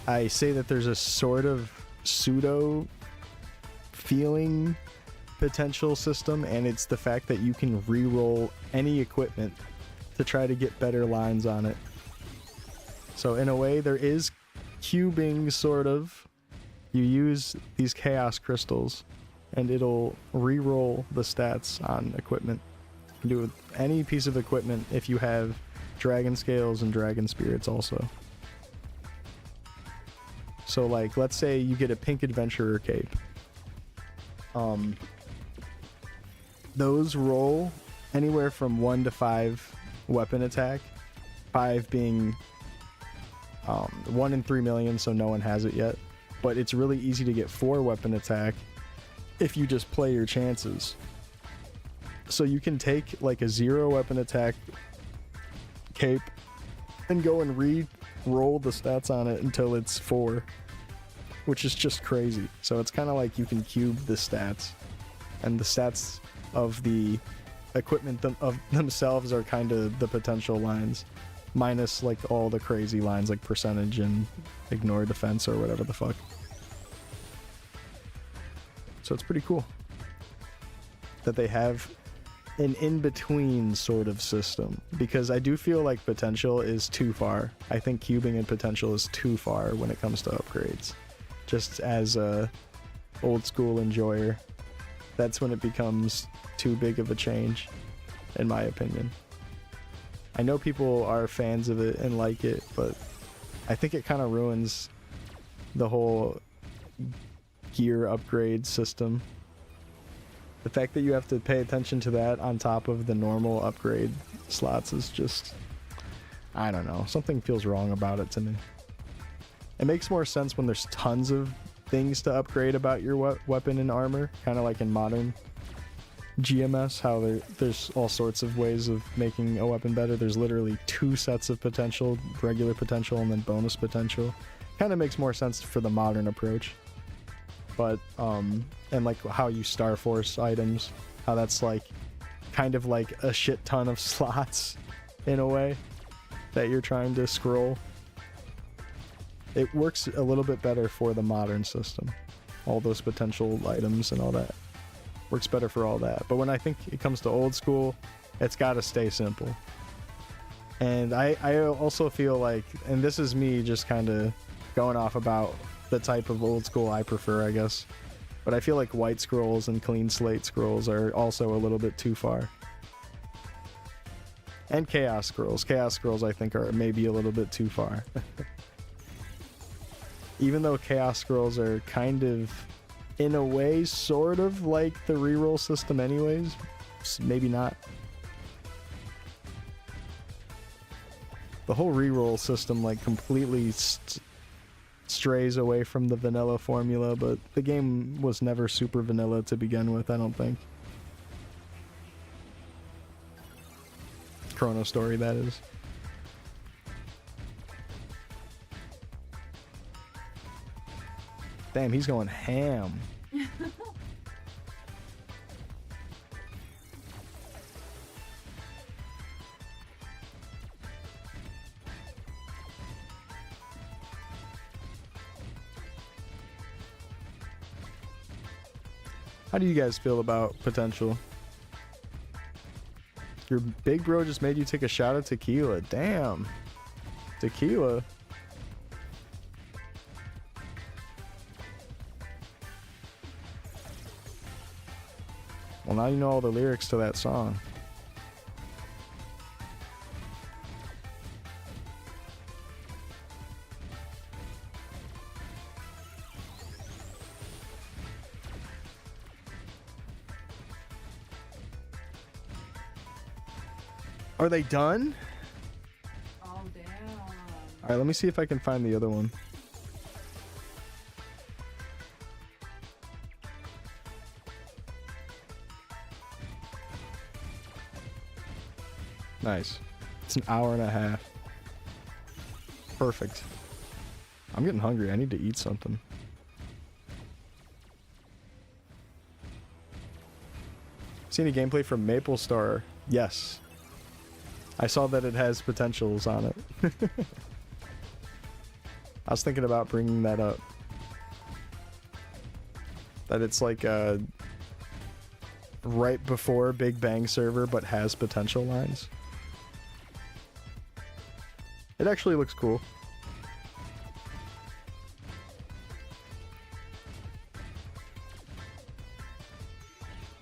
I say that there's a sort of pseudo feeling potential system, and it's the fact that you can re-roll any equipment to try to get better lines on it. So in a way, there is cubing, sort of. You use these chaos crystals and it'll re-roll the stats on equipment. You can do it with any piece of equipment if you have dragon scales and dragon spirits also. So like, let's say you get a pink adventurer cape. Those roll anywhere from 1 to 5 weapon attack. 5 being 1 in 3 million, so no one has it yet. But it's really easy to get 4 weapon attack if you just play your chances. So you can take like a 0 weapon attack cape and go and re-roll the stats on it until it's 4, which is just crazy. So it's kind of like you can cube the stats, and the stats of the equipment of themselves are kind of the potential lines, minus like all the crazy lines like percentage and ignore defense or whatever the fuck. So it's pretty cool that they have an in-between sort of system, because I do feel like potential is too far. I think cubing and potential is too far when it comes to upgrades. Just as a old school enjoyer, that's when it becomes too big of a change, in my opinion. I know people are fans of it and like it, but I think it kind of ruins the whole gear upgrade system. The fact that you have to pay attention to that on top of the normal upgrade slots is just, I don't know, something feels wrong about it to me. It makes more sense when there's tons of things to upgrade about your weapon and armor, kind of like in modern GMS, how there's all sorts of ways of making a weapon better. There's literally 2 sets of potential, regular potential and then bonus potential. Kind of makes more sense for the modern approach. But and like how you Star Force items, how that's like kind of like a shit ton of slots in a way that you're trying to scroll. It works a little bit better for the modern system. All those potential items and all that works better for all that. But when I think it comes to old school, it's got to stay simple. And I also feel like, and this is me just kind of going off about the type of old school I prefer, I guess, but I feel like white scrolls and clean slate scrolls are also a little bit too far. And chaos scrolls I think are maybe a little bit too far. even though Chaos Scrolls are kind of, in a way, sort of like the reroll system anyways. Maybe not. The whole reroll system like completely strays away from the vanilla formula, but the game was never super vanilla to begin with, I don't think. Chronostory, that is. Damn, he's going ham. How do you guys feel about potential? Your big bro just made you take a shot of tequila. Damn. Tequila. Well, now you know all the lyrics to that song. Are they done? Oh, damn. Alright, let me see if I can find the other one. Nice. It's an hour and a half. Perfect. I'm getting hungry. I need to eat something. See any gameplay from Maple Star? Yes. I saw that it has potentials on it. I was thinking about bringing that up. That it's like right before Big Bang server, but has potential lines. It actually looks cool.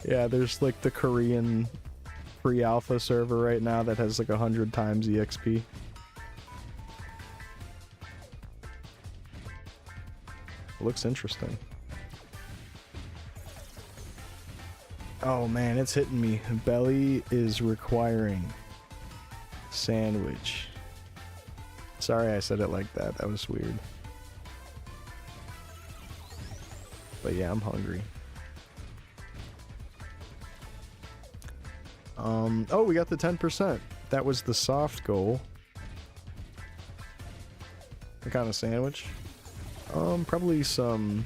Yeah, there's like the Korean pre-alpha server right now that has like 100 times EXP. Looks interesting. Oh man, it's hitting me. Belly is requiring sandwich. Sorry I said it like that. That was weird. But yeah, I'm hungry. Oh, we got the 10%. That was the soft goal. What kind of sandwich? Probably some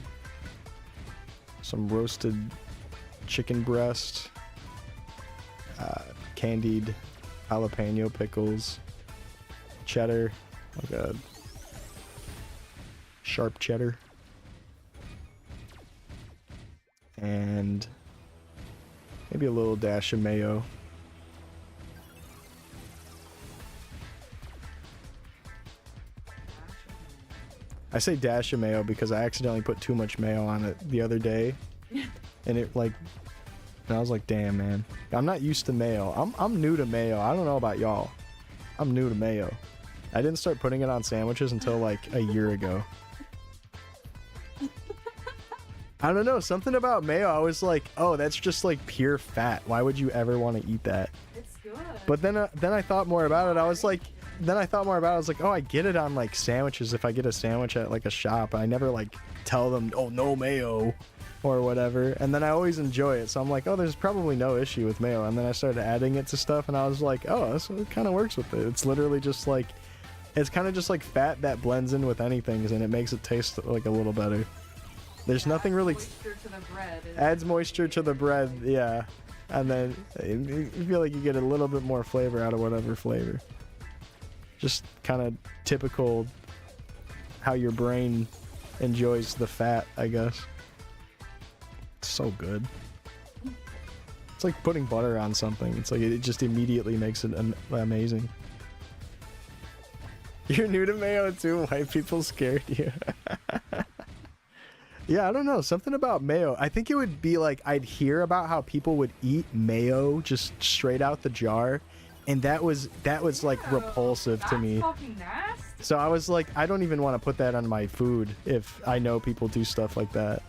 roasted chicken breast, candied jalapeno pickles, cheddar, like a sharp cheddar, and maybe a little dash of mayo. I say dash of mayo because I accidentally put too much mayo on it the other day, and it like, and I was like, damn man, I'm not used to mayo. I'm new to mayo. I don't know about y'all. I'm new to mayo. I didn't start putting it on sandwiches until like a year ago. I don't know, something about mayo, I was like, oh, that's just like pure fat. Why would you ever want to eat that? It's good. But then I thought more about it. I was like, oh, I get it on like sandwiches if I get a sandwich at like a shop. I never like tell them, oh, no mayo or whatever. And then I always enjoy it. So I'm like, oh, there's probably no issue with mayo. And then I started adding it to stuff and I was like, oh, it kind of works with it. It's literally just like, it's kind of just like fat that blends in with anything and it makes it taste like a little better. There's nothing really moisture to the bread. Adds moisture to the bread, yeah. And then you feel like you get a little bit more flavor out of whatever flavor. Just kind of typical how your brain enjoys the fat, I guess. It's so good. It's like putting butter on something. It's like it just immediately makes it amazing. You're new to mayo too. White people scared you. Yeah, I don't know. Something about mayo. I think it would be like I'd hear about how people would eat mayo just straight out the jar, and that was like repulsive to me. That's fucking nasty. So I was like, I don't even want to put that on my food if I know people do stuff like that.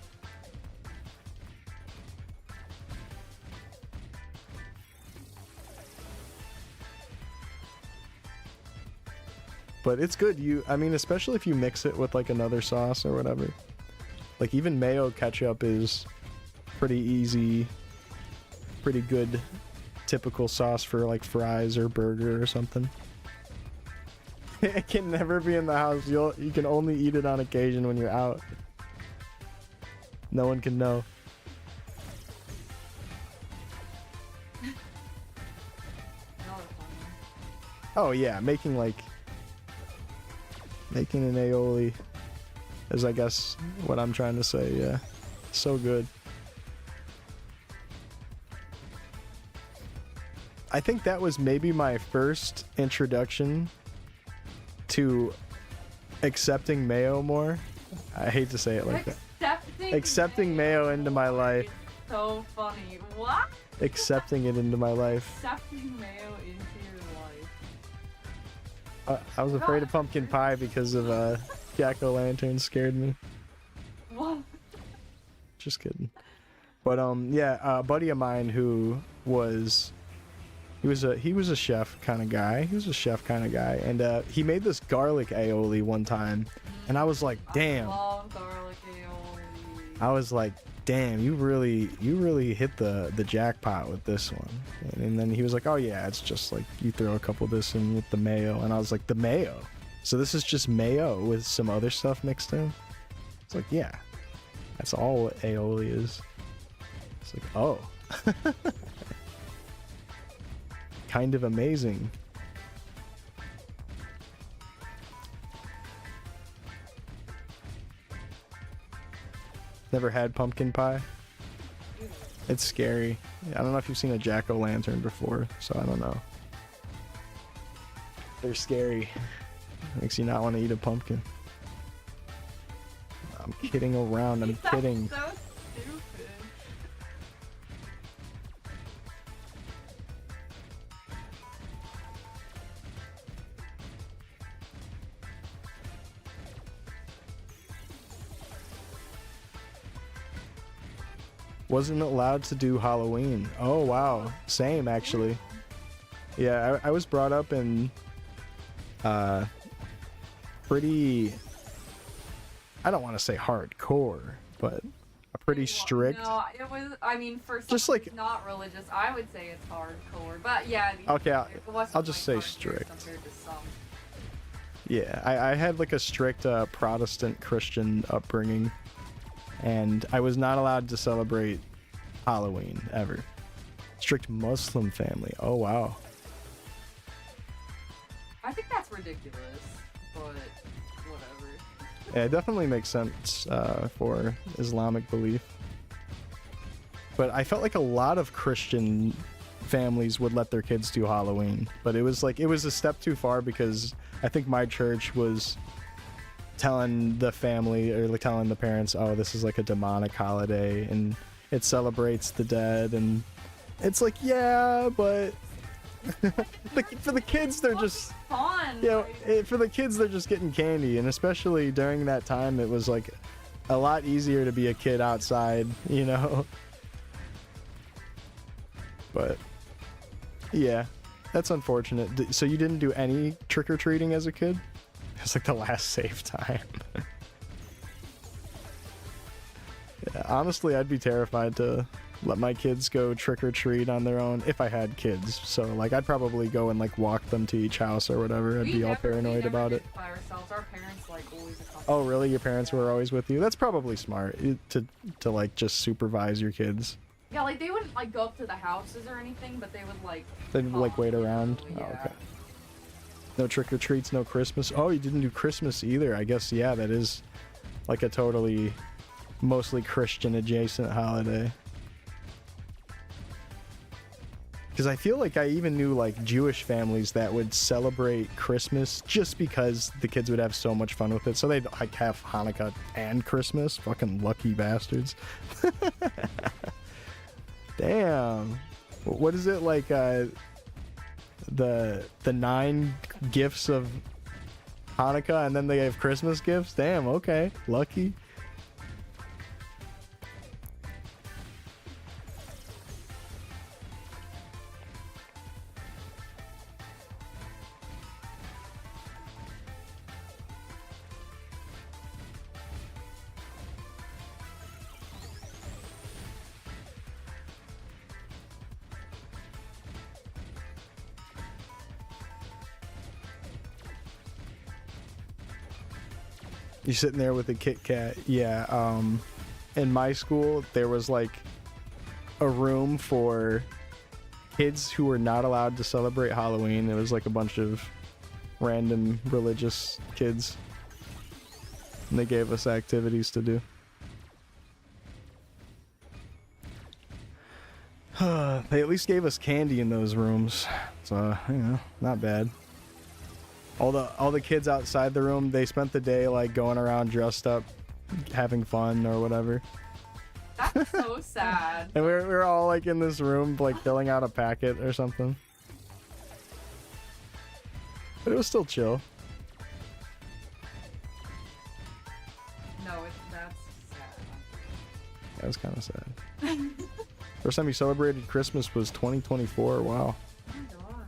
But it's good. I mean, especially if you mix it with like another sauce or whatever. Like even mayo ketchup is pretty easy, pretty good, typical sauce for like fries or burger or something. It can never be in the house. You can only eat it on occasion when you're out. No one can know. Oh yeah, making an aioli is, I guess, what I'm trying to say. Yeah, so good. I think that was maybe my first introduction to accepting mayo more. I hate to say it like that. Accepting mayo into my life. So funny. What? Accepting it into my life. Accepting mayo into your life. I was afraid of pumpkin pie because of jack-o'-lantern scared me. What? Just kidding. But yeah, a buddy of mine who was he was a chef kind of guy. And he made this garlic aioli one time, and I was like, damn. I love garlic aioli. I was like, damn, you really hit the jackpot with this one. And then he was like, oh yeah, it's just like you throw a couple of this in with the mayo. And I was like, the mayo? So this is just mayo with some other stuff mixed in? It's like, yeah, that's all what aioli is. It's like, oh. Kind of amazing. Never had pumpkin pie? It's scary. I don't know if you've seen a jack-o'-lantern before, so I don't know. They're scary. Makes you not want to eat a pumpkin. I'm kidding around. I'm kidding. So stupid. Wasn't allowed to do Halloween. Oh wow, same actually. Yeah, I was brought up in pretty, I don't want to say hardcore, but a pretty strict. No, it was. I mean, for Just someone like- who's not religious, I would say it's hardcore. But yeah. Okay, it wasn't, I'll just like, say hardcore strict. compared to some. Yeah, I had like a strict Protestant Christian upbringing, and I was not allowed to celebrate Halloween ever. Strict Muslim family. Oh wow. I think that's ridiculous, but whatever. Yeah, it definitely makes sense for Islamic belief. But I felt like a lot of Christian families would let their kids do Halloween, but it was a step too far because I think my church was telling the family or like telling the parents, oh, this is like a demonic holiday and it celebrates the dead, and it's like, yeah, but for the kids they're just Fun. for the kids they're just getting candy, and especially during that time it was like a lot easier to be a kid outside, you know. But yeah, that's unfortunate. So you didn't do any trick-or-treating as a kid? It's like the last safe time. Yeah, honestly, I'd be terrified to let my kids go trick-or-treat on their own if I had kids. So like I'd probably go and like walk them to each house or whatever. I'd be all paranoid about it. By ourselves. Our parents like always accompany. Oh really? Your parents were always with you? That's probably smart to like just supervise your kids. Yeah, like they wouldn't like go up to the houses or anything, but they would like. They'd like wait around. Yeah. Oh, okay. No trick-or-treats, no Christmas. Oh, you didn't do Christmas either. I guess, yeah, that is like a totally mostly Christian adjacent holiday. Because I feel like I even knew like Jewish families that would celebrate Christmas just because the kids would have so much fun with it. So they'd like have Hanukkah and Christmas. Fucking lucky bastards. Damn. What is it like? The 9 gifts of Hanukkah and then they have Christmas gifts? Damn, okay. Lucky. You sitting there with a Kit Kat. Yeah, in my school there was like a room for kids who were not allowed to celebrate Halloween. It was like a bunch of random religious kids, and they gave us activities to do. They at least gave us candy in those rooms, so you know, not bad. All the kids outside the room, they spent the day like going around dressed up, having fun or whatever. That's so sad. And we were all like in this room like filling out a packet or something. But it was still chill. No, that's sad. That was kind of sad. First time you celebrated Christmas was 2024. Wow. Oh my god.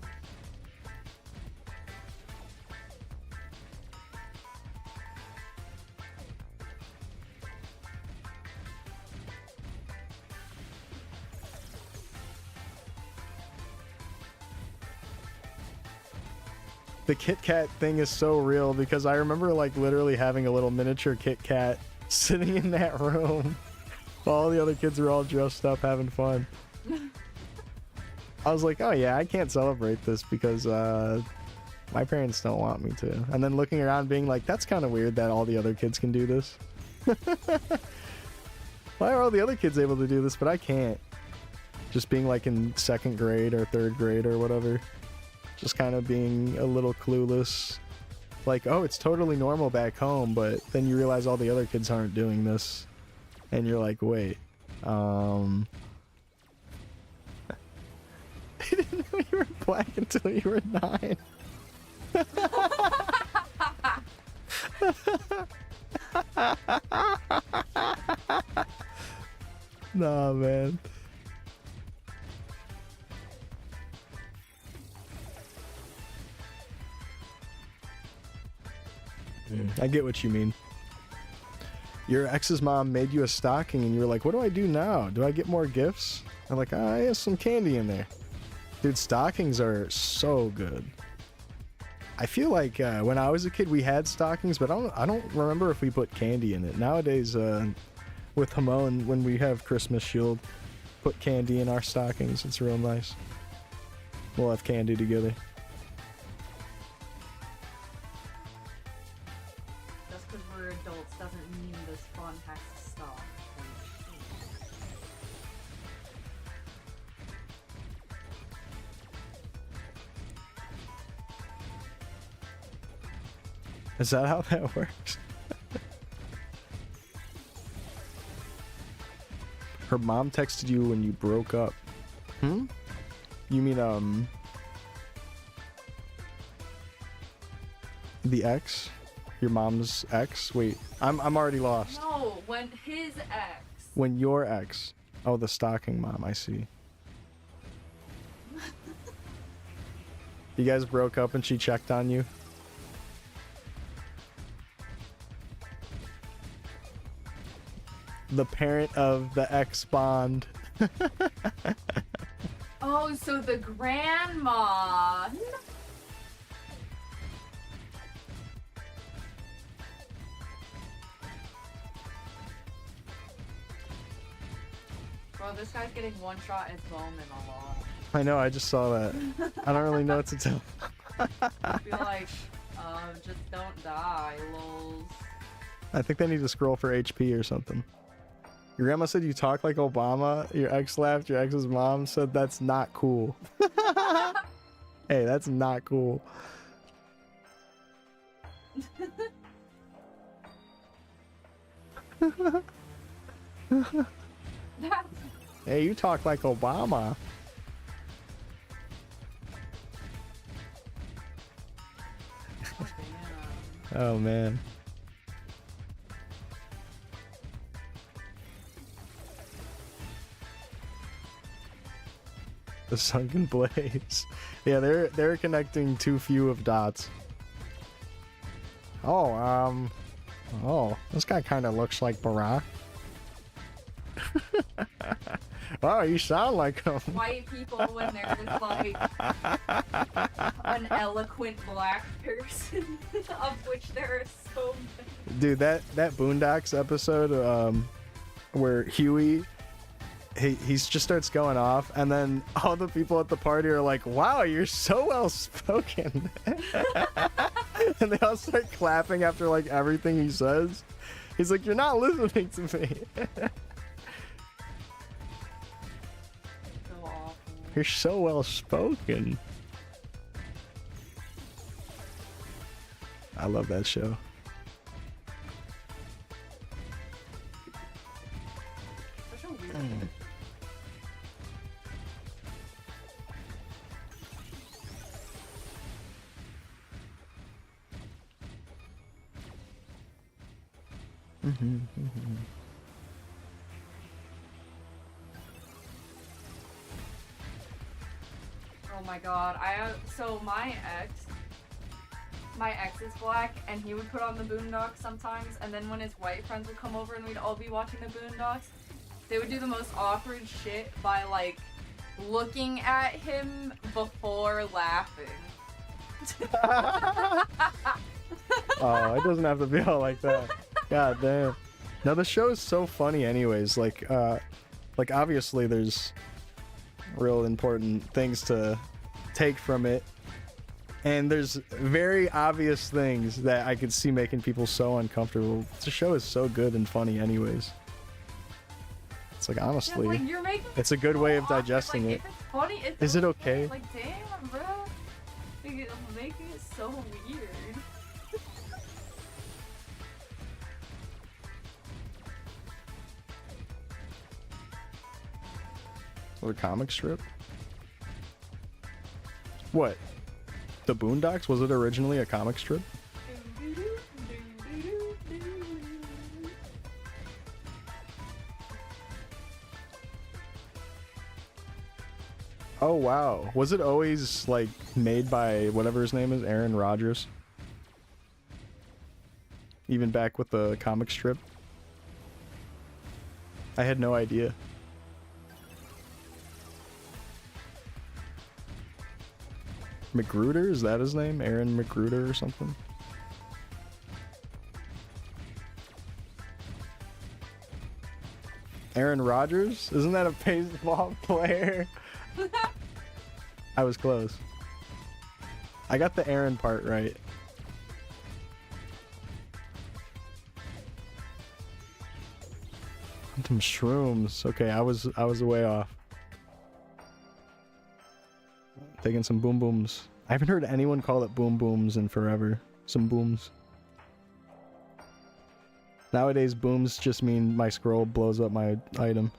The Kit Kat thing is so real because I remember like literally having a little miniature Kit Kat sitting in that room while all the other kids were all dressed up having fun. I was like, oh yeah, I can't celebrate this because my parents don't want me to. And then looking around being like, that's kind of weird that all the other kids can do this. Why are all the other kids able to do this but I can't? Just being like in second grade or third grade or whatever. Just kind of being a little clueless. Like, oh, it's totally normal back home, but then you realize all the other kids aren't doing this. And you're like, wait, I didn't know you were black until you were 9. Nah, man. I get what you mean. Your ex's mom made you a stocking and you were like, what do I do now? Do I get more gifts? I'm like, I have some candy in there. Dude, stockings are so good. I feel like when I was a kid we had stockings, but I don't remember if we put candy in it. Nowadays, with Hamon, when we have Christmas Shield, put candy in our stockings. It's real nice. We'll have candy together. Just because we're adults doesn't mean this fun has to stop. Is that how that works? Her mom texted you when you broke up. Hmm? You mean, the ex? Your mom's ex? Wait, I'm already lost. No, when his ex. When your ex. Oh, the stalking mom, I see. You guys broke up and she checked on you? The parent of the ex bond. Oh, so the grandma. Bro, this guy's getting one shot at Bowman a lot. I know, I just saw that. I don't really know what to tell. I feel like, just don't die, lols. I think they need to scroll for HP or something. Your grandma said you talk like Obama. Your ex laughed. Your ex's mom said that's not cool. Hey, that's not cool. Hey, you talk like Obama. Oh, damn. Oh man. The sunken blaze. Yeah, they're connecting too few of dots. Oh, oh, this guy kind of looks like Barack. Oh, you sound like him. White people when they're just like an eloquent black person, of which there are so many. Dude, that Boondocks episode, where Huey, he just starts going off, and then all the people at the party are like, "Wow, you're so well spoken," and they all start clapping after like everything he says. He's like, "You're not listening to me." So awful. You're so well spoken. I love that show. Such a weird. Oh my god, so my ex is black, and he would put on the Boondocks sometimes, and then when his white friends would come over and we'd all be watching the Boondocks, they would do the most awkward shit by like looking at him before laughing. Oh, it doesn't have to be all like that. God damn. Now the show is so funny anyways, like obviously there's real important things to take from it, and there's very obvious things that I could see making people so uncomfortable. The show is so good and funny anyways. It's like, honestly, Yeah, like, you're making it's a good way of awkward. digesting Like, it. if it's funny, it's Is it okay? Like, damn, bro. Like, it's making it so weird. Or a comic strip? What? The Boondocks? Was it originally a comic strip? Oh wow. Was it always like made by whatever his name is, Aaron Rodgers? Even back with the comic strip? I had no idea. Magruder? Is that his name? Aaron Magruder or something? Aaron Rodgers? Isn't that a baseball player? I was close. I got the Aaron part right. Some shrooms. Okay, I was way off. Taking some boom booms. I haven't heard anyone call it boom booms in forever. Some booms. Nowadays, booms just mean my scroll blows up my item.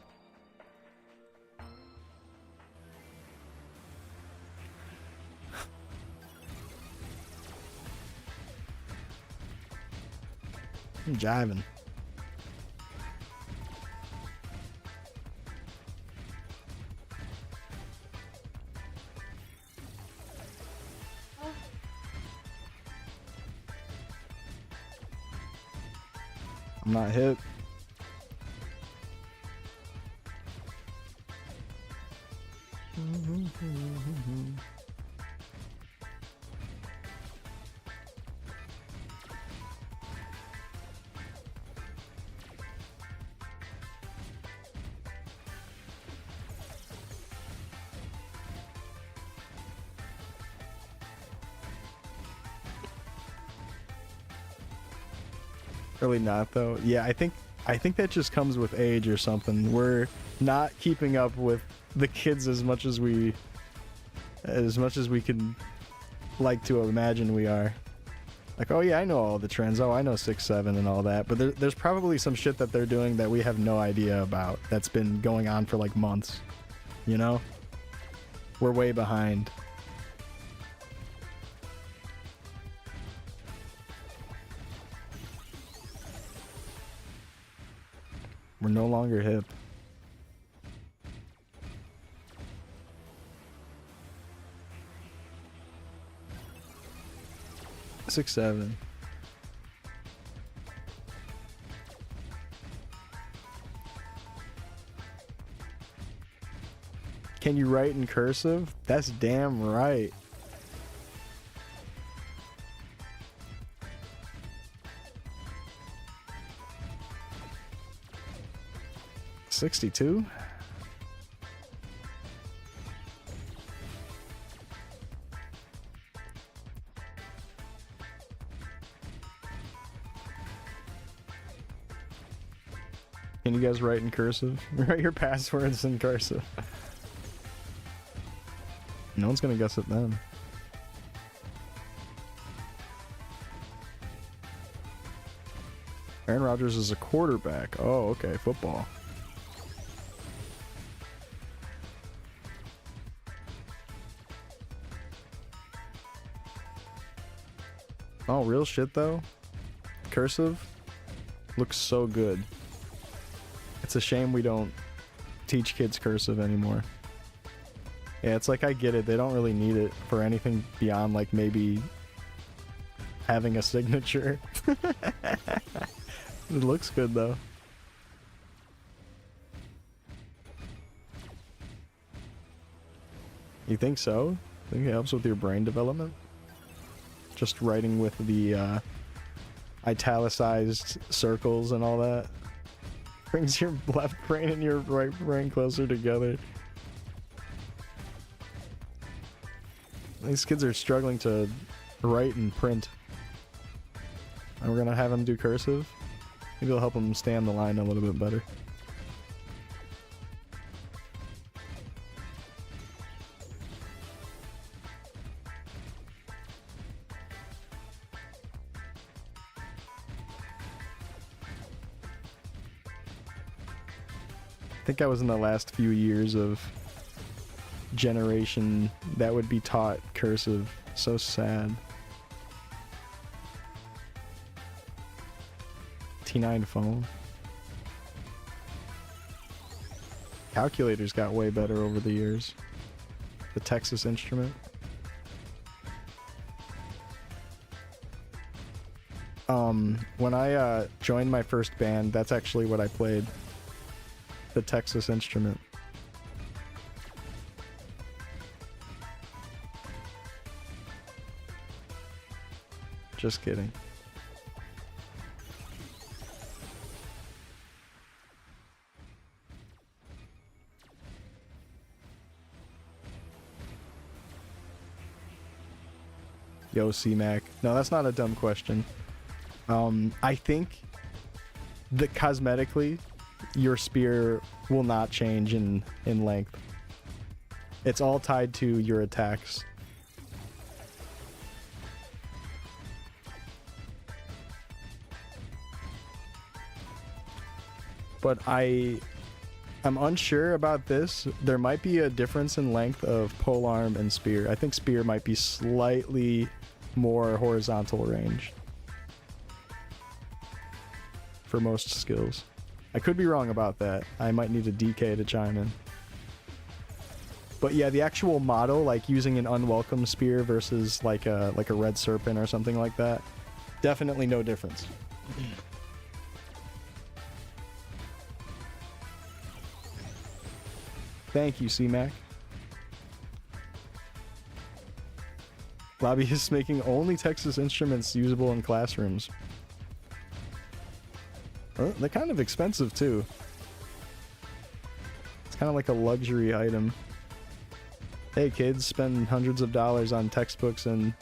I'm jiving. I'm not hit. Really not though. Yeah, I think that just comes with age or something. We're not keeping up with the kids as much as we can like to imagine we are. Like, oh yeah, I know all the trends. Oh, I know 6-7 and all that. But there's probably some shit that they're doing that we have no idea about. That's been going on for like months. You know? We're way behind. We're no longer hip. 6-7. Can you write in cursive? That's damn right. $62? Can you guys write in cursive? Write your passwords in cursive. No one's gonna guess it then. Aaron Rodgers is a quarterback. Oh, okay, football. Oh, real shit though? Cursive looks so good. It's a shame we don't teach kids cursive anymore. Yeah, it's like I get it. They don't really need it for anything beyond like maybe having a signature. It looks good though. You think so? Think it helps with your brain development? Just writing with the italicized circles and all that brings your left brain and your right brain closer together. These kids are struggling to write and print. And we're gonna have them do cursive. Maybe it'll help them stay on the line a little bit better. I think I was in the last few years of generation that would be taught cursive. So sad. T9 phone. Calculators got way better over the years. The Texas Instrument. When I joined my first band, that's actually what I played. The Texas Instrument. Just kidding. Yo, C-Mac. No, that's not a dumb question. I think that cosmetically, your spear will not change in length. It's all tied to your attacks. But I'm unsure about this. There might be a difference in length of polearm and spear. I think spear might be slightly more horizontal range for most skills. I could be wrong about that. I might need a DK to chime in. But yeah, the actual model, like using an unwelcome spear versus like a red serpent or something like that, definitely no difference. Thank you, C-Mac. Lobbyists making only Texas Instruments usable in classrooms. They're kind of expensive too. It's kind of like a luxury item. Hey kids, spend hundreds of dollars on textbooks and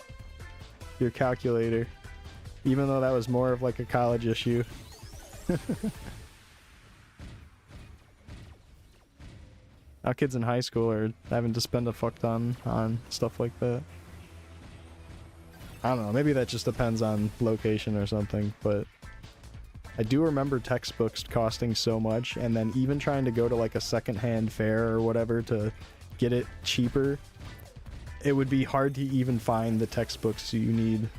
your calculator. Even though that was more of like a college issue. Now kids in high school are having to spend a fuck ton on stuff like that. I don't know, maybe that just depends on location or something, but I do remember textbooks costing so much, and then even trying to go to like a secondhand fair or whatever to get it cheaper, it would be hard to even find the textbooks you need.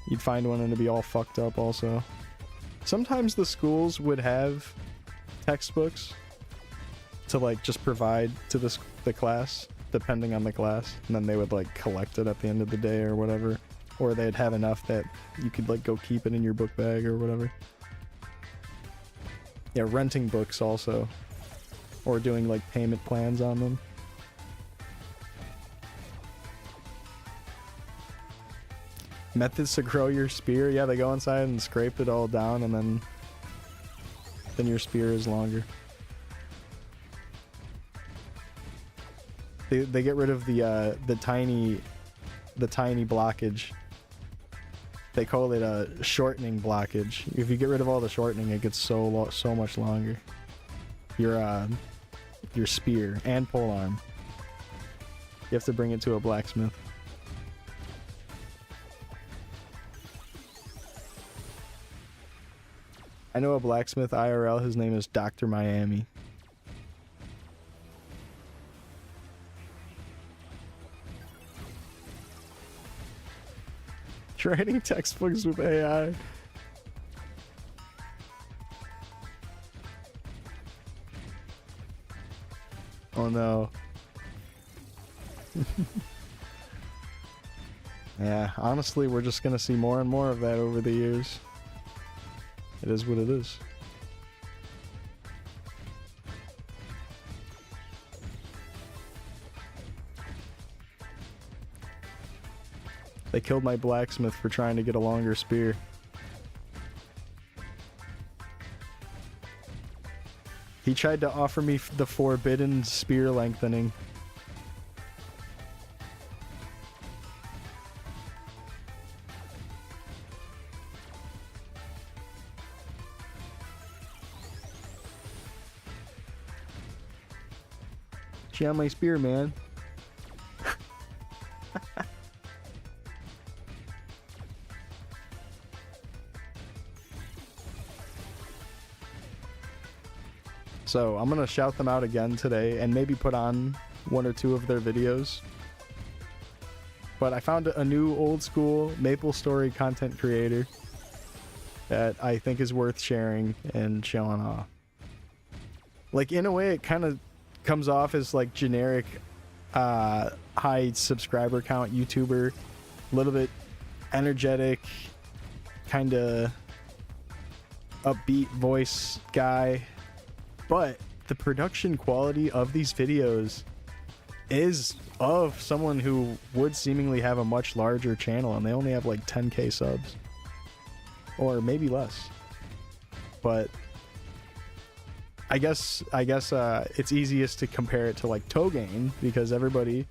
You'd find one and it'd be all fucked up also. Sometimes the schools would have textbooks to like just provide to the class, depending on the class, and then they would like collect it at the end of the day or whatever, or they'd have enough that you could like go keep it in your book bag or whatever. Yeah, renting books also, or doing like payment plans on them. Methods to grow your spear. Yeah, they go inside and scrape it all down, and then your spear is longer. They get rid of the tiny blockage. They call it a shortening blockage. If you get rid of all the shortening, it gets so much longer. Your spear and polearm. You have to bring it to a blacksmith. I know a blacksmith IRL. His name is Dr. Miami. Writing textbooks with AI. Oh no. Yeah, honestly, we're just gonna see more and more of that over the years. It is what it is. They killed my blacksmith for trying to get a longer spear. He tried to offer me the forbidden spear lengthening. She on my spear, man. So I'm gonna shout them out again today and maybe put on one or two of their videos. But I found a new old school Maple Story content creator that I think is worth sharing and showing off. Like, in a way, it kind of comes off as like generic high subscriber count YouTuber, a little bit energetic, kind of upbeat voice guy. But the production quality of these videos is of someone who would seemingly have a much larger channel, and they only have like 10k subs. Or maybe less. But I guess it's easiest to compare it to like Togain, because everybody...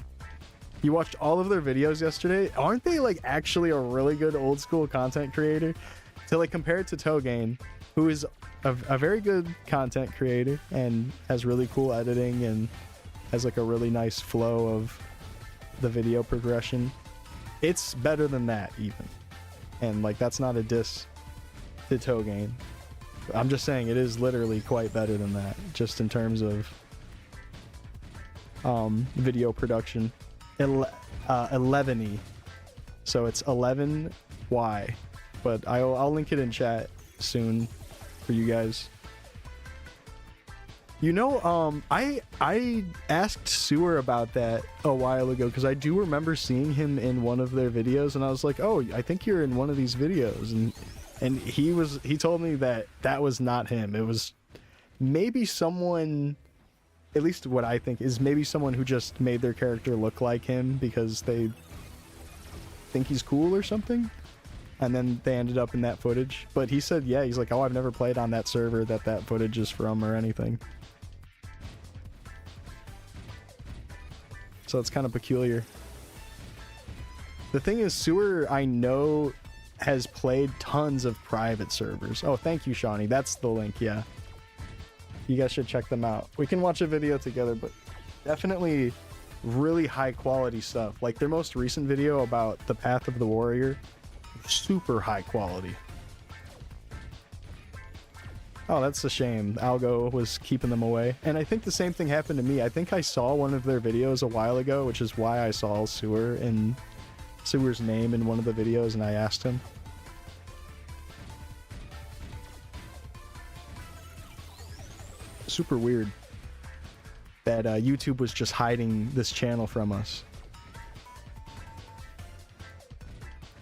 You watched all of their videos yesterday? Aren't they like actually a really good old school content creator? To like compare it to Togain, who is a very good content creator and has really cool editing and has like a really nice flow of the video progression. It's better than that even. And like, that's not a diss to Togain. I'm just saying it is literally quite better than that, just in terms of video production. 11y. So it's 11y. But I'll link it in chat soon for you guys. You know, I asked Sewer about that a while ago, because I do remember seeing him in one of their videos, and I was like, oh, I think you're in one of these videos, and he told me that was not him. It was maybe someone, at least what I think is maybe someone who just made their character look like him because they think he's cool or something. And then they ended up in that footage. But he said, yeah, he's like, oh, I've never played on that server that footage is from or anything. So it's kind of peculiar. The thing is, Sewer, I know, has played tons of private servers. Oh, thank you, Shawnee. That's the link, yeah. You guys should check them out. We can watch a video together, but definitely really high quality stuff. Like their most recent video about the Path of the Warrior, super high quality. Oh, that's a shame. Algo was keeping them away. And I think the same thing happened to me. I think I saw one of their videos a while ago, which is why I saw Sewer's name in one of the videos, and I asked him. super weird that YouTube was just hiding this channel from us.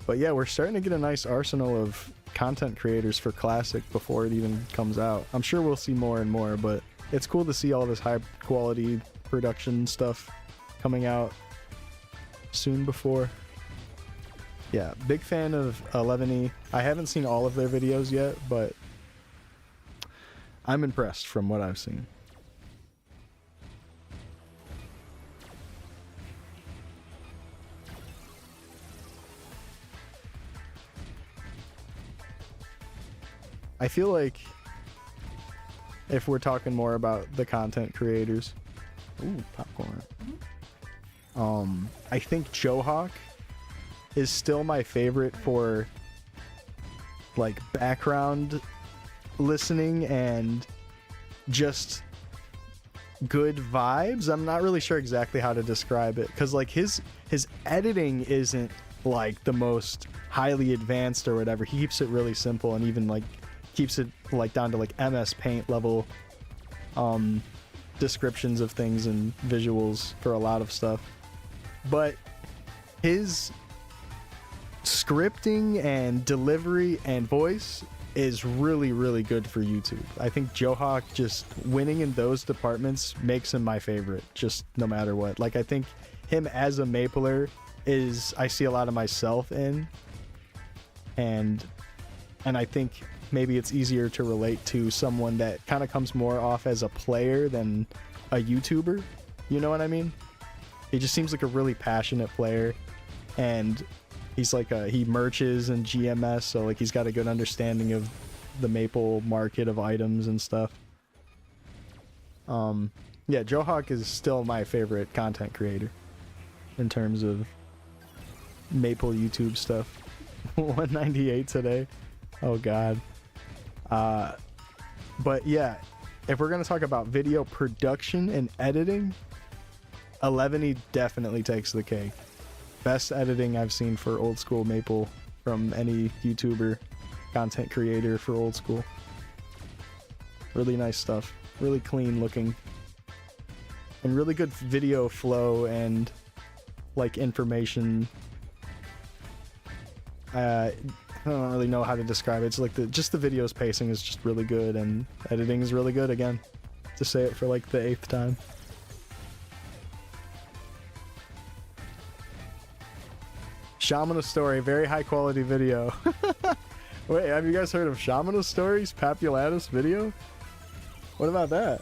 But yeah, we're starting to get a nice arsenal of content creators for Classic before it even comes out. I'm sure we'll see more and more, but it's cool to see all this high quality production stuff coming out soon before. Yeah, big fan of 11E. I haven't seen all of their videos yet, but I'm impressed from what I've seen. I feel like if we're talking more about the content creators, ooh, popcorn. I think Johawk is still my favorite for like background listening and just good vibes. I'm not really sure exactly how to describe it, because like his editing isn't like the most highly advanced or whatever. He keeps it really simple and even like keeps it like down to like MS Paint level descriptions of things and visuals for a lot of stuff. But his scripting and delivery and voice is really, really good for YouTube. I think Johawk just winning in those departments makes him my favorite, just no matter what. Like, I think him as a Mapler is, I see a lot of myself in, and I think maybe it's easier to relate to someone that kind of comes more off as a player than a YouTuber. You know what I mean? He just seems like a really passionate player, and he's like he merches and GMS, so like he's got a good understanding of the Maple market of items and stuff. Yeah, Johawk is still my favorite content creator in terms of Maple YouTube stuff. 198 today. Oh god. But yeah, if we're gonna talk about video production and editing, 11E definitely takes the cake. Best editing I've seen for old school Maple from any YouTuber, content creator for old school. Really nice stuff. Really clean looking. And really good video flow and like information. I don't really know how to describe it. It's like just the video's pacing is just really good, and editing is really good again. To say it for like the 8th time. Chronostory, very high quality video. Wait, have you guys heard of Chronostory's Papulatus video? What about that?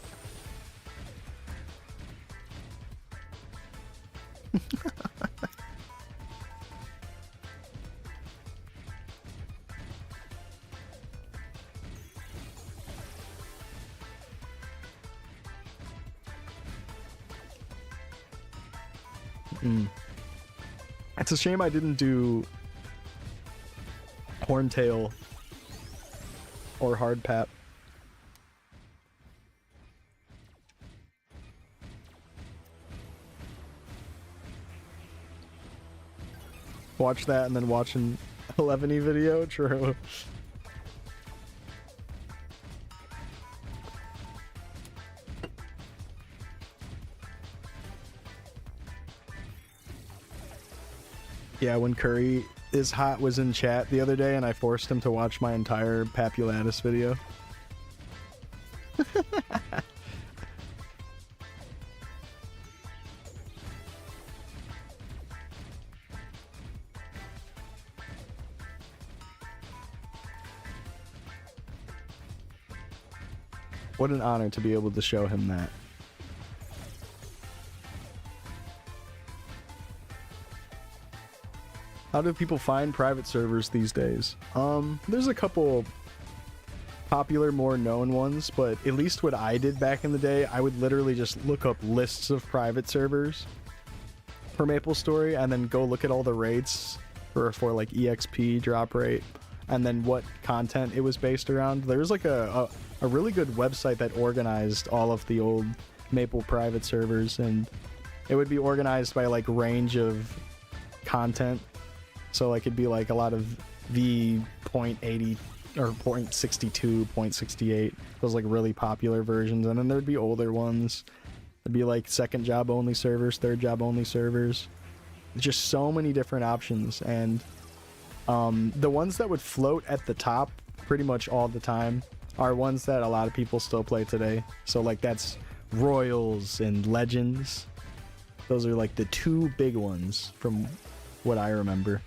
It's a shame I didn't do Horntail or Hardpap. Watch that and then watch an 11E video, true. Yeah, when Curry is hot was in chat the other day and I forced him to watch my entire Papulatus video. What an honor to be able to show him that. How do people find private servers these days? There's a couple popular, more known ones, but at least what I did back in the day, I would literally just look up lists of private servers for MapleStory and then go look at all the rates for like EXP drop rate and then what content it was based around. There's like a really good website that organized all of the old Maple private servers, and it would be organized by like range of content. So like it'd be like a lot of V.80 or 0.62, 0.68, those like really popular versions, and then there'd be older ones. There'd be like second job only servers, third job only servers. Just so many different options, and the ones that would float at the top pretty much all the time are ones that a lot of people still play today. So like that's Royals and Legends. Those are like the two big ones from what I remember.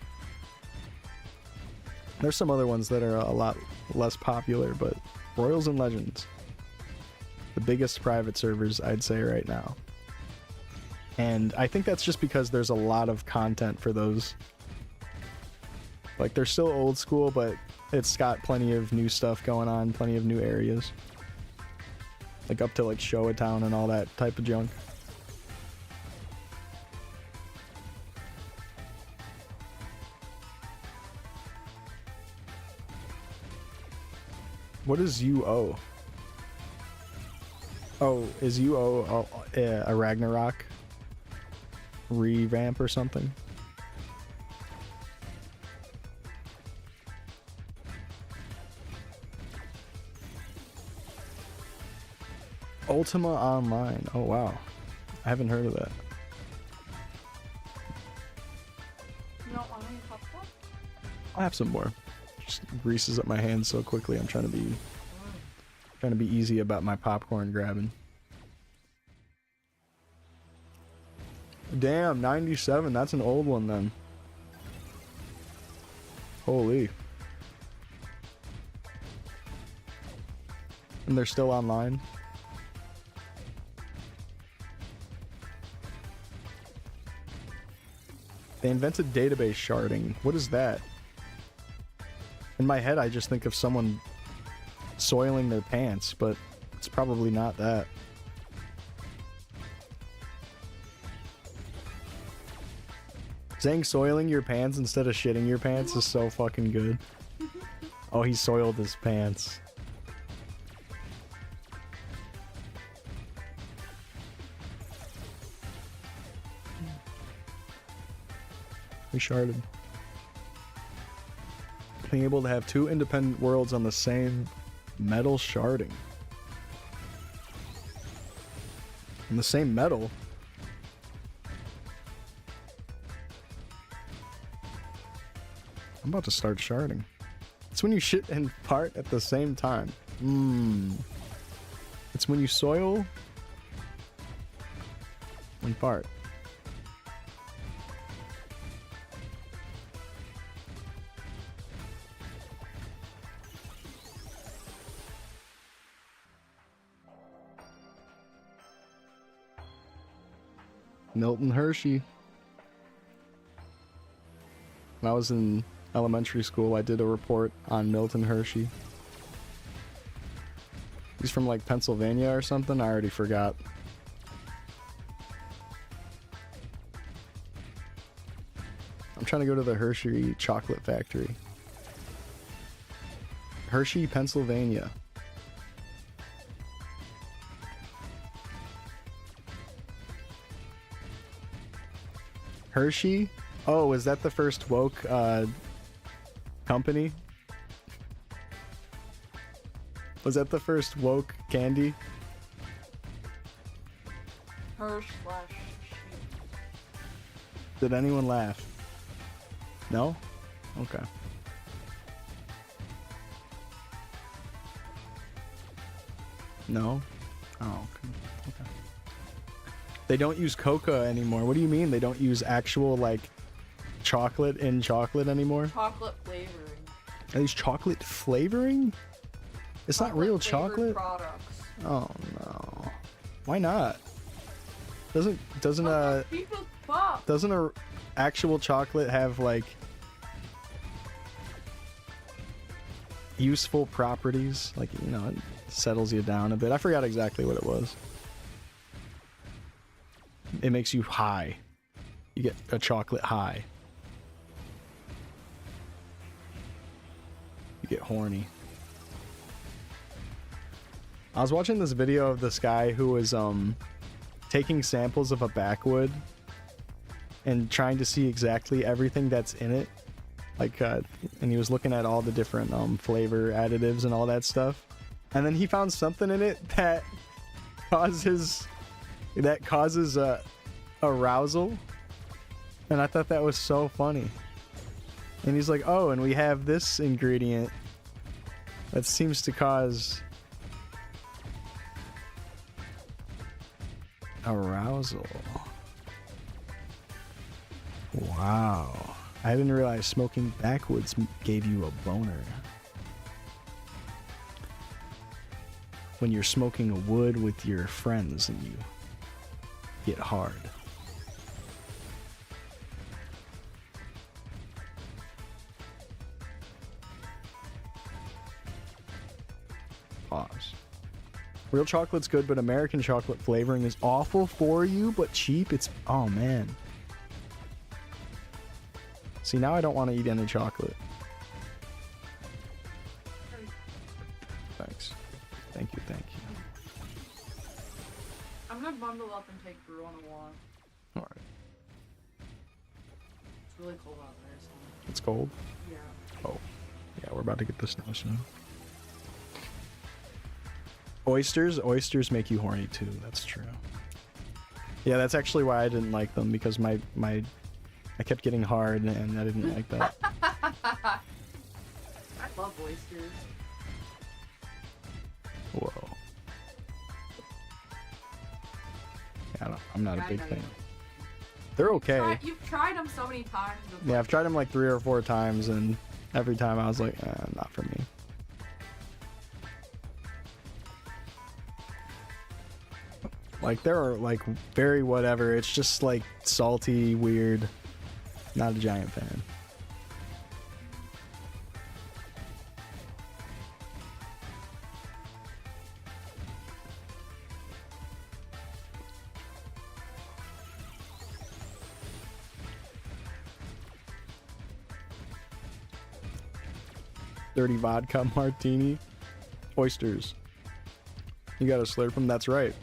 There's some other ones that are a lot less popular, but Royals and Legends, the biggest private servers I'd say right now. And I think that's just because there's a lot of content for those. Like they're still old school, but it's got plenty of new stuff going on, plenty of new areas. Like up to like Showa Town and all that type of junk. What is UO? Oh, is UO a Ragnarok revamp or something? Ultima Online. Oh wow, I haven't heard of that. You don't want any popcorn? I'll have some more. Just greases up my hands so quickly. I'm trying to be easy about my popcorn grabbing. Damn, 97. That's an old one then. Holy. And they're still online. They invented database sharding. What is that? In my head, I just think of someone soiling their pants, but it's probably not that. Saying soiling your pants instead of shitting your pants is so fucking good. Oh, he soiled his pants. We sharded. Being able to have two independent worlds on the same metal sharding. And the same metal? I'm about to start sharding. It's when you shit and fart at the same time. It's when you soil and fart. Milton Hershey. When I was in elementary school, I did a report on Milton Hershey. He's from like Pennsylvania or something. I already forgot. I'm trying to go to the Hershey chocolate factory. Hershey, Pennsylvania. Hershey? Oh, is that the first woke company? Was that the first woke candy? Hersh/sheep. Did anyone laugh? No? Okay. No? Oh, okay. Okay. They don't use coca anymore. What do you mean they don't use actual, like, chocolate in chocolate anymore? Chocolate flavoring. Are these chocolate flavoring? It's not real chocolate? Products. Oh, no. Why not? Doesn't People fuck. doesn't a actual chocolate have, like, useful properties? Like, you know, it settles you down a bit. I forgot exactly what it was. It makes you high. You get a chocolate high. You get horny. I was watching this video of this guy who was taking samples of a backwood and trying to see exactly everything that's in it. like, and he was looking at all the different flavor additives and all that stuff, and then he found something in it that causes arousal, and I thought that was so funny. And he's like, oh, and we have this ingredient that seems to cause arousal. Wow. I didn't realize smoking backwoods gave you a boner. When you're smoking a wood with your friends and you get hard. Pause. Real chocolate's good, but American chocolate flavoring is awful for you, but cheap. It's... Oh, man. See, now I don't want to eat any chocolate. Thanks. Thank you, thank you. I'm gonna bundle up and take Brew on a walk. Alright. It's really cold out there, so... It's cold? Yeah. Oh. Yeah, we're about to get the snow soon. Oysters make you horny too, that's true. Yeah, that's actually why I didn't like them, because I kept getting hard and I didn't like that. I love oysters. Whoa. Yeah, I'm not a big fan. They're okay. You've tried them so many times. Yeah, I've tried them like 3 or 4 times, and every time I was like, not for me. Like, they're like very whatever. It's just like salty, weird. Not a giant fan. Dirty vodka martini. Oysters. You gotta slurp them, that's right.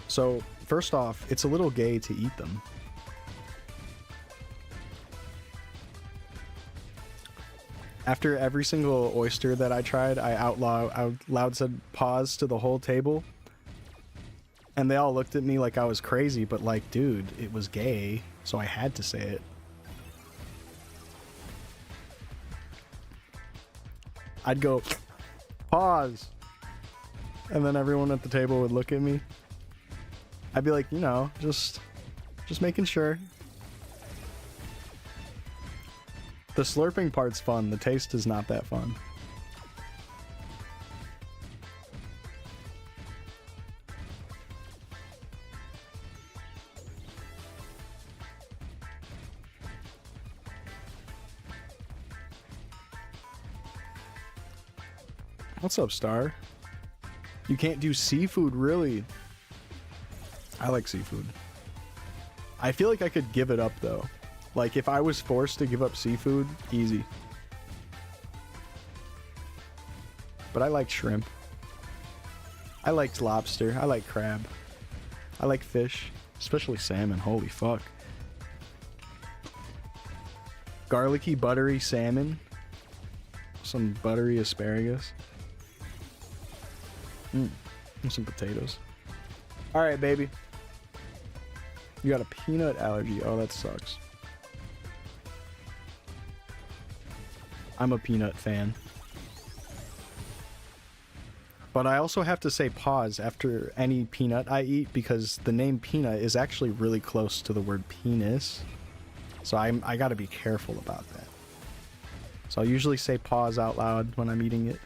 So, first off, it's a little gay to eat them. After every single oyster that I tried, I out loud said pause to the whole table. And they all looked at me like I was crazy, but like, dude, it was gay, so I had to say it. I'd go, pause. And then everyone at the table would look at me. I'd be like, you know, just making sure. The slurping part's fun. The taste is not that fun. What's up, Star? You can't do seafood, really? I like seafood. I feel like I could give it up, though. Like, if I was forced to give up seafood, easy. But I like shrimp. I like lobster. I like crab. I like fish. Especially salmon. Holy fuck. Garlicky, buttery salmon. Some buttery asparagus. And some potatoes. Alright, baby. You got a peanut allergy. Oh, that sucks. I'm a peanut fan. But I also have to say pause after any peanut I eat, because the name peanut is actually really close to the word penis. So I gotta be careful about that. So I'll usually say pause out loud when I'm eating it.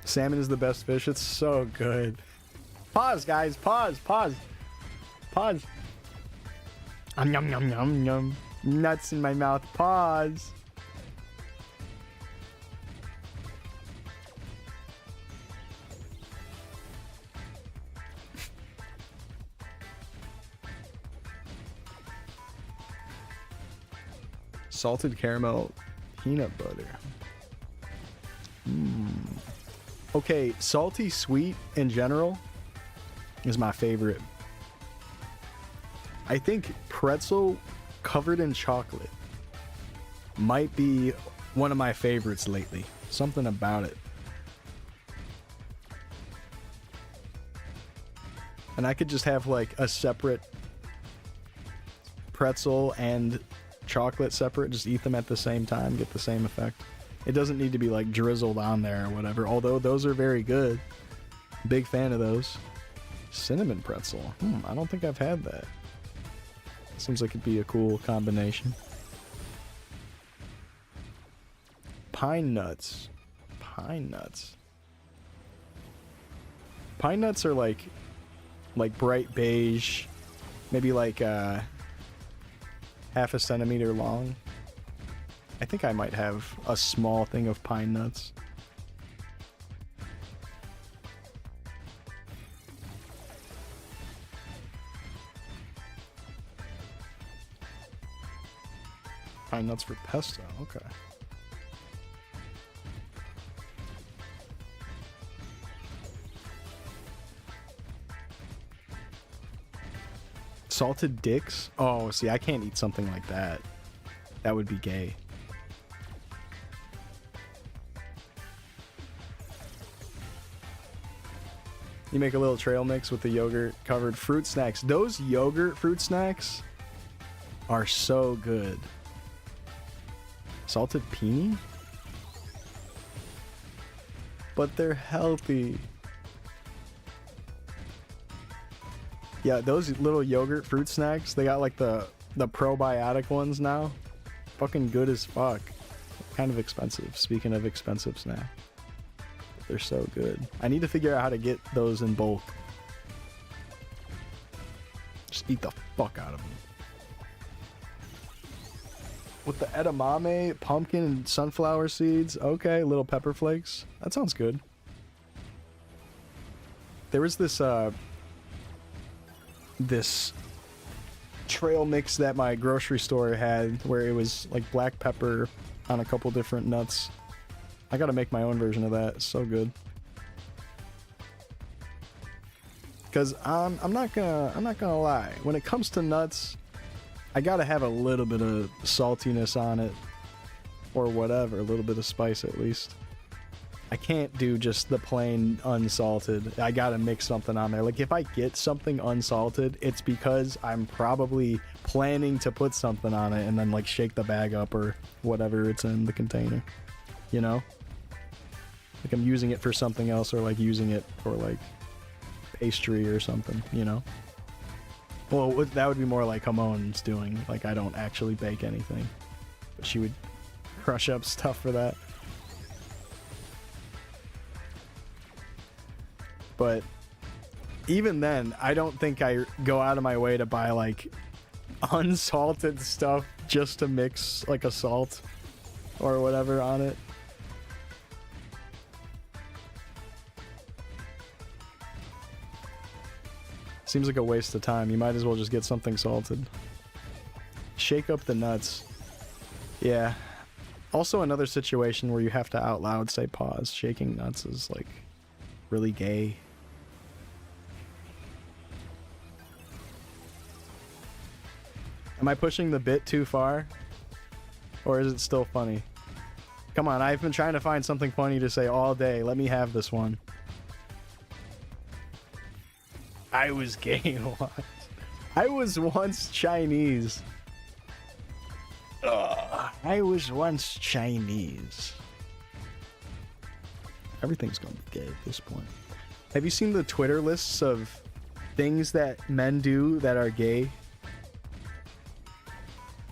Salmon is the best fish. It's so good. Pause, guys. Pause. Pause. Pause. Yum, yum, yum, yum. Nuts in my mouth. Pause. Salted caramel peanut butter. Okay, salty sweet in general is my favorite. I think pretzel covered in chocolate might be one of my favorites lately. Something about it. And I could just have like a separate pretzel and chocolate separate, just eat them at the same time, get the same effect. It doesn't need to be like drizzled on there or whatever, although those are very good. Big fan of those. Cinnamon pretzel. I don't think I've had that. Seems like it'd be a cool combination. Pine nuts. Pine nuts. Pine nuts are like bright beige, maybe like half a centimeter long. I think I might have a small thing of pine nuts. Pine nuts for pesto, okay. Salted dicks? Oh, see, I can't eat something like that. That would be gay. You make a little trail mix with the yogurt covered fruit snacks. Those yogurt fruit snacks are so good. Salted peony? But they're healthy. Yeah, those little yogurt fruit snacks, they got like the probiotic ones now. Fucking good as fuck. Kind of expensive. Speaking of expensive snack. They're so good. I need to figure out how to get those in bulk. Just eat the fuck out of them. With the edamame, pumpkin, and sunflower seeds. Okay, little pepper flakes. That sounds good. There was this trail mix that my grocery store had where it was like black pepper on a couple different nuts. I gotta make my own version of that. It's so good. Cause I'm not gonna lie. When it comes to nuts, I gotta have a little bit of saltiness on it, or whatever, a little bit of spice at least. I can't do just the plain unsalted. I gotta mix something on there. Like if I get something unsalted, it's because I'm probably planning to put something on it and then like shake the bag up or whatever it's in the container. You know? Like I'm using it for something else, or like using it for like pastry or something, you know? Well, that would be more like Hamon's doing. Like I don't actually bake anything, but she would crush up stuff for that. But even then, I don't think I go out of my way to buy like unsalted stuff just to mix like a salt or whatever on it. Seems like a waste of time. You might as well just get something salted. Shake up the nuts. Yeah. Also another situation where you have to out loud say pause. Shaking nuts is like really gay. Am I pushing the bit too far? Or is it still funny? Come on, I've been trying to find something funny to say all day. Let me have this one. I was gay once. I was once Chinese. Ugh, I was once Chinese. Everything's gonna be gay at this point. Have you seen the Twitter lists of things that men do that are gay?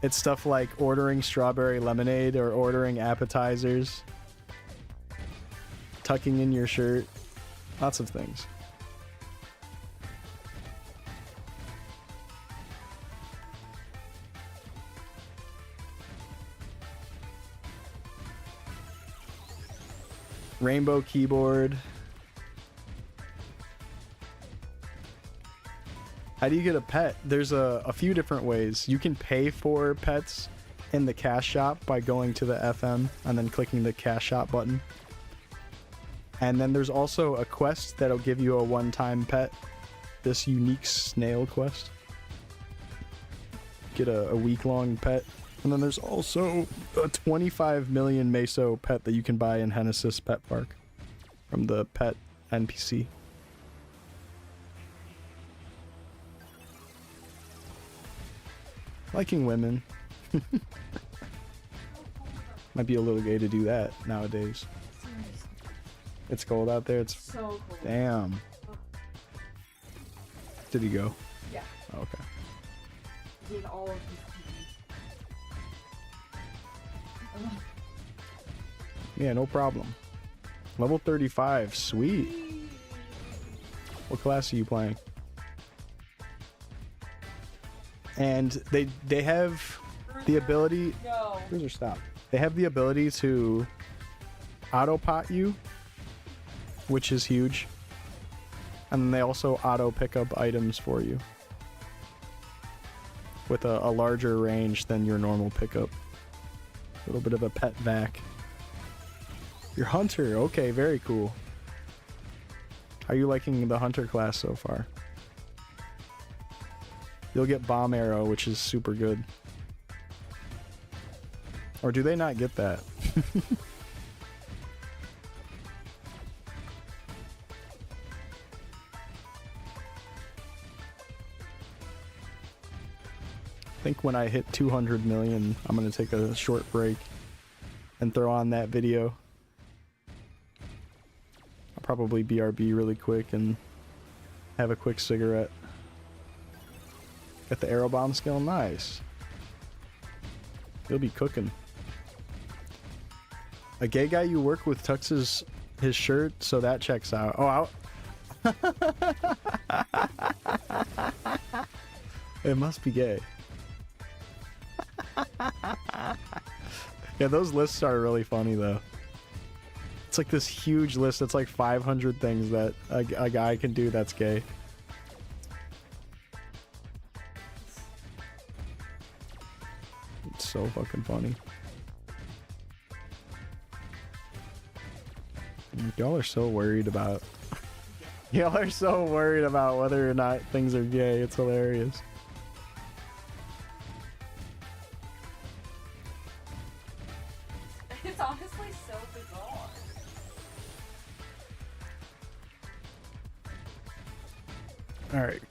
It's stuff like ordering strawberry lemonade or ordering appetizers, tucking in your shirt, lots of things. Rainbow keyboard. How do you get a pet? There's a few different ways. You can pay for pets in the cash shop by going to the FM and then clicking the cash shop button. And then there's also a quest that'll give you a one-time pet. This unique snail quest. Get a week-long pet. And then there's also a 25 million Meso pet that you can buy in Hennesis Pet Park from the pet NPC. Liking women. Might be a little gay to do that nowadays. It's cold out there. It's so cold. Damn. Did he go? Yeah. Oh, okay. Did all of his keys. Yeah, no problem. Level 35. Sweet. What class are you playing? And they have the ability. No. Cruiser, stop. They have the ability to auto pot you, which is huge. And then they also auto pick up items for you with a larger range than your normal pickup. A little bit of a pet vac. Your hunter, okay, very cool. How are you liking the hunter class so far? You'll get bomb arrow, which is super good. Or do they not get that? I think when I hit 200 million, I'm going to take a short break and throw on that video. I'll probably BRB really quick and have a quick cigarette. Got the arrow bomb skill, nice. You'll be cooking. A gay guy you work with tucks his shirt, so that checks out. Oh, it must be gay. Yeah, those lists are really funny though. It's like this huge list. It's like 500 things that a guy can do that's gay. It's so fucking funny. Y'all are so worried about y'all are so worried about whether or not things are gay. It's hilarious. It's honestly so bizarre. Alright.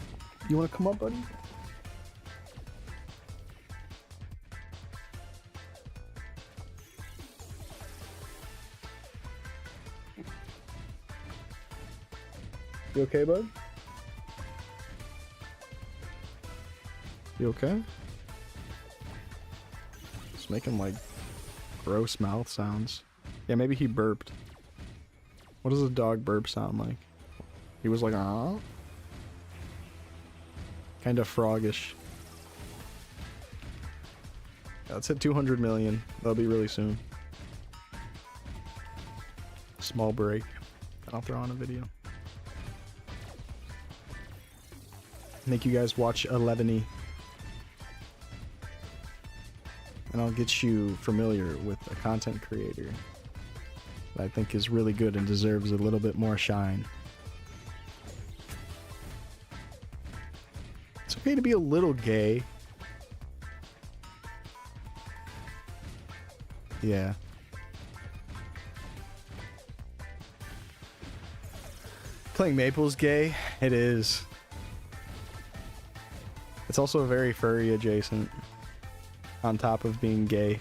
You wanna come up, buddy? You okay, bud? You okay? It's making like gross mouth sounds. Yeah, maybe he burped. What does a dog burp sound like? He was like, ah. Kind of froggish. Yeah, let's hit 200 million. That'll be really soon. Small break. And I'll throw on a video. Make you guys watch 11E. And I'll get you familiar with a content creator that I think is really good and deserves a little bit more shine. It's okay to be a little gay. Yeah. Playing Maple's gay? It is. It's also very furry adjacent, on top of being gay.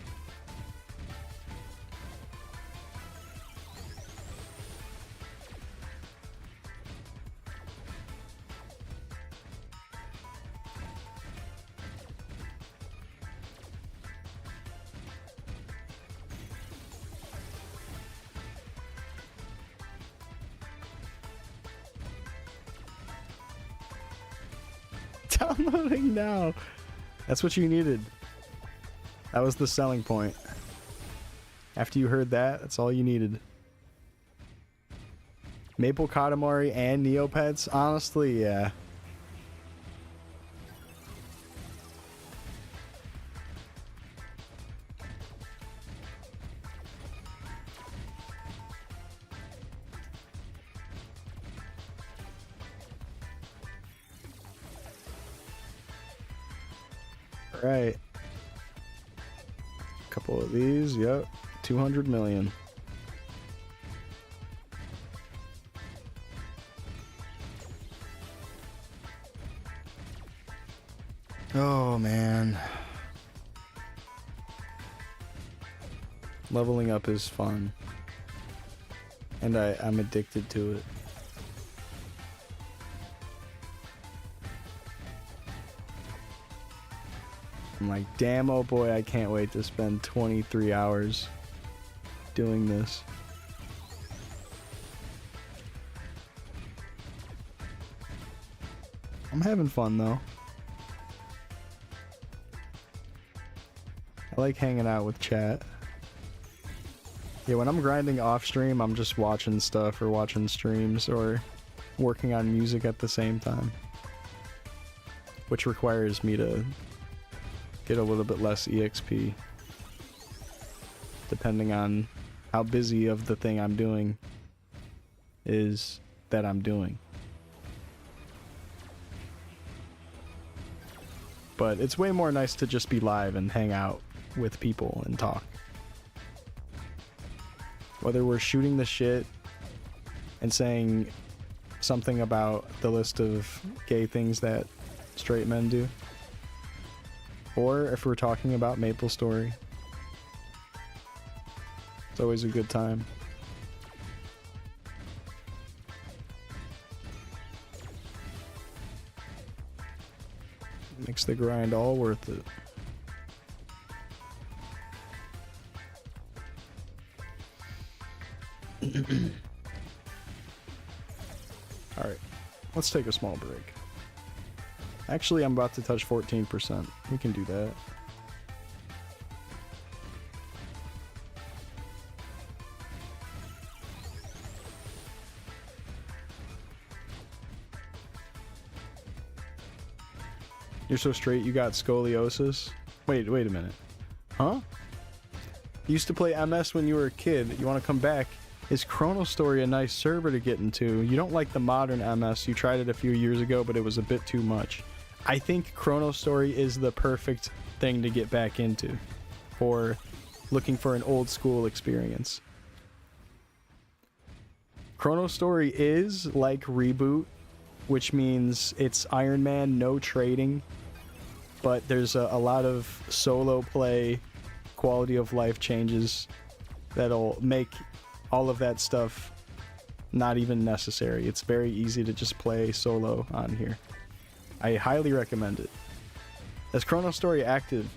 Downloading now. That's what you needed. That was the selling point. After you heard that, that's all you needed. Maple Katamari and Neopets? Honestly, yeah. Alright. Couple of these, yep. 200 million. Oh man. Leveling up is fun. And I'm addicted to it. I'm like, damn, oh boy, I can't wait to spend 23 hours doing this. I'm having fun though. I like hanging out with chat. Yeah, when I'm grinding off stream, I'm just watching stuff or watching streams or working on music at the same time. Which requires me to get a little bit less EXP. Depending on how busy of the thing I'm doing is that I'm doing. But it's way more nice to just be live and hang out with people and talk. Whether we're shooting the shit and saying something about the list of gay things that straight men do, or if we're talking about MapleStory. It's always a good time. Makes the grind all worth it. Alright, let's take a small break. Actually, I'm about to touch 14%. We can do that. You're so straight, you got scoliosis? Wait a minute. Huh? You used to play MS when you were a kid. You want to come back? Is Chronostory a nice server to get into? You don't like the modern MS. You tried it a few years ago, but it was a bit too much. I think Chronostory is the perfect thing to get back into for looking for an old school experience. Chronostory is like Reboot, which means it's Iron Man, no trading, but there's a lot of solo play, quality of life changes that'll make all of that stuff not even necessary. It's very easy to just play solo on here. I highly recommend it. Is Chronostory active?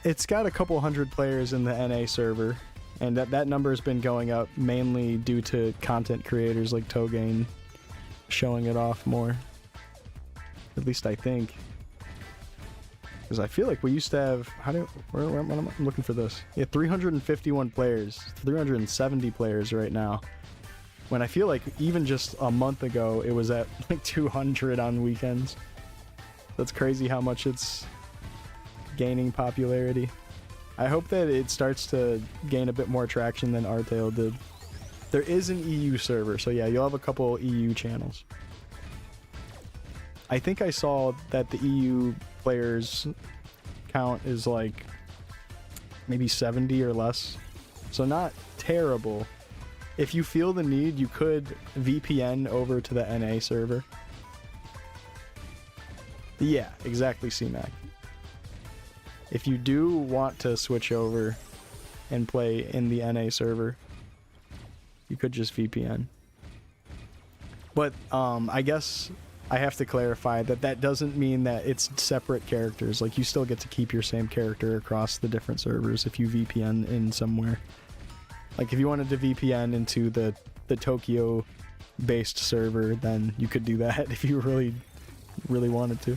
It's got a couple hundred players in the NA server, and that number has been going up mainly due to content creators like Togain showing it off more. At least I think. Because I feel like we used to have... where am I looking for this? Yeah, 351 players. 370 players right now. When I feel like even just a month ago, it was at like 200 on weekends. That's crazy how much it's gaining popularity. I hope that it starts to gain a bit more traction than Artale did. There is an EU server, so yeah, you'll have a couple EU channels. I think I saw that the EU players count is like maybe 70 or less. So not terrible. If you feel the need, you could VPN over to the NA server. Yeah, exactly, CMAC. If you do want to switch over and play in the NA server, you could just VPN. But I guess I have to clarify that doesn't mean that it's separate characters. Like, you still get to keep your same character across the different servers if you VPN in somewhere. Like, if you wanted to VPN into the Tokyo-based server, then you could do that if you really wanted to.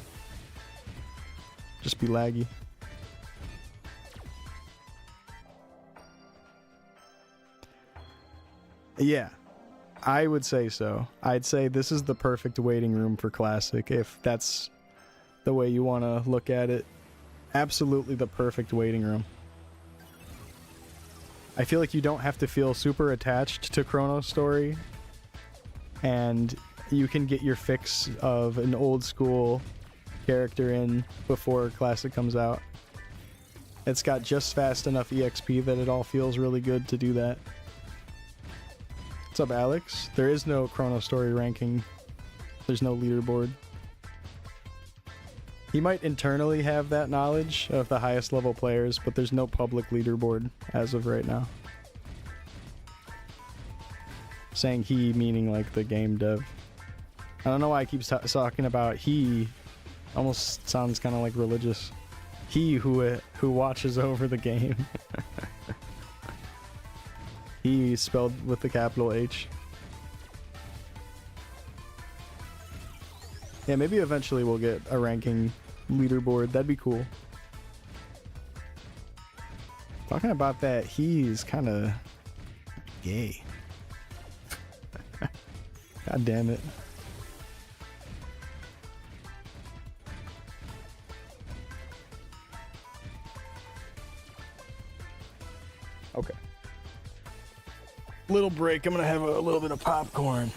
Just be laggy. Yeah, I would say so. I'd say this is the perfect waiting room for Classic, if that's the way you want to look at it. Absolutely the perfect waiting room. I feel like you don't have to feel super attached to Chronostory, and you can get your fix of an old school character in before Classic comes out. It's got just fast enough EXP that it all feels really good to do that. What's up, Alex? There is no Chronostory ranking. There's no leaderboard. He might internally have that knowledge of the highest level players, but there's no public leaderboard as of right now. Saying he meaning like the game dev. I don't know why I keep talking about he. Almost sounds kind of like religious. He who watches over the game. He spelled with the capital H. Yeah, maybe eventually we'll get a ranking leaderboard. That'd be cool. Talking about that, he's kind of gay. God damn it. Okay. Little break. I'm gonna have a little bit of popcorn.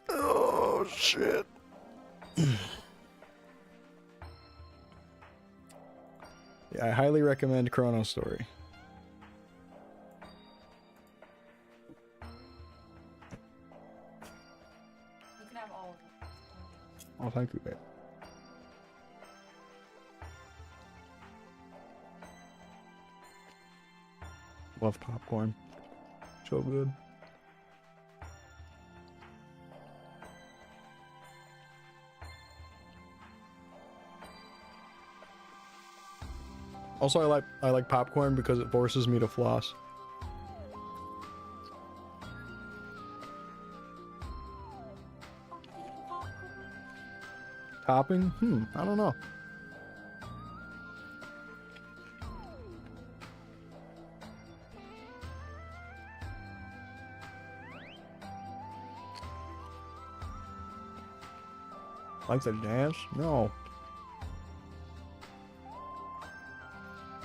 Oh shit. Yeah, I highly recommend Chronostory. You can have all of them. Oh, thank you, babe. Love popcorn. So good. Also, I like popcorn because it forces me to floss. Topping? I don't know. Like the dance? No.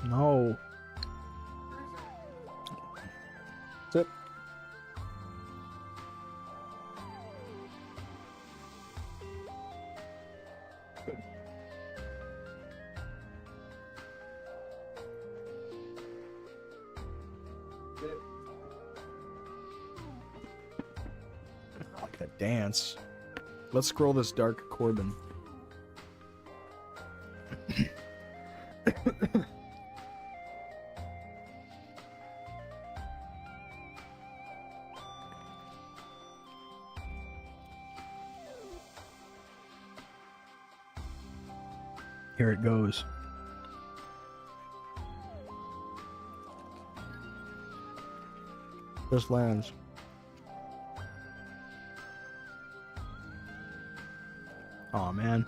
No. Sip. Good. I like that dance. Let's scroll this Dark Corbin. Here it goes. This lands. Aw, man.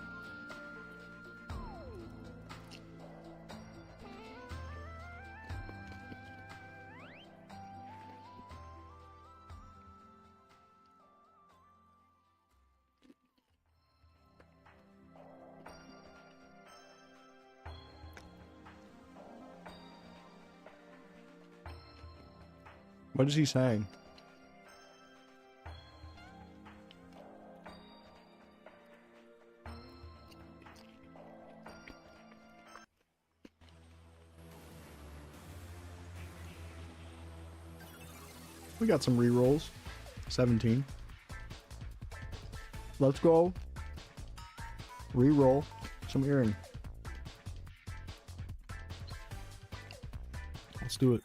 What is he saying? We got some rerolls. 17. Let's go. Reroll some earring. Let's do it.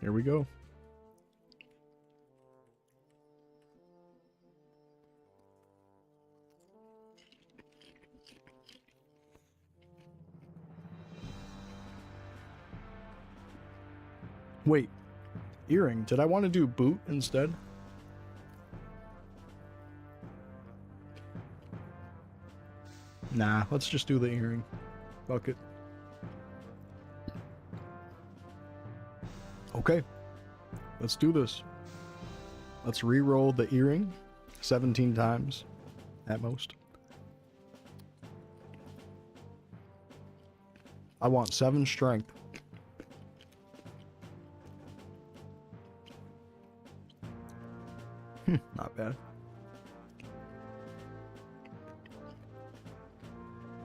Here we go. Wait, earring. Did I want to do boot instead? Nah, let's just do the earring. Fuck it. Okay, let's do this. Let's re-roll the earring 17 times at most. I want 7 strength. Not bad.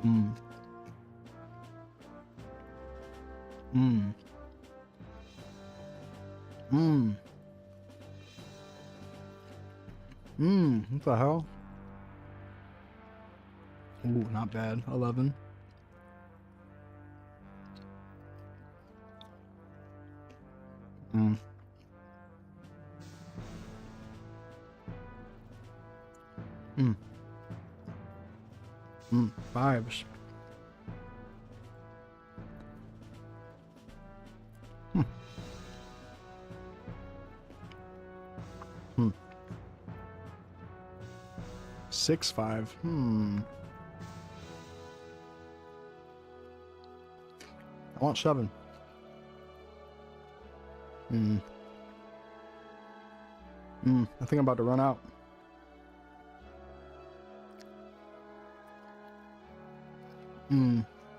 Mm. Mm. Mm. What the hell? Ooh, not bad. 11. Mm. Mm. 5s. Hmm. Hmm. 6, 5. I want 7. I think I'm about to run out.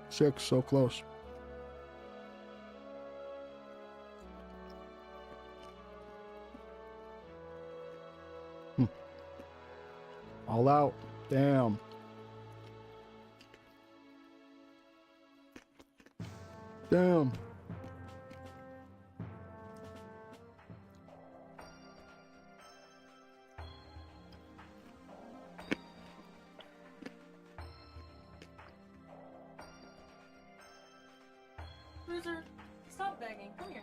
6, so close. All out. Damn. Damn. Bruiser, stop begging. Come here.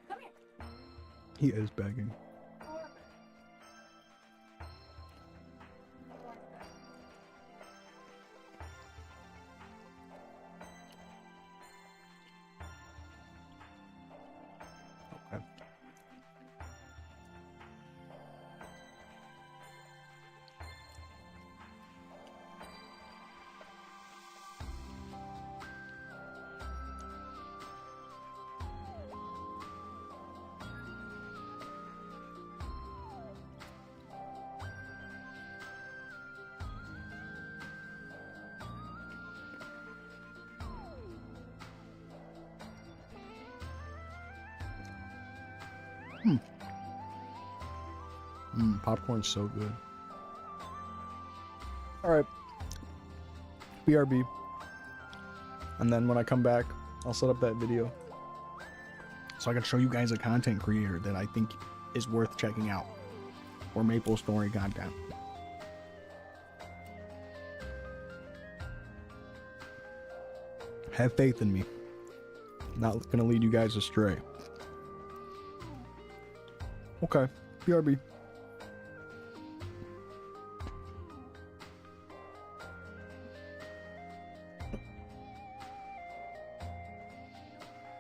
Come here. He is begging. Poor bit. Poor bit. Okay. Popcorn's so good. Alright. BRB. And then when I come back, I'll set up that video. So I can show you guys a content creator that I think is worth checking out. For Maple Story content. Have faith in me. Not gonna lead you guys astray. Okay. BRB.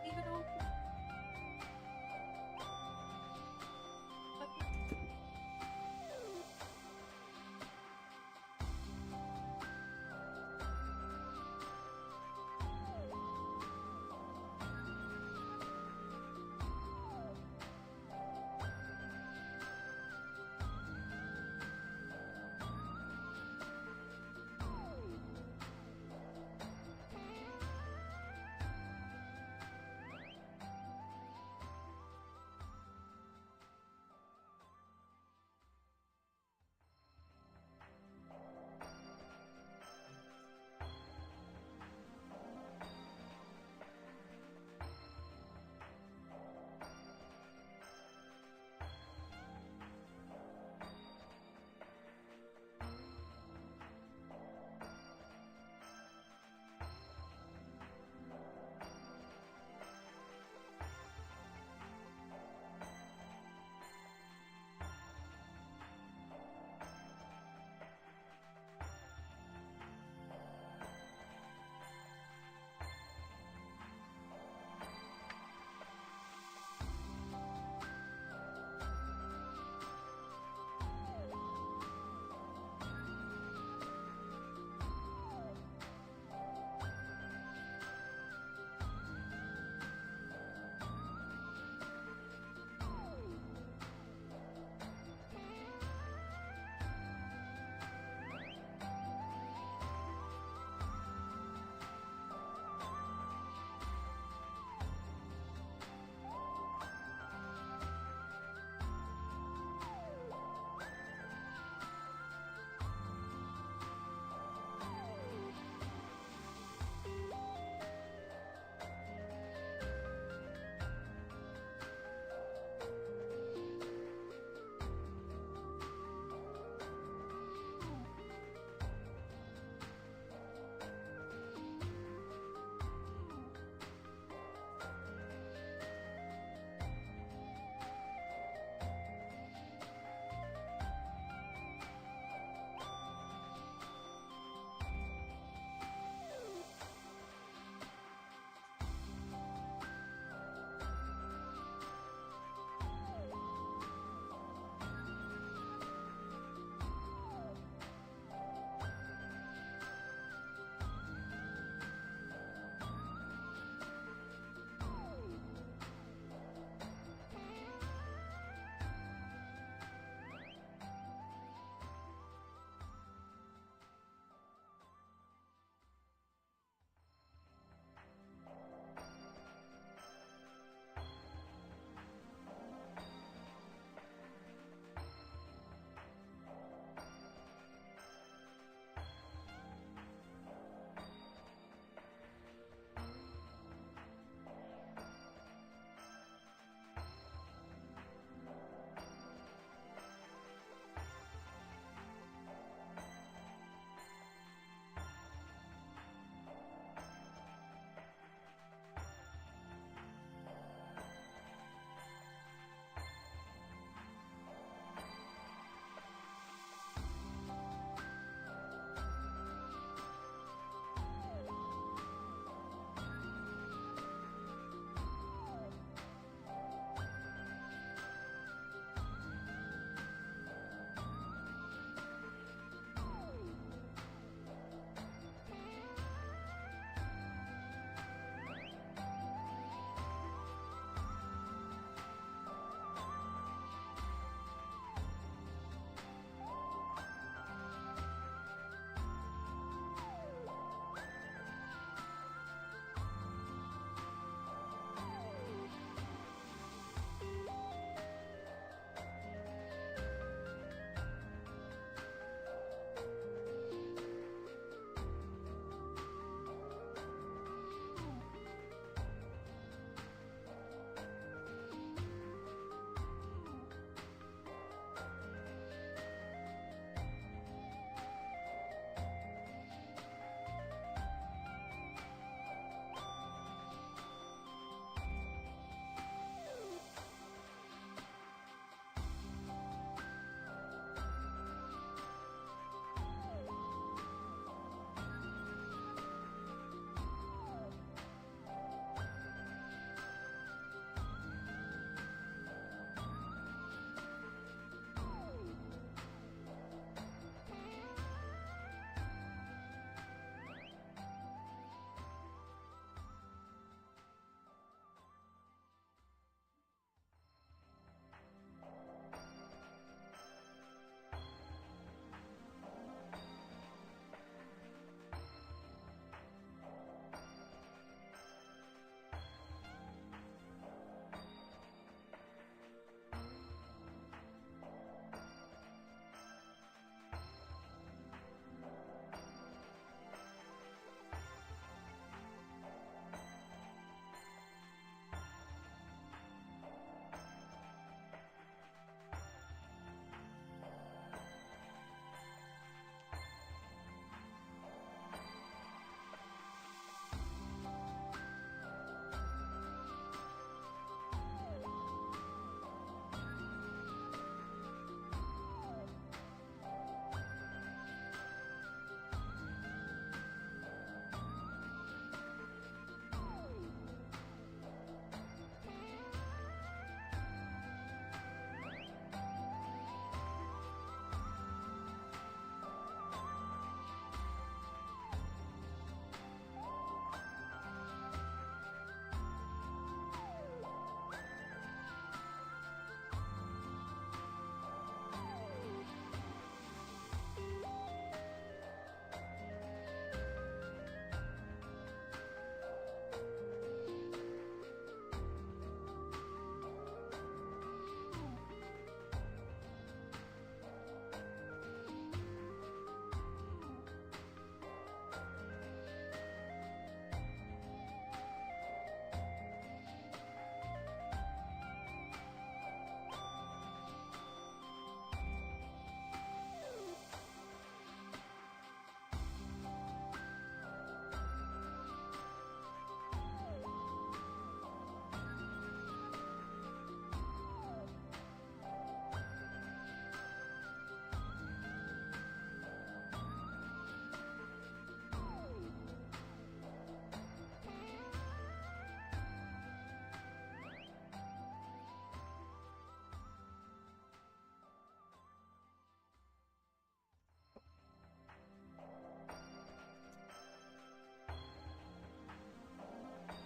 Leave it open.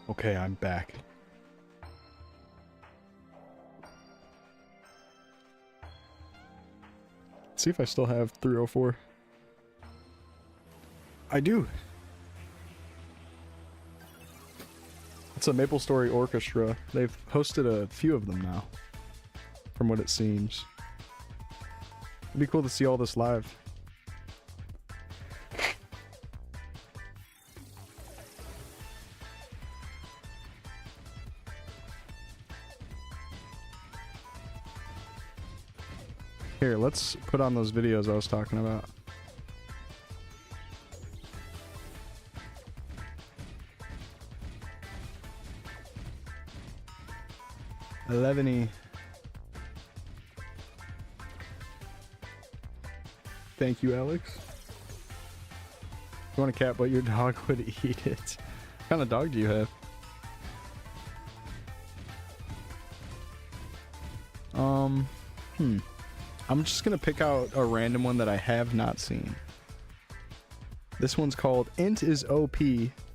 Okay, I'm back. Let's see if I still have 304. I do. It's a MapleStory orchestra. They've hosted a few of them now, from what it seems. It'd be cool to see all this live. Here, let's put on those videos I was talking about. Eleveny. Thank you, Alex. You want a cat, but your dog would eat it. What kind of dog do you have? I'm just gonna pick out a random one that I have not seen. This one's called Int is OP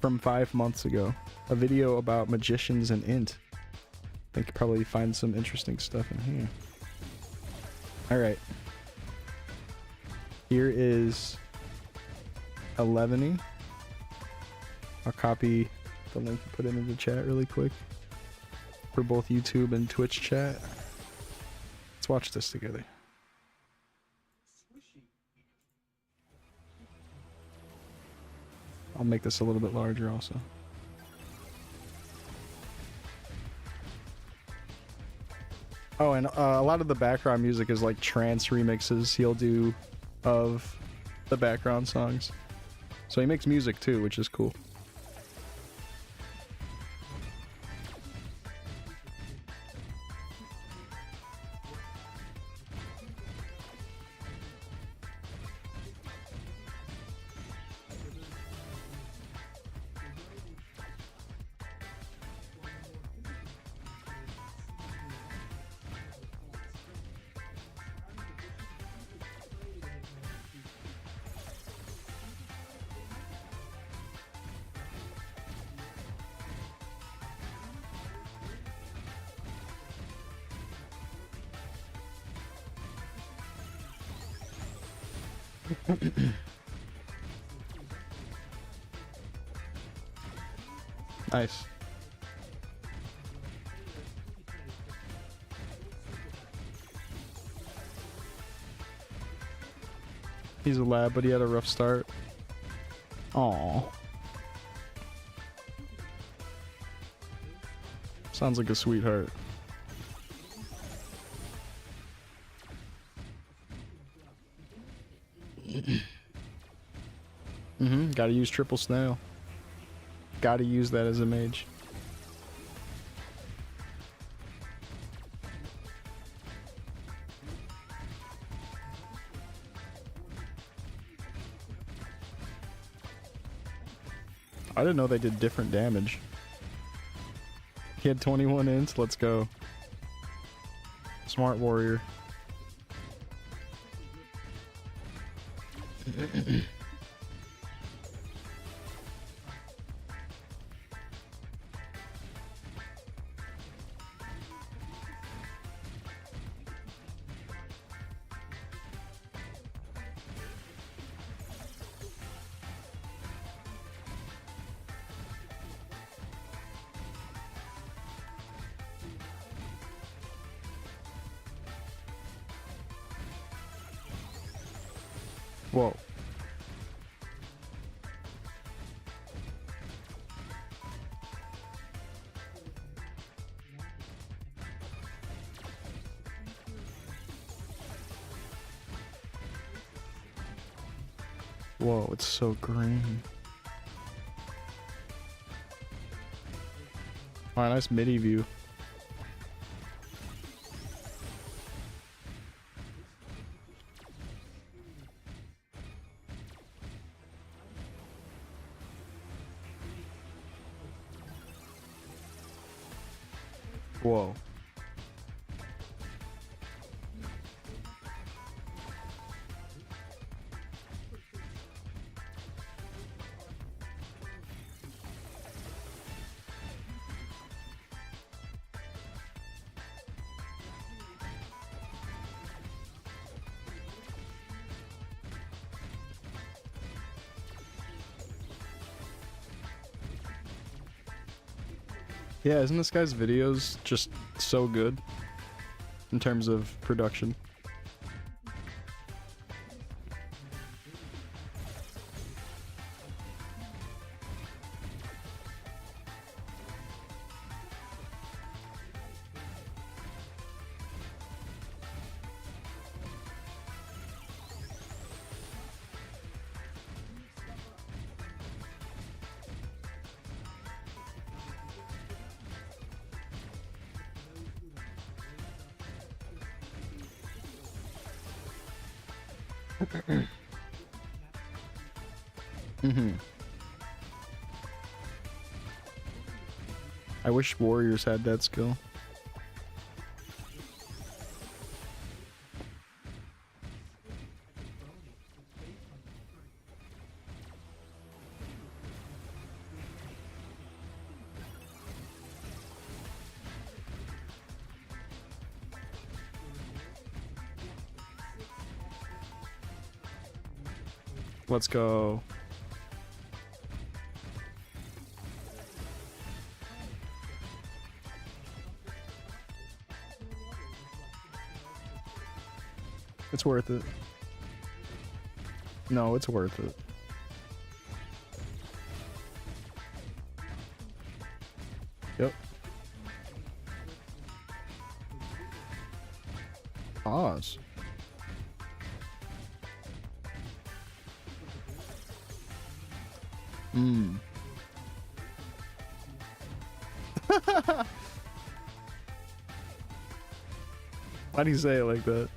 from 5 months ago. A video about magicians and Int. I think you probably find some interesting stuff in here. Alright. Here is Eleveny. I'll copy the link and put it into the chat really quick. For both YouTube and Twitch chat. Let's watch this together. I'll make this a little bit larger also. Oh, and a lot of the background music is like trance remixes he'll do of the background songs. So he makes music too, which is cool. Nice. He's a lad, but he had a rough start. Aww. Sounds like a sweetheart. Gotta use triple snail. Gotta use that as a mage. I didn't know they did different damage. He had 21 int, let's go. Smart warrior. Whoa. Whoa, it's so green. Alright, nice MIDI view. Whoa. Yeah, isn't this guy's videos just so good in terms of production? Mm-hmm. I wish warriors had that skill. Let's go. It's worth it. No, it's worth it. Yep. Pause. Hmm. Why do you say it like that?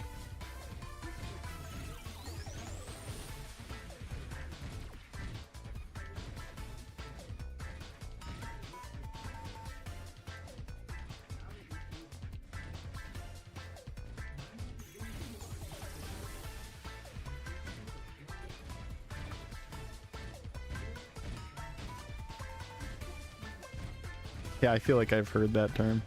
Yeah, I feel like I've heard that term.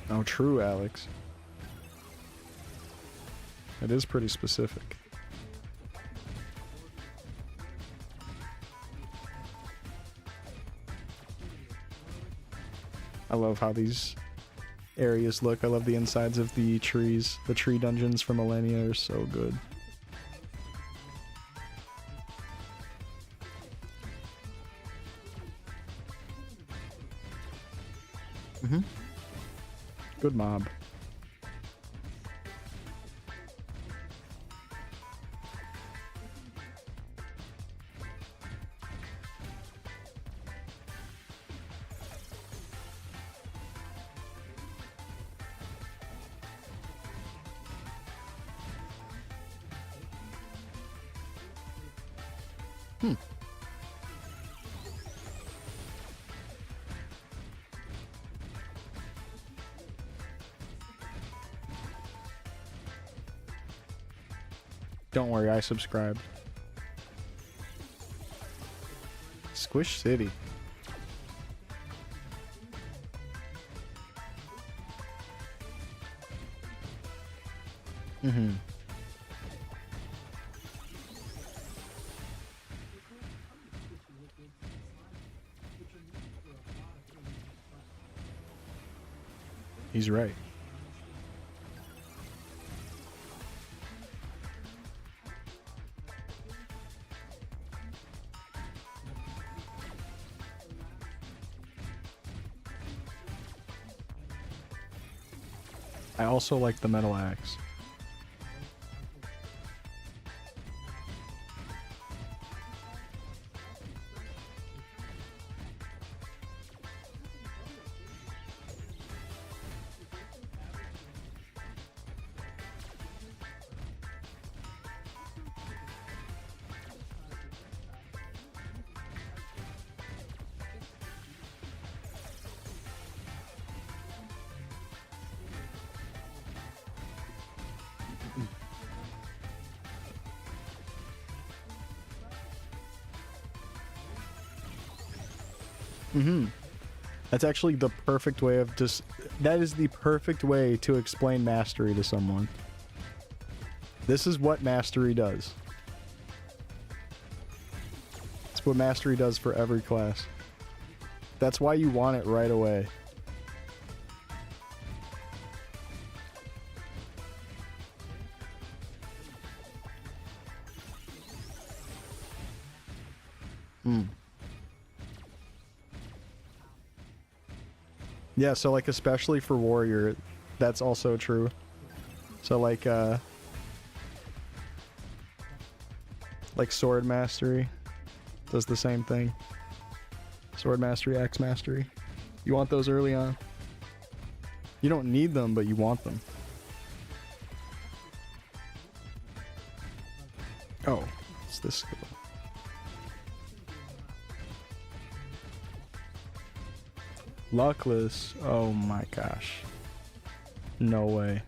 Oh, true, Alex. It is pretty specific. I love how these areas look. I love the insides of the trees. The tree dungeons for Millennia are so good. Mm-hmm. Good mob. Don't worry, I subscribed. Squish City. Mm-hmm. He's right. I also like the metal axe. Mm-hmm. That's actually the perfect way of just... That is the perfect way to explain mastery to someone. This is what mastery does. It's what mastery does for every class. That's why you want it right away. Yeah, so like especially for warrior, that's also true. So like sword mastery does the same thing. Sword mastery, axe mastery. You want those early on. You don't need them, but you want them. Oh, it's this skill. Luckless. Oh my gosh. No way.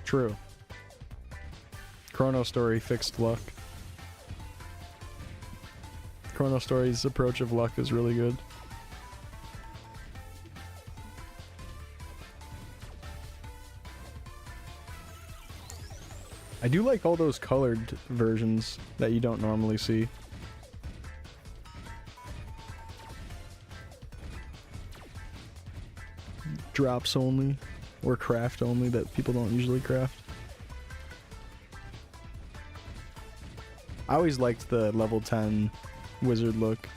True. Chronostory fixed luck. Chronostory's approach of luck is really good. I do like all those colored versions that you don't normally see. Drops only, or craft only that people don't usually craft. I always liked the level 10 wizard look.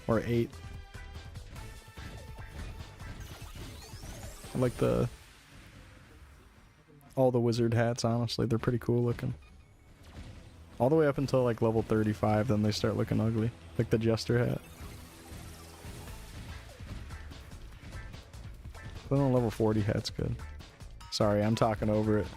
Or 8. I like all the wizard hats, honestly. They're pretty cool looking. All the way up until like level 35, then they start looking ugly. Like the jester hat. Then on level 40 hat's good. Sorry, I'm talking over it.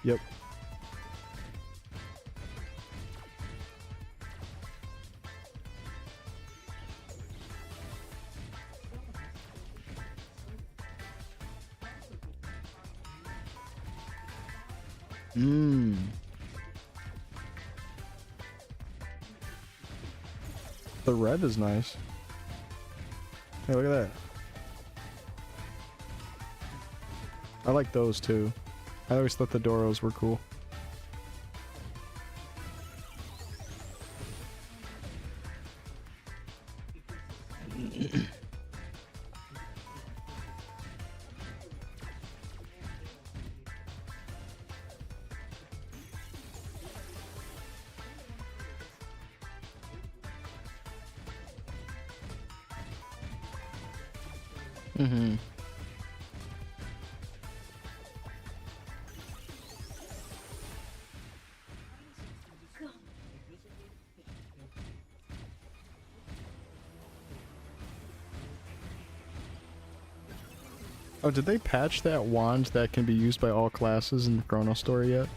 Yep. The red is nice. Hey, look at that. I like those too. I always thought the Doros were cool. Oh, did they patch that wand that can be used by all classes in the Chronostory yet?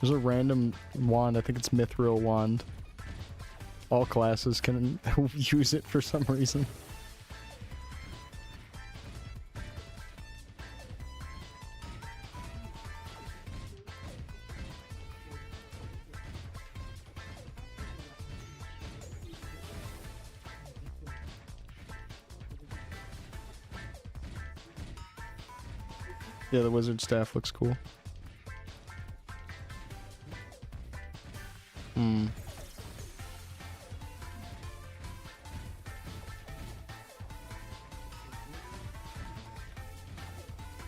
There's a random wand, I think it's Mithril wand. All classes can use it for some reason. Yeah, the wizard staff looks cool.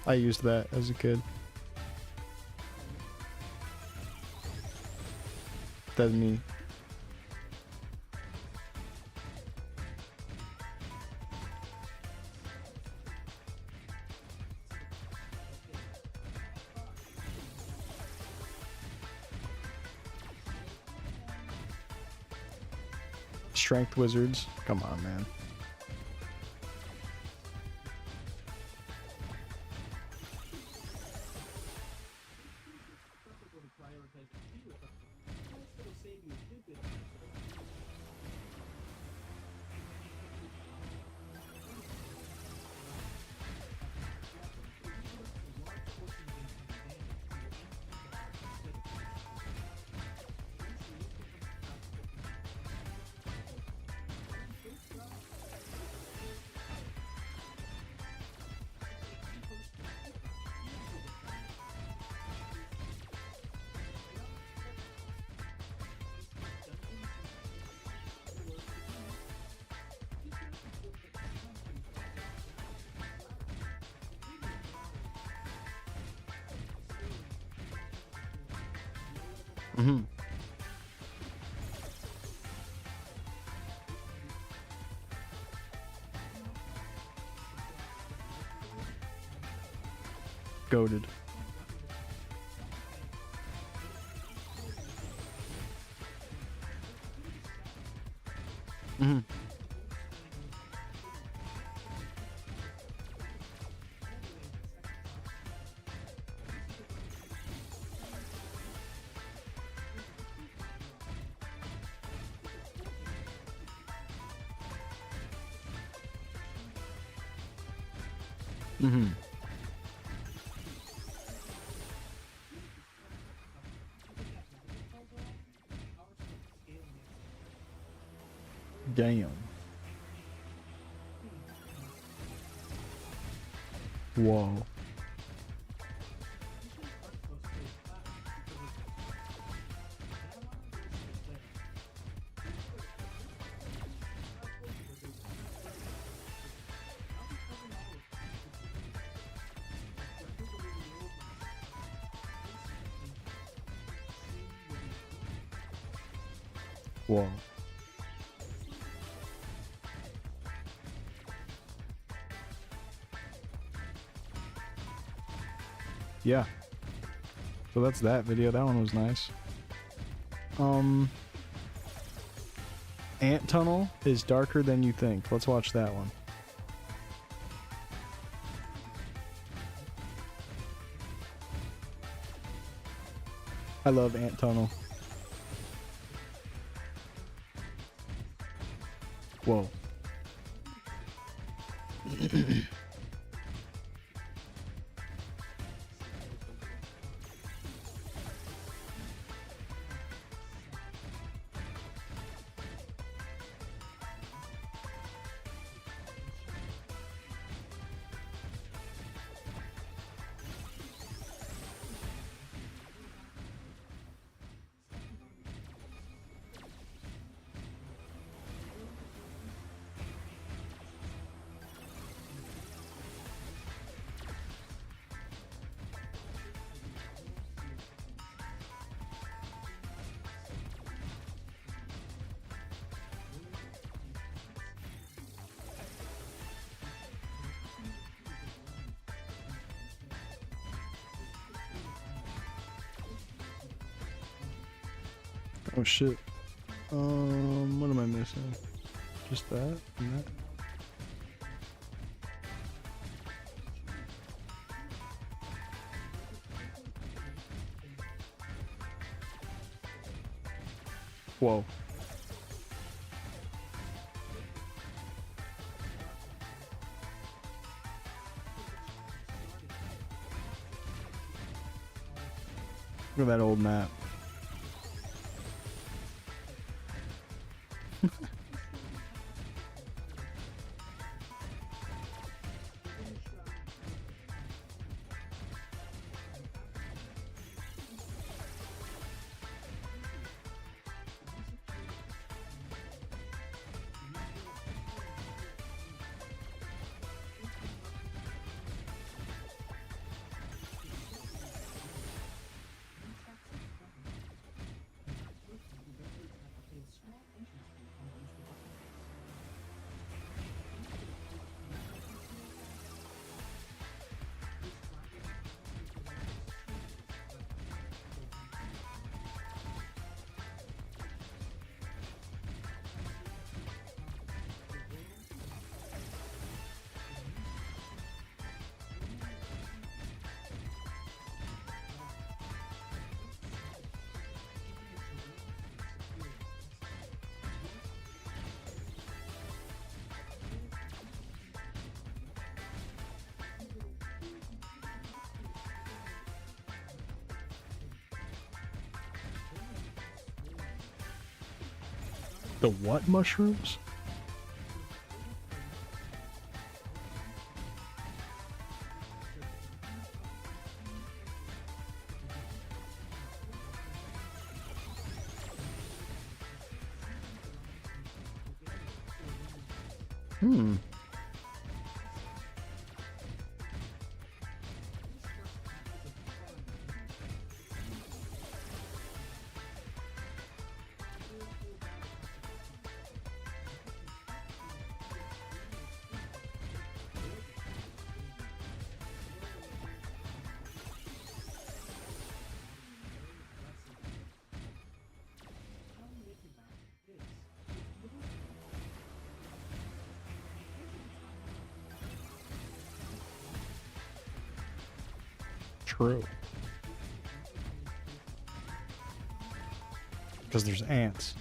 I used that as a kid. That's me. Strength wizards. Come on, man. Mm-hmm. Goated. Mm-hmm. Mm-hmm. Damn. Whoa. Whoa. Yeah. So that's that video. That one was nice. Ant Tunnel is darker than you think. Let's watch that one. I love Ant Tunnel. Whoa. Oh shit. What am I missing? Just that and that? Whoa. Look at that old map. The what mushrooms? Hmm. True. Because there's ants.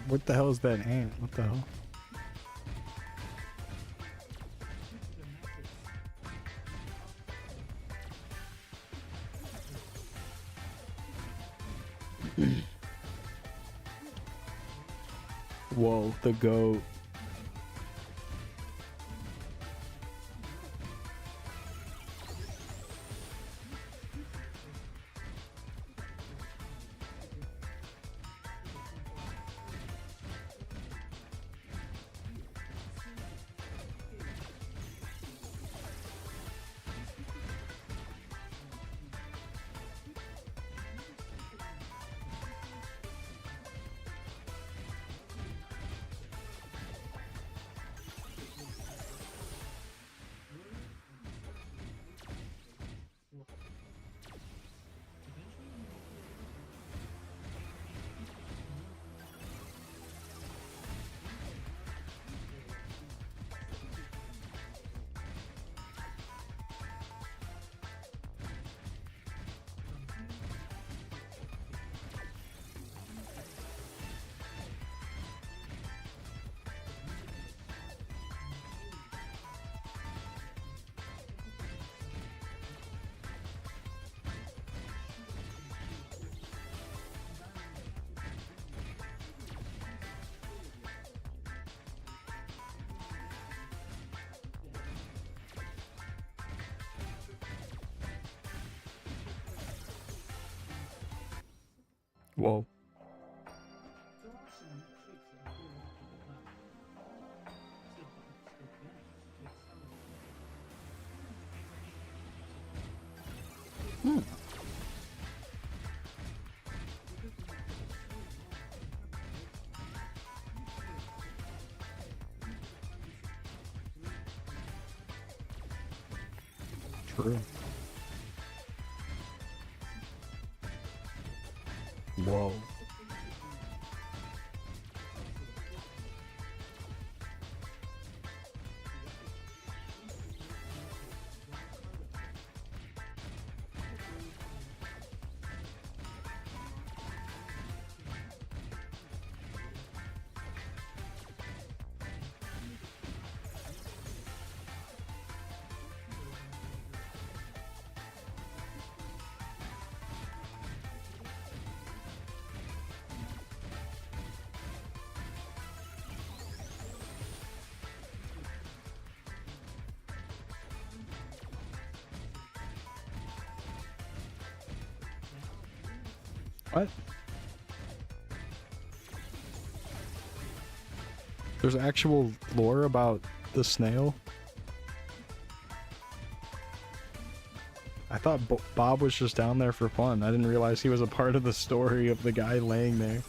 What the hell is that ant? What the hell? Whoa, the goat. Whoa. Hmm. True. Whoa. What? There's actual lore about the snail? I thought Bob was just down there for fun. I didn't realize he was a part of the story of the guy laying there.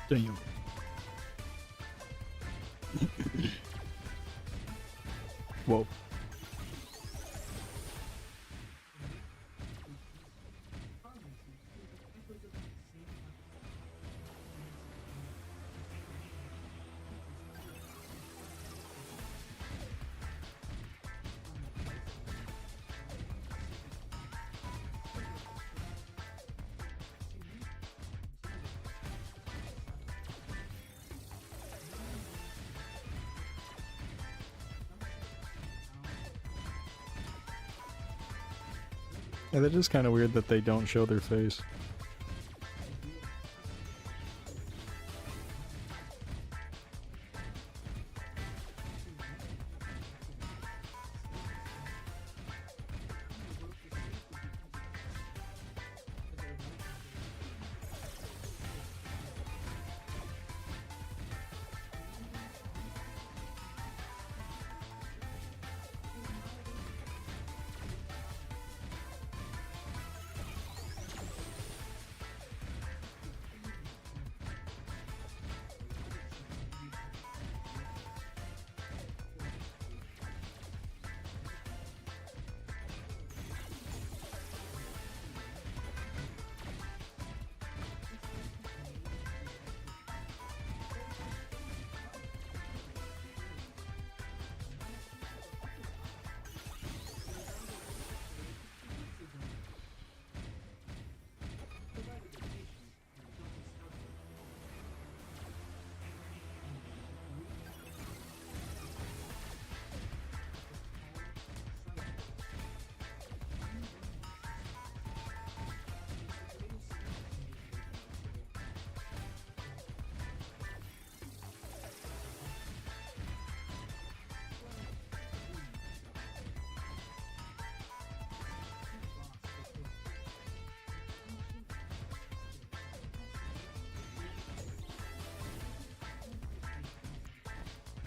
Damn. Whoa. Yeah, that is kind of weird that they don't show their face.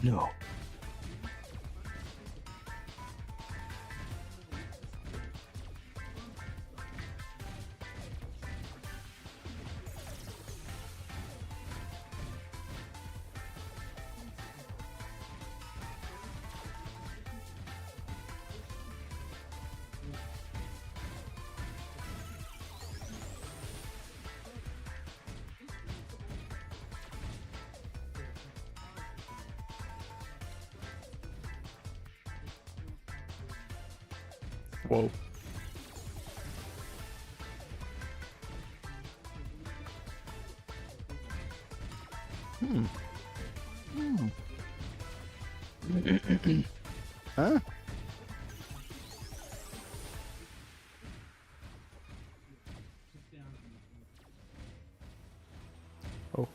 No. Whoa. Huh? Oh.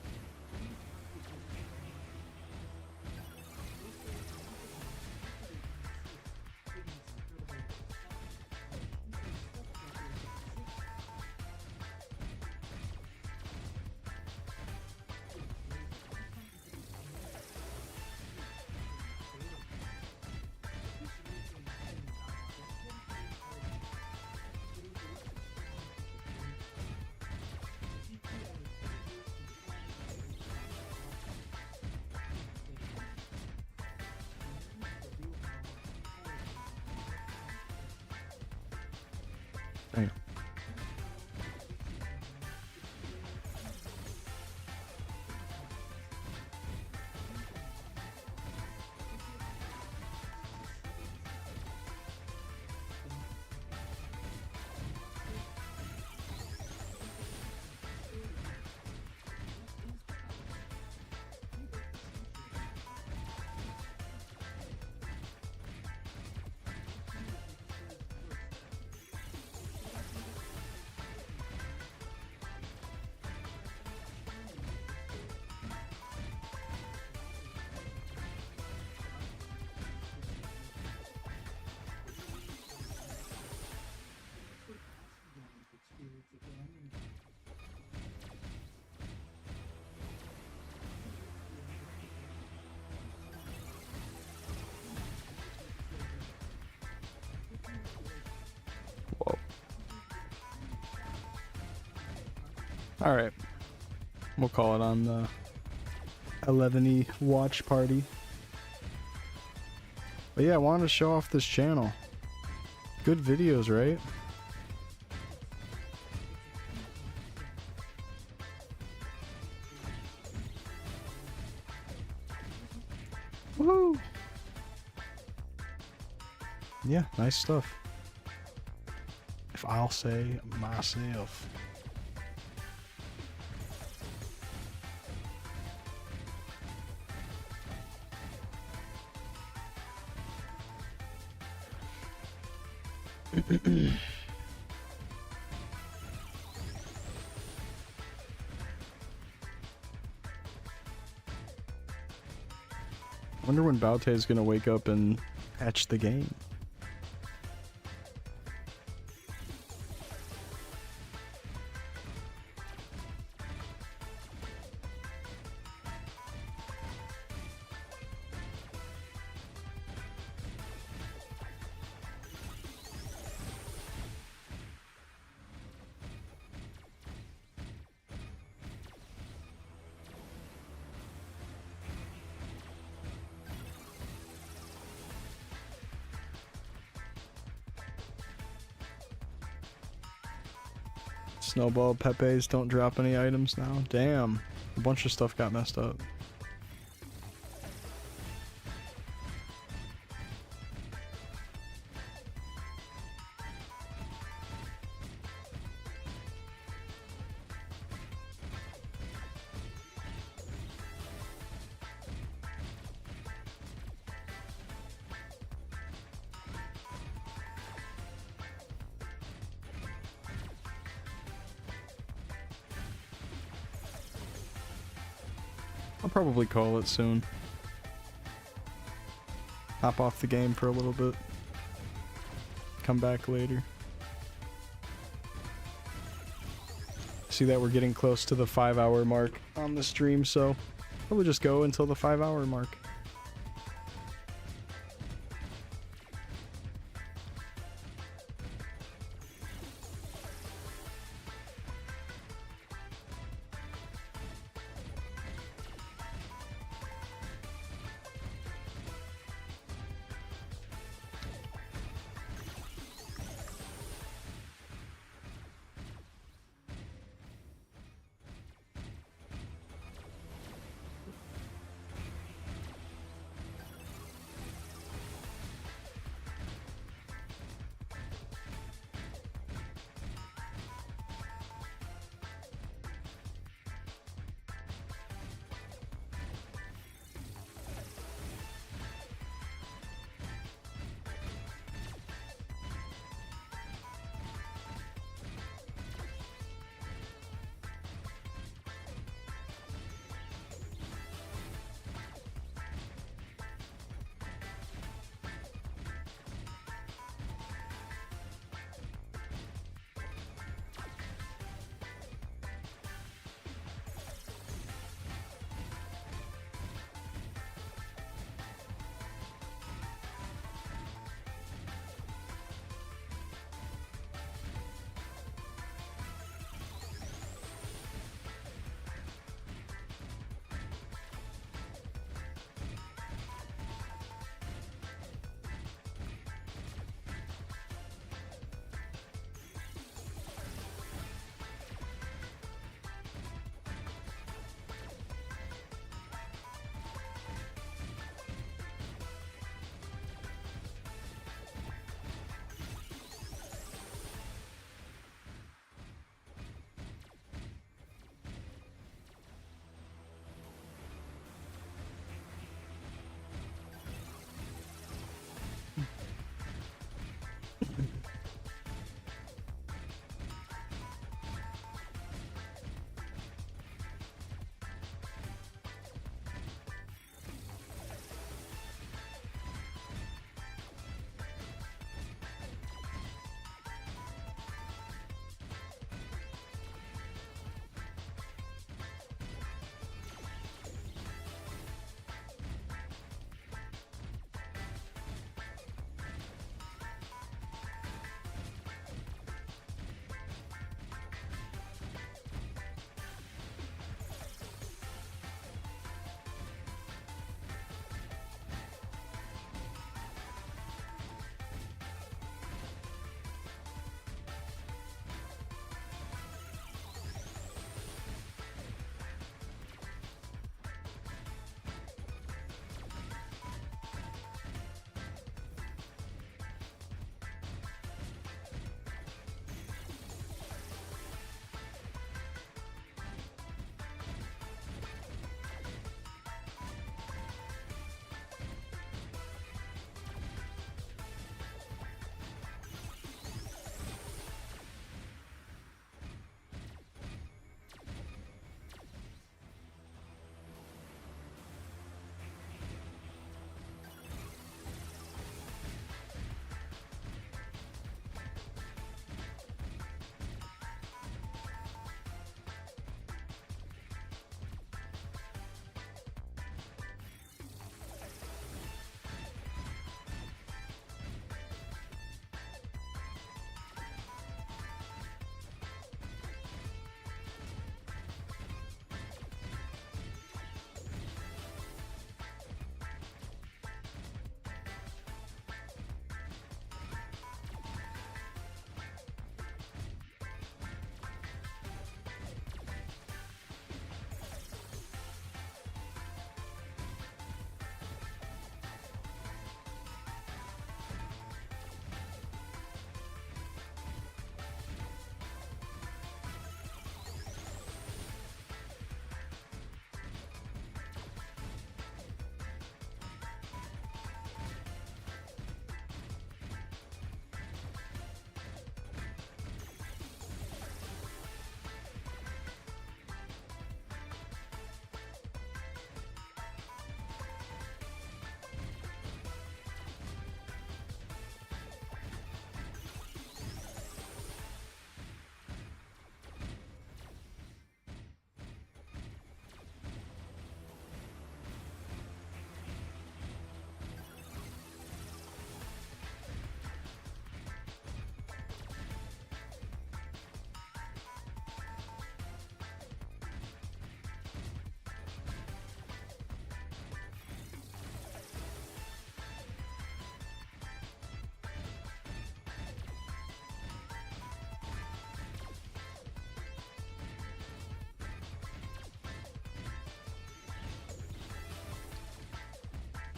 Damn. Whoa. All right. We'll call it on the 11 watch party. But yeah, I wanted to show off this channel. Good videos, right? Woo! Yeah, nice stuff. If I'll say myself. Wonder when Baute is gonna wake up and patch the game. Snowball Pepe's don't drop any items now. Damn. A bunch of stuff got messed up. I'll probably call it soon. Hop off the game for a little bit. Come back later. See that we're getting close to the 5-hour mark on the stream, so probably just go until the 5-hour mark.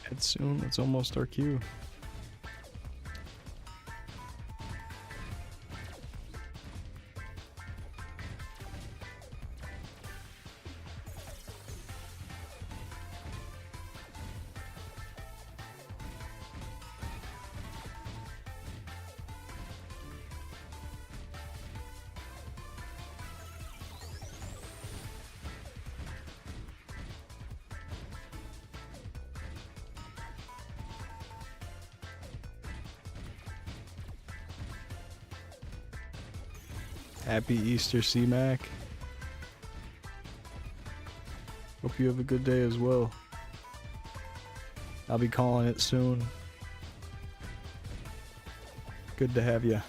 Head soon. It's almost our queue. Happy Easter, C-Mac. Hope you have a good day as well. I'll be calling it soon. Good to have you.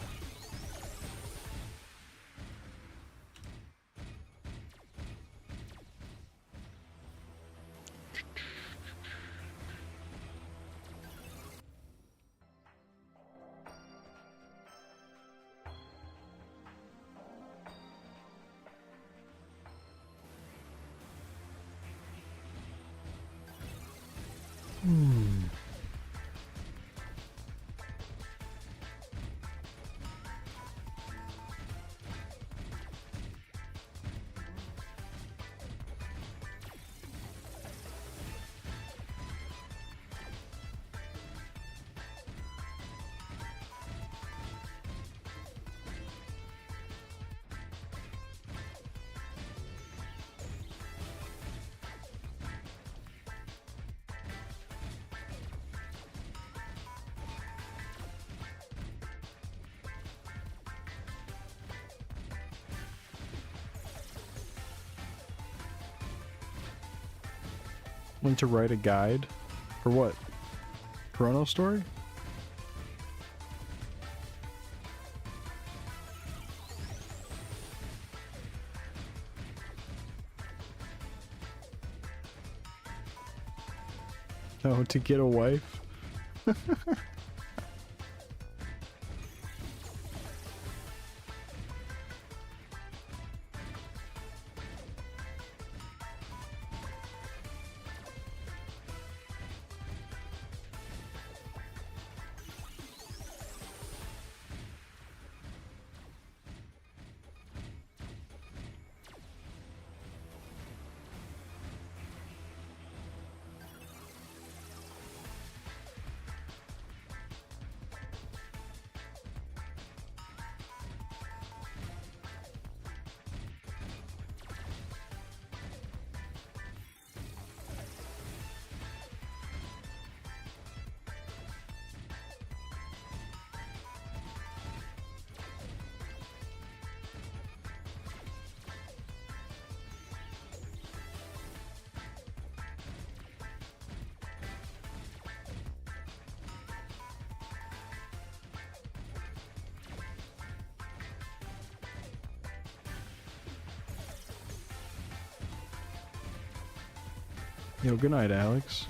Went to write a guide for what? Chronostory? No, to get a wife. Yo, good night, Alex.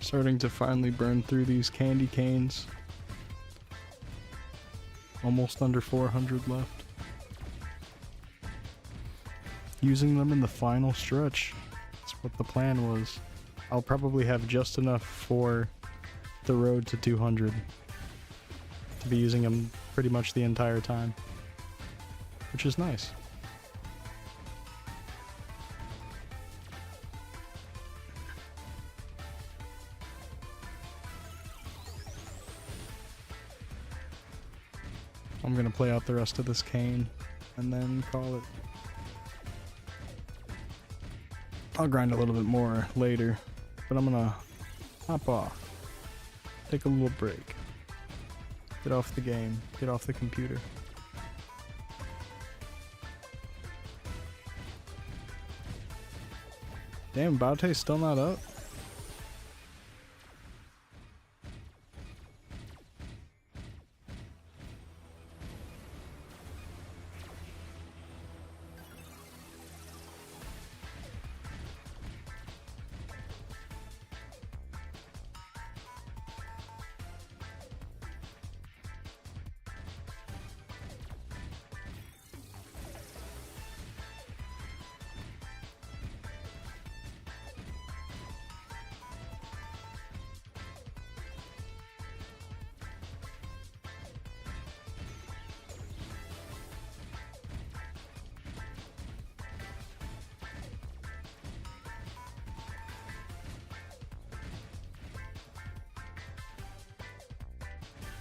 Starting to finally burn through these candy canes. Almost under 400 left. Using them in the final stretch. That's what the plan was. I'll probably have just enough for the road to 200 to be using them pretty much the entire time, which is nice. I'm gonna play out the rest of this cane and then call it. I'll grind a little bit more later, but I'm gonna hop off, take a little break, get off the game, get off the computer. Damn, Baute's still not up?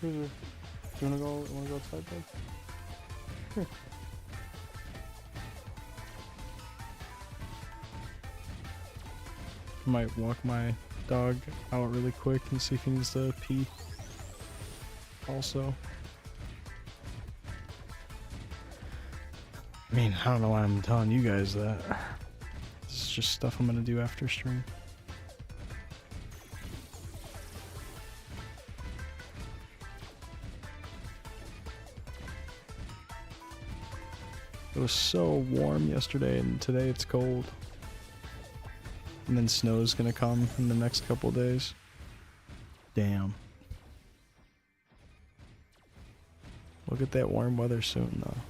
Do you wanna go outside, bud? Here. Might walk my dog out really quick and see if he needs to pee. Also. I mean, I don't know why I'm telling you guys that. This is just stuff I'm gonna do after stream. It was so warm yesterday, and today it's cold. And then snow's gonna come in the next couple days. Damn. We'll get that warm weather soon, though.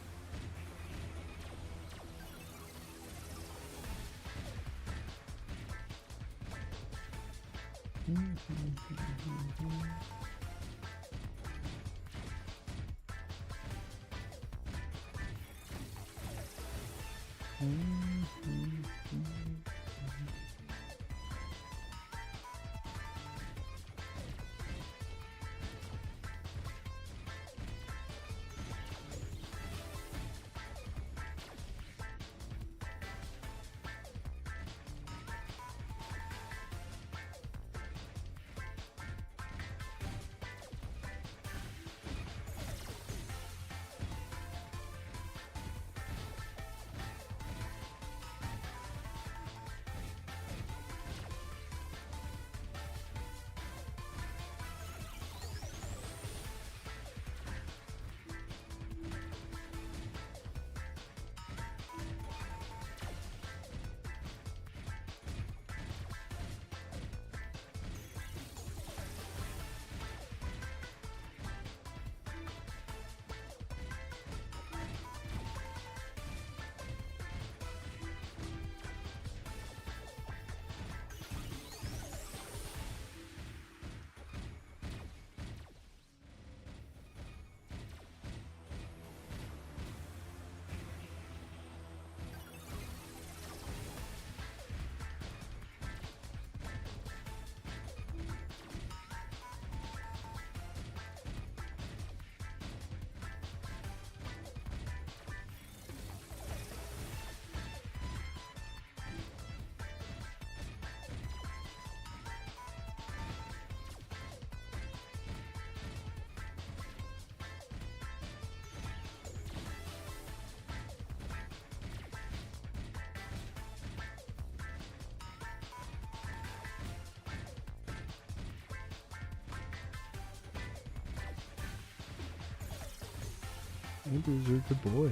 Andrew's a good boy.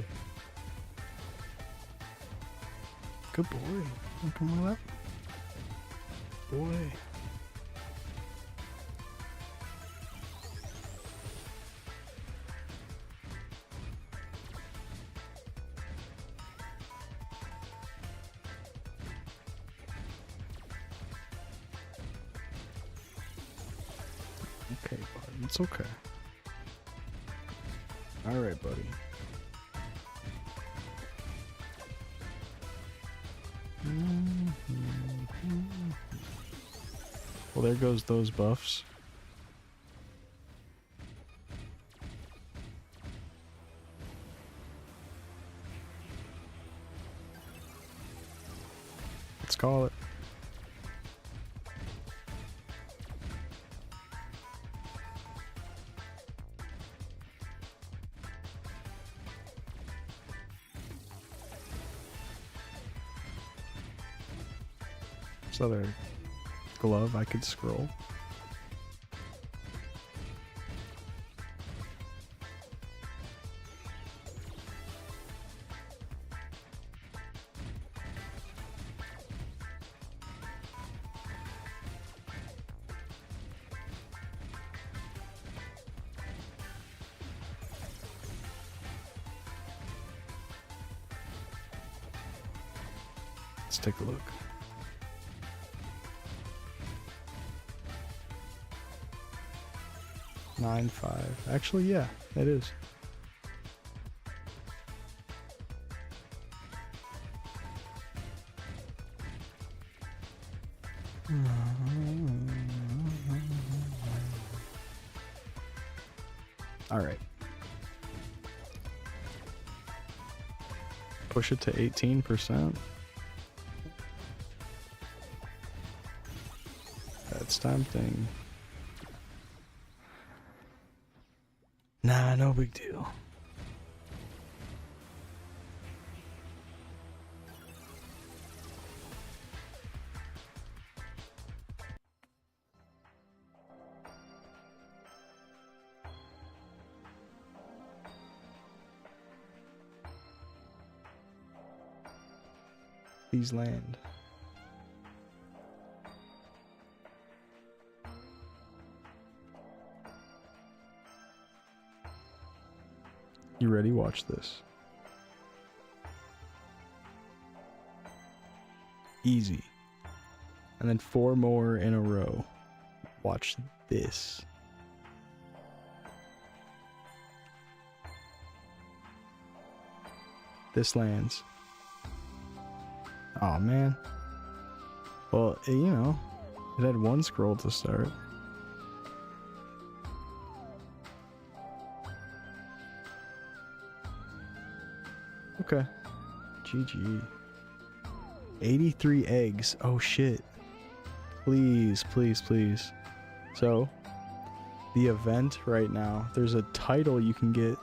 Good boy. Come on up. Boy. Okay, bud. It's okay. Alright, buddy. Well, there goes those buffs. Let's call it. This other glove I could scroll. Let's take a look. $9.5. Actually, yeah, it is. All right. Push it to 18%. That's tempting. Nah, no big deal. These land. You ready? Watch this. Easy. And then 4 more in a row. Watch this. This lands. Oh man. Well, you know, it had 1 scroll to start. Okay. GG. 83 eggs. Oh shit. Please, please, please. So, the event right now, there's a title you can get,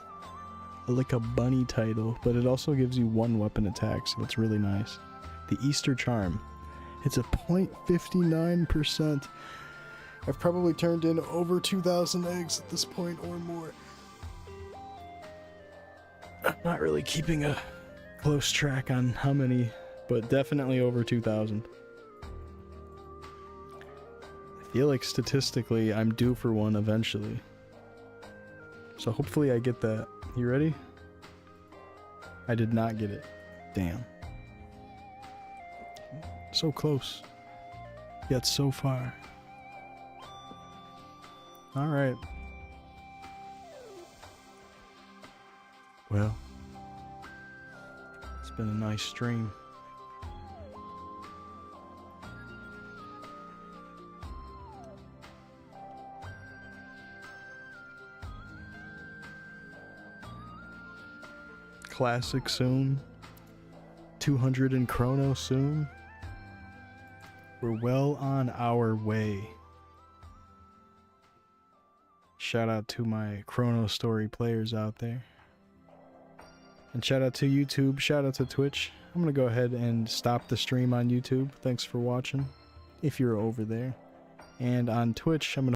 like a bunny title, but it also gives you 1 weapon attack, so it's really nice. The Easter Charm. It's a 0.59%. I've probably turned in over 2,000 eggs at this point or more. I'm not really keeping a close track on how many, but definitely over 2,000. I feel like statistically I'm due for one eventually. So hopefully I get that. You ready? I did not get it. Damn. So close, yet so far. Alright. Well, it's been a nice stream. Classic soon. 200 in Chrono soon. We're well on our way. Shout out to my Chronostory players out there. And shout out to YouTube, shout out to Twitch. I'm gonna go ahead and stop the stream on YouTube. Thanks for watching, if you're over there. And on Twitch, I'm gonna